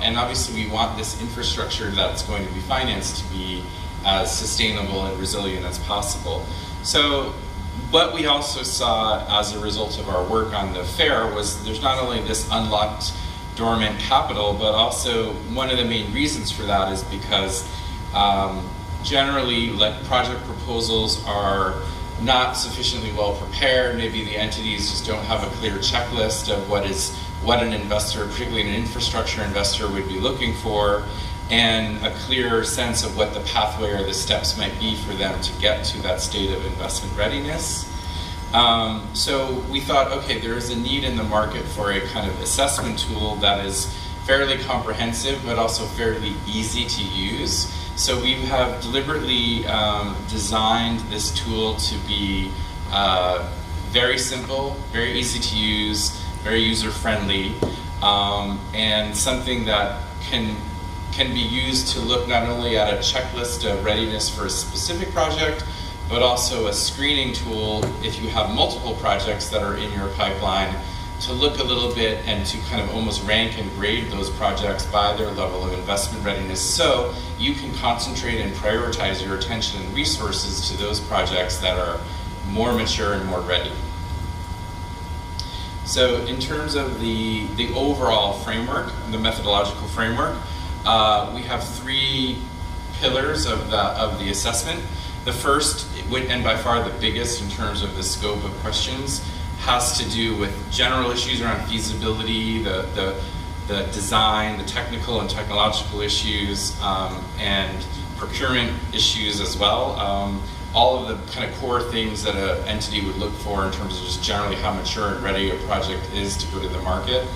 and obviously we want this infrastructure that's going to be financed to be as sustainable and resilient as possible. So what we also saw as a result of our work on the fair was there's not only this unlocked dormant capital, but also one of the main reasons for that is because generally project proposals are not sufficiently well prepared. Maybe the entities just don't have a clear checklist of what an investor, particularly an infrastructure investor, would be looking for, and a clear sense of what the pathway or the steps might be for them to get to that state of investment readiness. So we thought, okay, there is a need in the market for a kind of assessment tool that is fairly comprehensive, but also fairly easy to use. So we have deliberately designed this tool to be very simple, very easy to use, very user-friendly, and something that can be used to look not only at a checklist of readiness for a specific project, but also a screening tool if you have multiple projects that are in your pipeline, to look a little bit and to kind of almost rank and grade those projects by their level of investment readiness, so you can concentrate and prioritize your attention and resources to those projects that are more mature and more ready. So in terms of the overall framework, the methodological framework, we have 3 pillars of the assessment. The first, and by far the biggest in terms of the scope of questions, has to do with general issues around feasibility, the design, the technical and technological issues, and procurement issues as well. All of the kind of core things that an entity would look for in terms of just generally how mature and ready a project is to go to the market.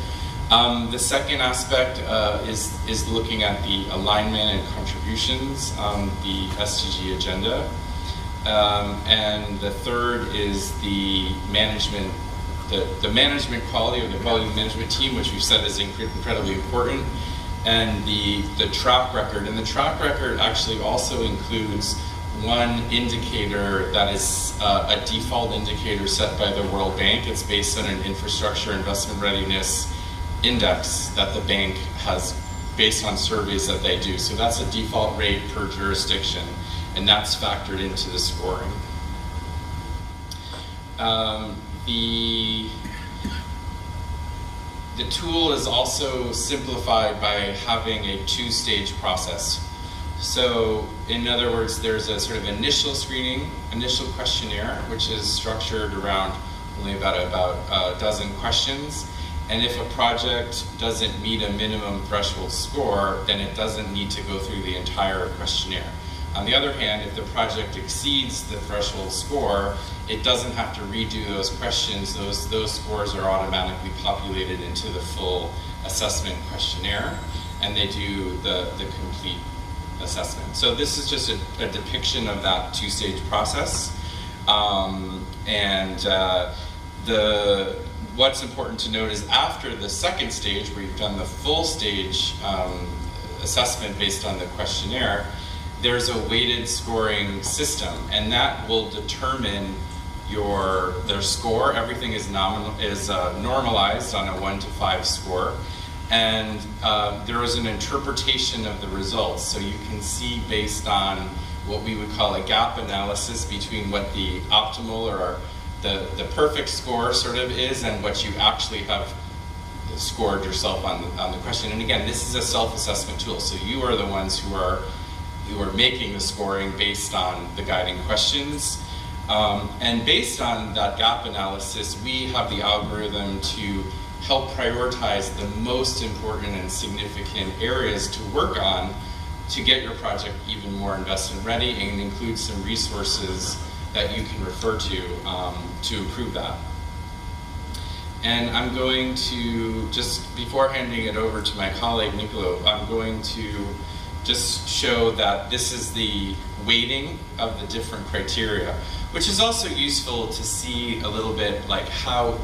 The second aspect is looking at the alignment and contributions on the SDG agenda. And the third is the management, the management quality, or the quality of the management team, which we've said is incredibly important, and the track record. And the track record actually also includes one indicator that is a default indicator set by the World Bank. It's based on an infrastructure investment readiness index that the bank has based on surveys that they do. So that's a default rate per jurisdiction, and that's factored into the scoring. The tool is also simplified by having a 2-stage process. So in other words, there's a sort of initial screening, initial questionnaire, which is structured around only about a dozen questions. And if a project doesn't meet a minimum threshold score, then it doesn't need to go through the entire questionnaire. On the other hand, if the project exceeds the threshold score, it doesn't have to redo those questions. Those scores are automatically populated into the full assessment questionnaire, and they do the complete assessment. So this is just a depiction of that 2-stage process. What's important to note is after the second stage, where you've done the full stage assessment based on the questionnaire, there's a weighted scoring system, and that will determine their score. Everything is normalized on a 1 to 5 score. And there is an interpretation of the results. So you can see based on what we would call a gap analysis between what the optimal or the perfect score sort of is and what you actually have scored yourself on the question. And again, this is a self-assessment tool. So you are the ones who are making the scoring based on the guiding questions. And based on that gap analysis, we have the algorithm to help prioritize the most important and significant areas to work on to get your project even more investment ready, and include some resources that you can refer to improve that. And I'm going to, just before handing it over to my colleague Nicolo, I'm going to just show that this is the weighting of the different criteria, which is also useful to see a little bit like how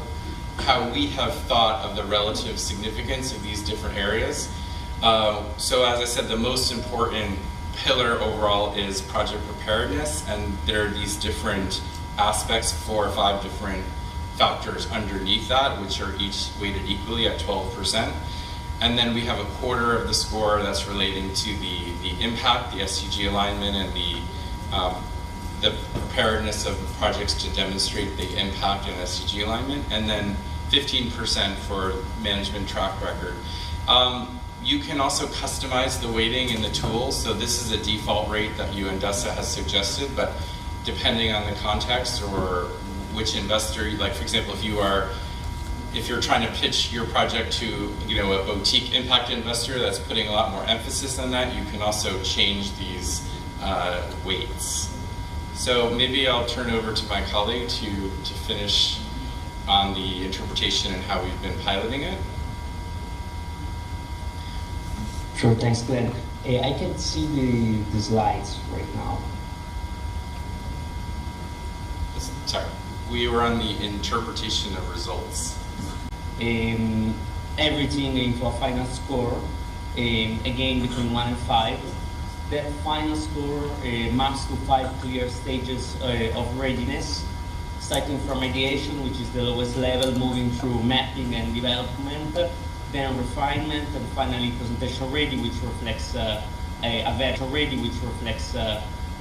we have thought of the relative significance of these different areas. So as I said, the most important pillar overall is project preparedness, and there are these different aspects, 4 or 5 different factors underneath that, which are each weighted equally at 12%. And then we have a quarter of the score that's relating to the impact, the SDG alignment, and the preparedness of projects to demonstrate the impact and SDG alignment, and then 15% for management track record. You can also customize the weighting in the tool. So this is a default rate that UNDESA has suggested, but depending on the context or which investor, like for example, if you're trying to pitch your project to a boutique impact investor that's putting a lot more emphasis on that, you can also change these weights. So maybe I'll turn over to my colleague to finish on the interpretation and how we've been piloting it. Sure, thanks, Glenn. I can see the slides right now. Sorry, we were on the interpretation of results. Everything into a final score, again between 1 and 5. That final score maps to 5 clear stages of readiness, starting from ideation, which is the lowest level, moving through mapping and development, then refinement, and finally presentation ready, which reflects a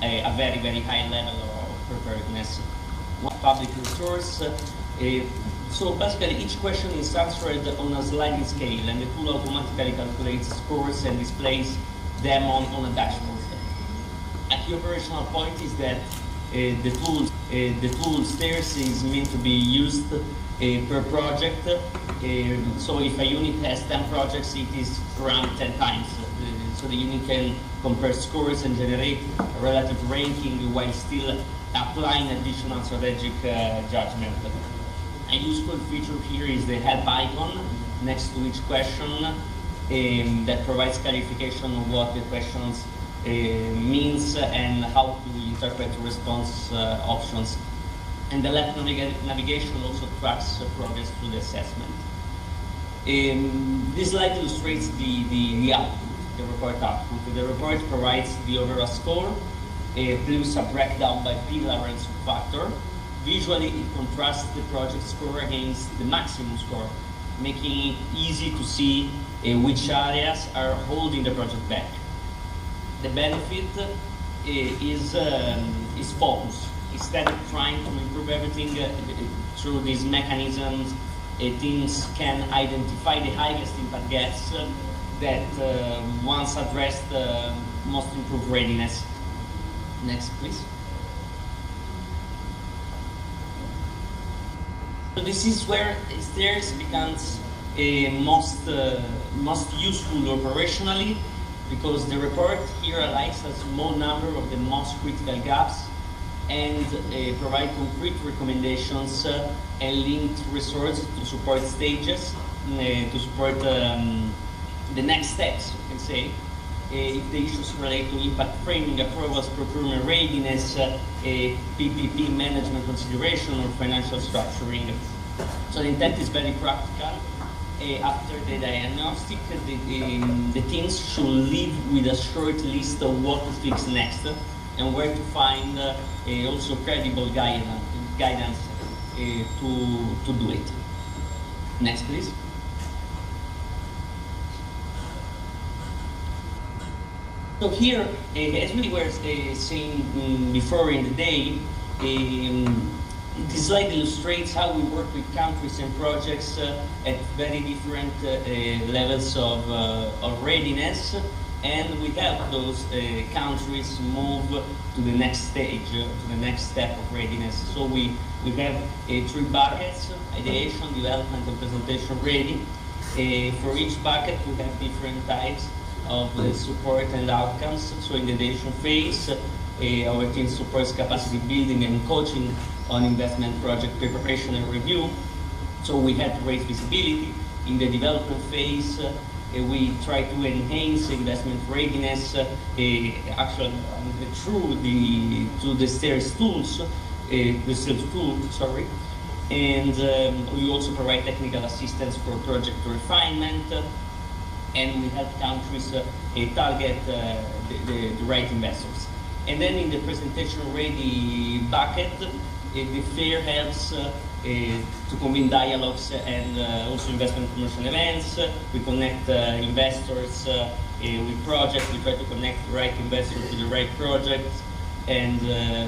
very, very high level of preparedness. one public resource. So basically each question is answered on a sliding scale, and the tool automatically calculates scores and displays them on a dashboard. A key operational point is that the tool stairs is meant to be used per project. So if a unit has 10 projects, it is run 10 times. So the unit can compare scores and generate a relative ranking while still applying additional strategic judgment. A useful feature here is the help icon next to each question that provides clarification of what the questions means and how to interpret response options. And the left navigation also tracks progress through the assessment. This slide illustrates the output, the report output. The report provides the overall score, plus a breakdown by pillar and subfactor. Visually, it contrasts the project score against the maximum score, making it easy to see which areas are holding the project back. The benefit is focus. Instead of trying to improve everything through these mechanisms, teams can identify the highest impact gaps that once addressed must improve readiness. Next, please. So this is where stairs becomes most useful operationally, because the report here highlights a small number of the most critical gaps and provide concrete recommendations and linked resources to support stages, to support the next steps, you can say, if the issues relate to impact framing, approvals, procurement readiness, PPP management consideration, or financial structuring. So the intent is very practical. After the diagnostic, the teams should leave with a short list of what to fix next and where to find also credible guidance to do it. Next, please. So here, as we were saying before in the day, this slide illustrates how we work with countries and projects at very different levels of readiness, and we help those countries move to the next stage, to the next step of readiness. So we have 3 buckets: ideation, development, and presentation ready. For each bucket, we have different types of support and outcomes. So in the ideation phase, our team supports capacity building and coaching on investment project preparation and review. So we have to raise visibility. In the development phase, we try to enhance investment readiness actually through the stairs tools, the stairs tool, sorry. And we also provide technical assistance for project refinement, and we help countries target the right investors. And then in the presentation ready bucket, the fair helps to convene dialogues and also investment promotion events. We connect investors with projects. We try to connect the right investors to the right projects, and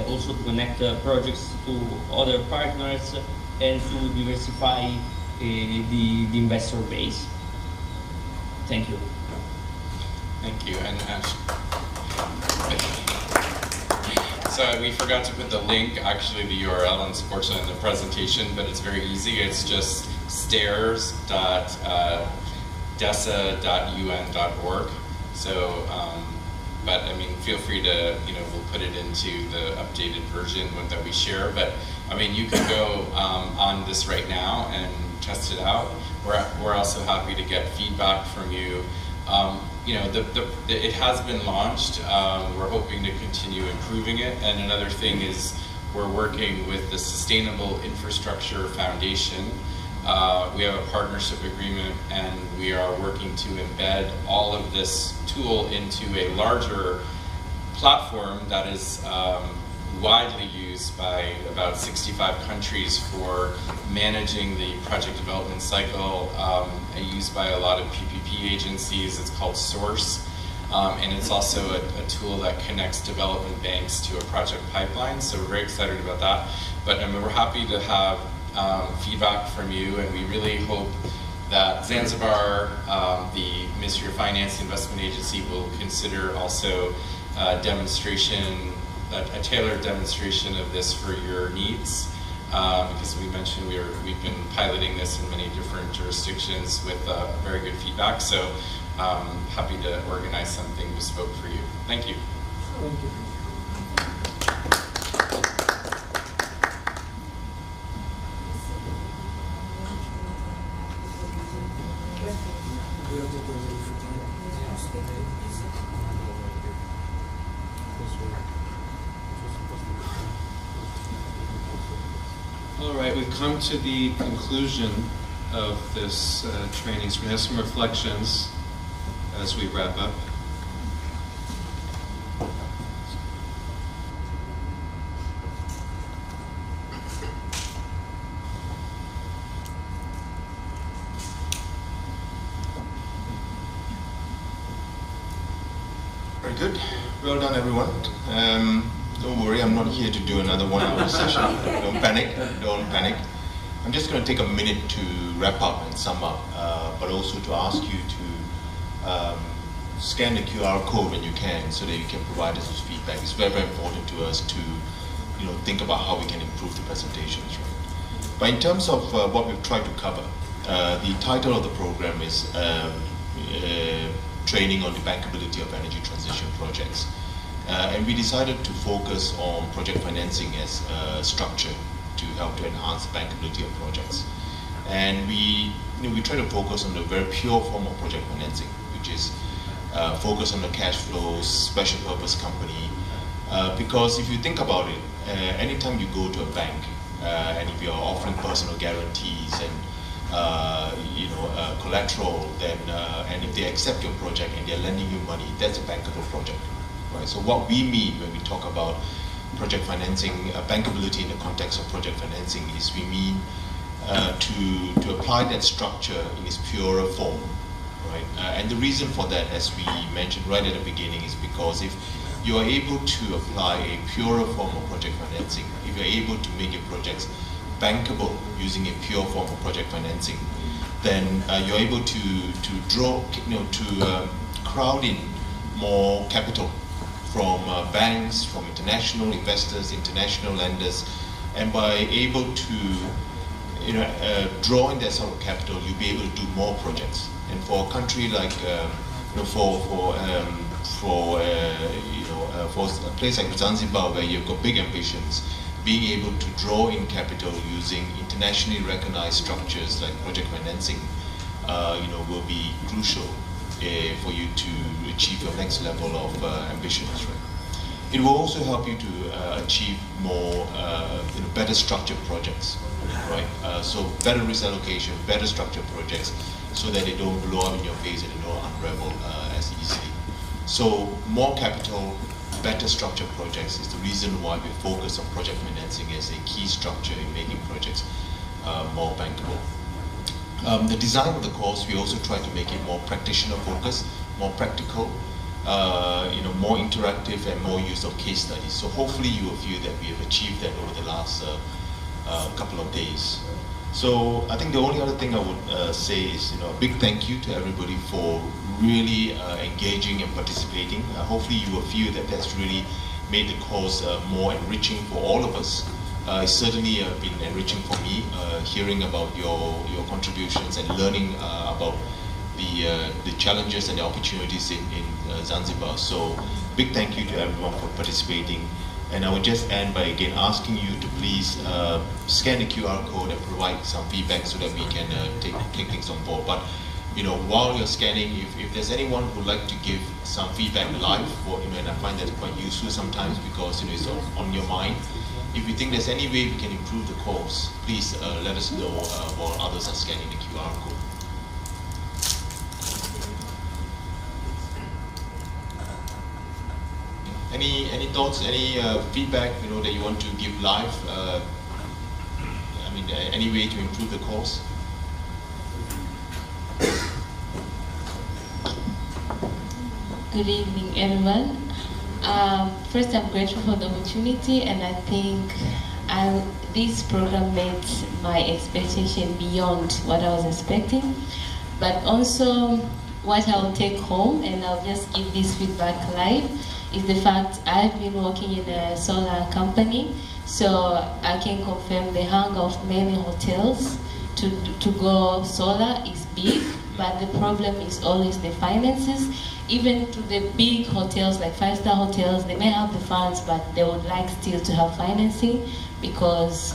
also to connect projects to other partners and to diversify the investor base. Thank you. Thank you. And so we forgot to put the link, actually the URL, unfortunately, in the presentation, but it's very easy. It's just stairs.desa.un.org. So, but I mean, feel free to, we'll put it into the updated version that we share. But I mean, you can go on this right now and test it out. We're also happy to get feedback from you. It has been launched. We're hoping to continue improving it. And another thing is we're working with the Sustainable Infrastructure Foundation. We have a partnership agreement, and we are working to embed all of this tool into a larger platform that is widely used by about 65 countries for managing the project development cycle, used by a lot of PPP agencies. It's called Source. And it's also a tool that connects development banks to a project pipeline, so we're very excited about that. But we're happy to have feedback from you, and we really hope that Zanzibar, the Ministry of Finance Investment Agency, will consider also a tailored demonstration of this for your needs. Because we mentioned we've been piloting this in many different jurisdictions with very good feedback. So happy to organize something bespoke for you. Thank you. Thank you. All right, we've come to the conclusion of this training, so we have some reflections as we wrap up. Very good. Well done, everyone. Don't worry, I'm not here to do another 1 hour session. Don't panic, don't panic. I'm just going to take a minute to wrap up and sum up, but also to ask you to scan the QR code when you can, so that you can provide us with feedback. It's very, very important to us to, think about how we can improve the presentations. Right? But in terms of what we've tried to cover, the title of the program is Training on the Bankability of Energy Transition Projects. And we decided to focus on project financing as a structure to help to enhance the bankability of projects. And we try to focus on the very pure form of project financing, which is focus on the cash flows, special purpose company. Because if you think about it, anytime you go to a bank, and if you're offering personal guarantees and collateral, then and if they accept your project and they're lending you money, that's a bankable project. Right? So what we mean when we talk about project financing, bankability in the context of project financing, is we mean to apply that structure in its purer form, right? And the reason for that, as we mentioned right at the beginning, is because if you are able to apply a purer form of project financing, if you're able to make your projects bankable using a pure form of project financing, then you're able to draw, crowd in more capital from banks, from international investors, international lenders, and by able to draw in that sort of capital, you'll be able to do more projects. And for a country like, for a place like Zanzibar, where you've got big ambitions, being able to draw in capital using internationally recognized structures like project financing, will be crucial for you to achieve your next level of ambitions. Right? It will also help you to achieve more, better structured projects, right? So better risk allocation, better structured projects, so that they don't blow up in your face and they don't unravel as easily. So more capital, better structured projects is the reason why we focus on project financing as a key structure in making projects more bankable. The design of the course, we also try to make it more practitioner focused, more practical, more interactive, and more use of case studies. So hopefully you will feel that we have achieved that over the last couple of days. So I think the only other thing I would say is, a big thank you to everybody for really engaging and participating. Hopefully you will feel that that's really made the course more enriching for all of us. It's certainly been enriching for me, hearing about your contributions and learning about the challenges and the opportunities in Zanzibar. So big thank you to everyone for participating. And I would just end by again asking you to please scan the QR code and provide some feedback so that we can take things on board. But while you're scanning, if there's anyone who'd like to give some feedback live, and I find that quite useful sometimes because it's on your mind. If you think there's any way we can improve the course, please let us know while others are scanning the QR code. Any thoughts, any feedback that you want to give live? Any way to improve the course? Good evening, everyone. First, I'm grateful for the opportunity, and I think this program made my expectation beyond what I was expecting. But also, what I'll take home, and I'll just give this feedback live, is the fact I've been working in a solar company, so I can confirm the hunger of many hotels to go solar is big, but the problem is always the finances. Even to the big hotels, like 5-star hotels, they may have the funds, but they would like still to have financing because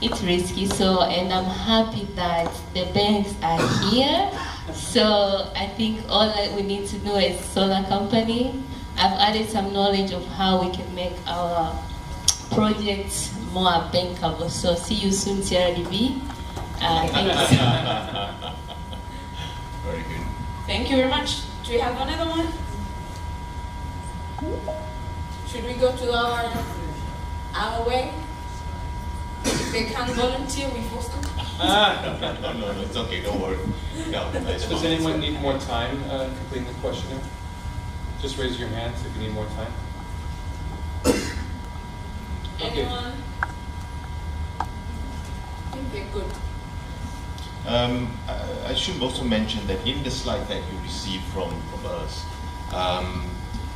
it's risky. So, and I'm happy that the banks are here. So I think all that we need to do as a solar company, I've added some knowledge of how we can make our projects more bankable. So see you soon, CRDB. Thank you. Very good. Thank you very much. Do we have another one? Should we go to our way? If they can volunteer, we force them. No, it's okay, don't worry. No, Does anyone need more time completing the questionnaire? Just raise your hands if you need more time. Anyone? I think they're good. I should also mention that in the slide that you received from us,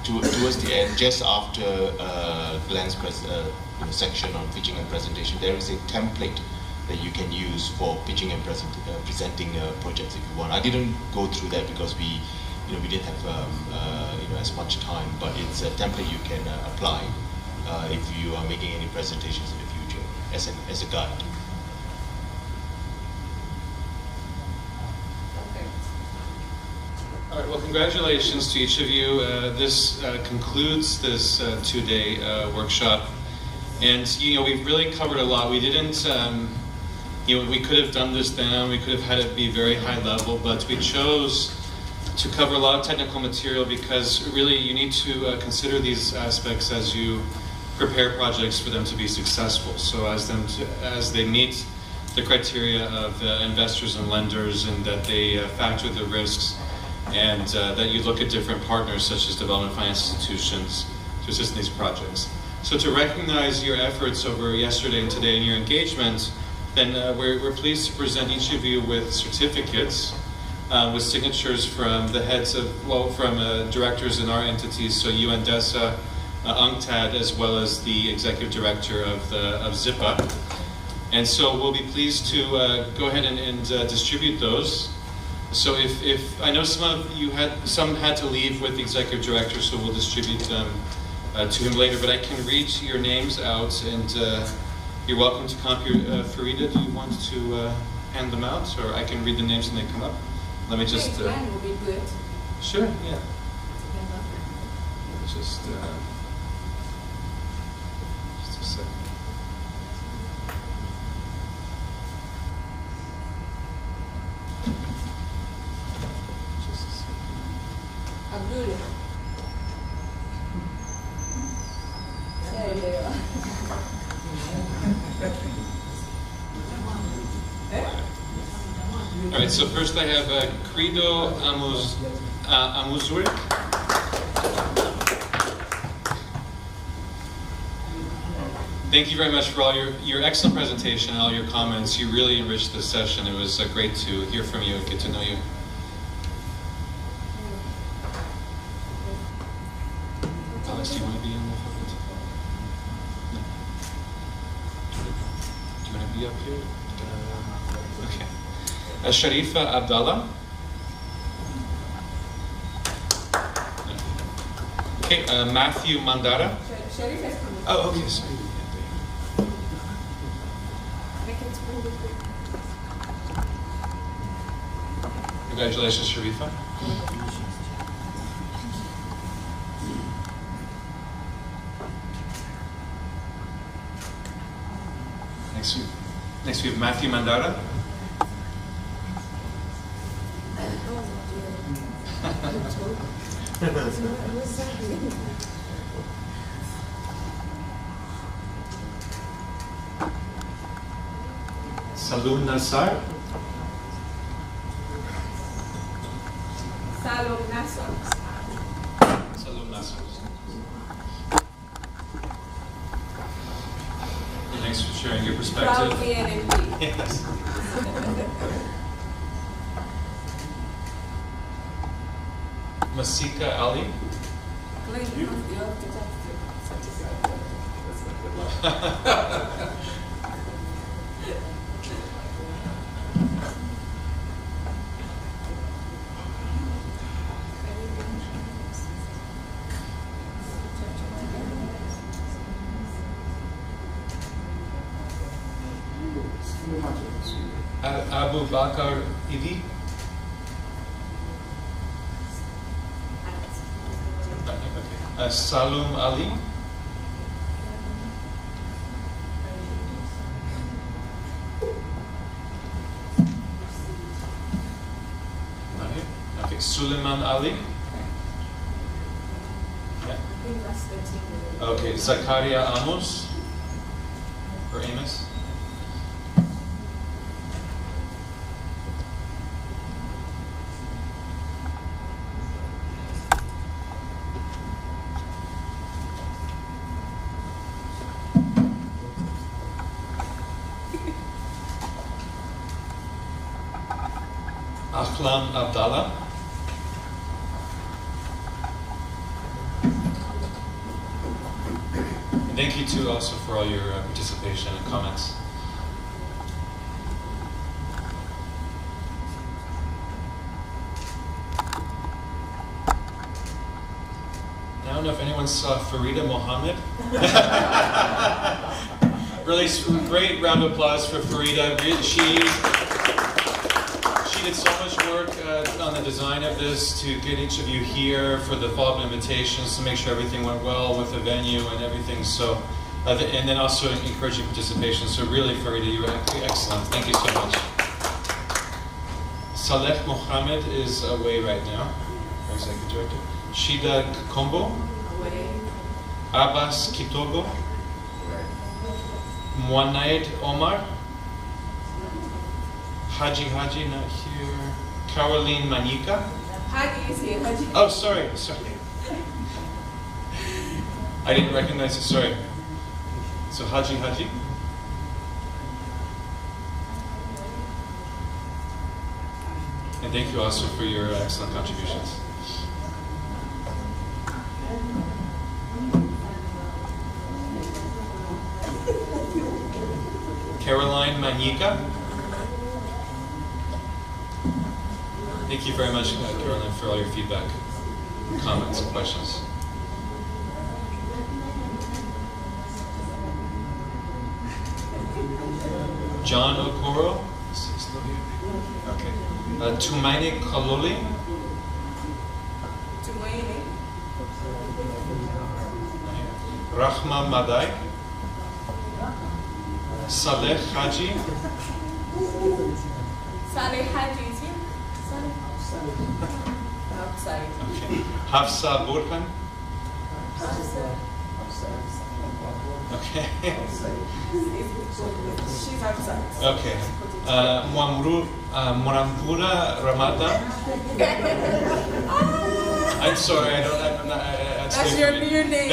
towards the end, just after Glenn's section on pitching and presentation, there is a template that you can use for pitching and presenting projects if you want. I didn't go through that because we didn't have as much time, but it's a template you can apply if you are making any presentations in the future as a guide. All right, well, congratulations to each of you. This concludes this two-day workshop. And, we've really covered a lot. We didn't, we could have done this down, we could have had it be very high level, but we chose to cover a lot of technical material because really you need to consider these aspects as you prepare projects for them to be successful. So as they meet the criteria of investors and lenders, and that they factor the risks, and that you look at different partners such as development finance institutions to assist in these projects. So to recognize your efforts over yesterday and today and your engagement, then we're pleased to present each of you with certificates with signatures from the heads of, from directors in our entities, so UNDESA, UNCTAD, as well as the executive director of ZIPA. And so we'll be pleased to go ahead and distribute those. So if I know some of you had to leave with the executive director, so we'll distribute them to him later, but I can read your names out, and you're welcome to come up here. Farida, do you want to hand them out, or I can read the names when they come up? Let me just... Glenn will be good. Sure, yeah. Just a second. Abdul. There you are. All right, so first I have Credo Amuzuric. Thank you very much for all your excellent presentation and all your comments. You really enriched this session. It was great to hear from you and get to know you. Alex, do you want to be on the front? No. Do you want to be up here? Okay. Sharifa Abdallah. Okay, Matthew Mandara. Sharif has come. Oh, okay, sorry. Congratulations, Sharifa. Next we have Matthew Mandara. Salum Nassar. Salum Nassar. Salum Nasrus. Thanks for sharing your perspective. Proud VNMP. Yes. Masika Ali. Abu Bakar Idi. Okay. Salum Ali. Okay. Suleiman Ali. Yeah. Okay. Zakaria Amos. Or Amos. Aklam Abdallah. And thank you too also for all your participation and comments. I don't know if anyone saw Farida Mohammed. Really great round of applause for Farida. She did so much work on the design of this to get each of you here for the follow-up invitations to make sure everything went well with the venue and everything. So, and then also encouraging participation. So really, Farida, you were excellent. Thank you so much. Saleh Mohammed is away right now, our executive director. Shida Kombo. Away. Abbas Kitogo. Mwanaid Omar. Haji, not here. Caroline Manika. Haji is here. Haji. Oh, sorry. I didn't recognize it, sorry. So Haji. And thank you also for your excellent contributions. Caroline Manika. Thank you very much, Caroline, for all your feedback, comments, and questions. John Okoro. Is he still here? Okay. Tumaini Kaloli. Tumaini. Rahma Madai. Saleh Haji. Saleh Haji is here. Outside. Okay. Hafsa Burhan. Okay. She's outside. Okay. Muramvura Ramadan. I'm sorry, I'm not. That's your new name.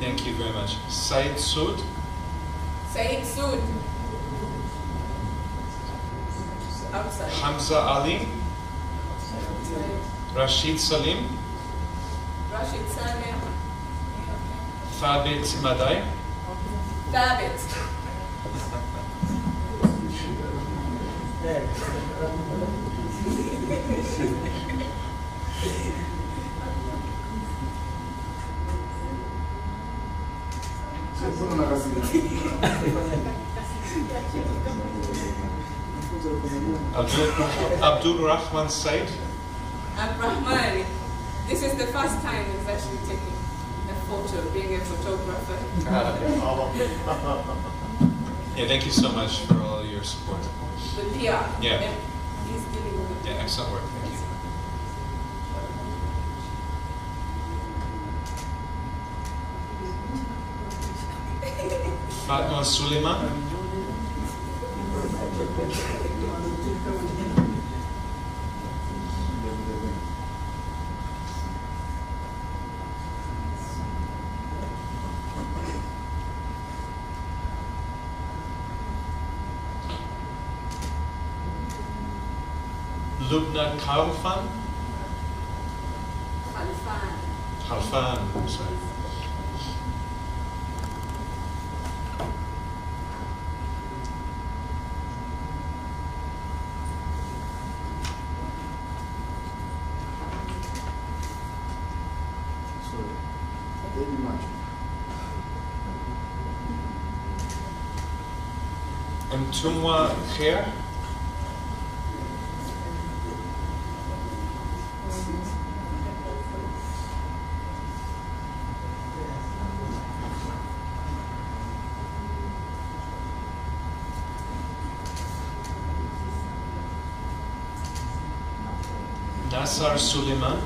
Thank you very much. Said Sood. Said Sood. Outside. Hamza Ali. Rashid Salim. Rashid Salim. Thabit Madai. Thabit. Abdul Rahman Said. Rahman. This is the first time he's actually taking a photo, being a photographer. Yeah, thank you so much for all your support. The PR. Yeah. He's dealing with it. Yeah, excellent work. Thank you. Fatma Suleiman. Lubna Khalfan. Khalfan, sorry. Mtumwa Khair. Nasar Suleiman.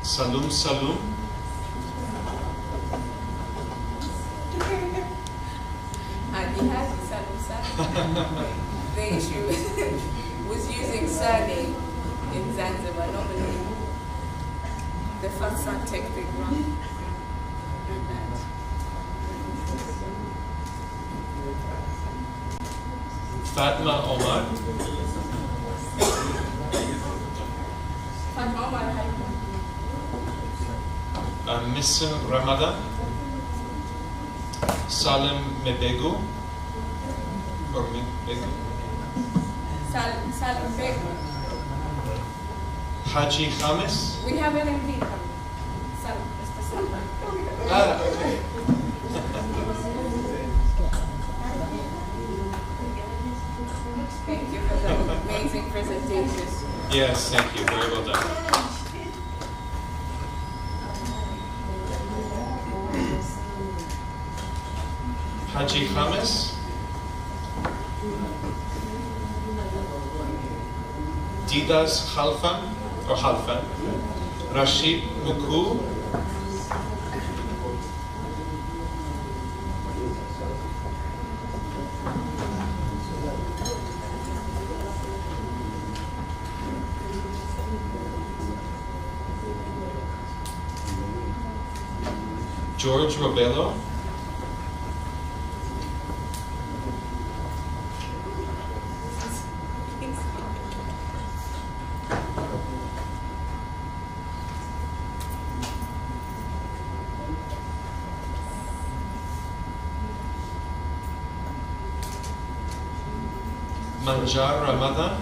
Salum Salum. The issue was using surname in Zanzibar, normally the first son take big run. Fatma Omar. Fatma Omar. Missin Ramadan. Salim Mebegu. Or Mebegu. Salim Begu. Haji Khamis. We have an MD coming. Salim, Mr. Salim. Ah, okay. Thank you for the amazing presentation. Yes, thank you. Very well done. Haji Khamis. Didas Khalfan or Khalfan. Rashid Muku. George Robelo. Manjar Ramadan.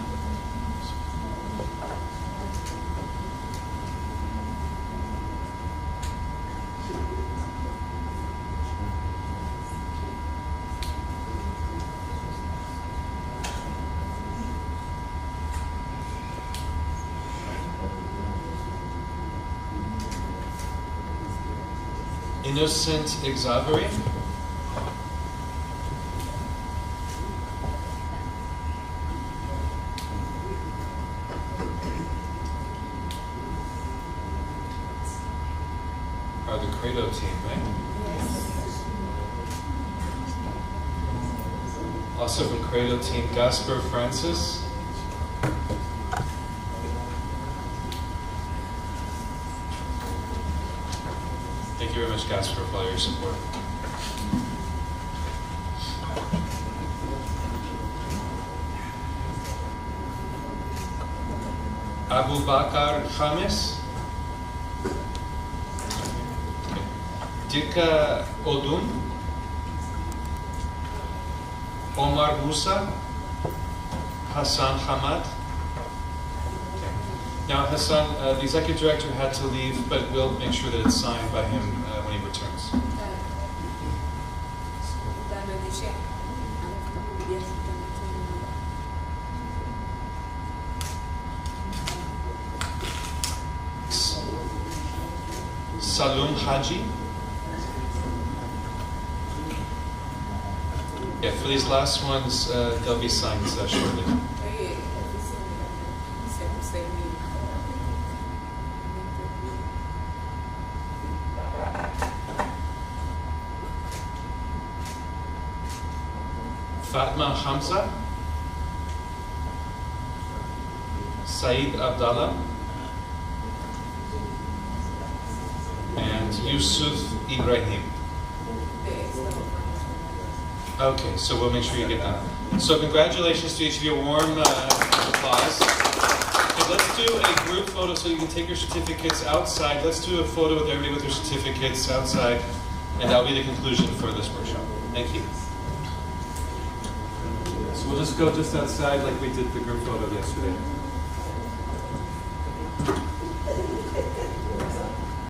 Innocent Exavery. Are the Credo team, right? Yes. Also from Credo team, Gasper Francis. Thank you very much, Gasper, for all your support. Abu Bakar Khamis. Dika Odum. Omar Musa. Hassan Hamad. Now, Hassan, the executive director had to leave, but we'll make sure that it's signed by him when he returns. Salum Haji. Yeah, for these last ones, they'll be signed shortly. Fatma Hamza, Saeed Abdallah, and Yusuf Ibrahim. Okay, so we'll make sure you get that. So congratulations to each of you. A warm applause. Okay, let's do a group photo so you can take your certificates outside. Let's do a photo with everybody with their certificates outside, and that'll be the conclusion for this workshop. Thank you. So we'll just go just outside like we did the group photo yesterday.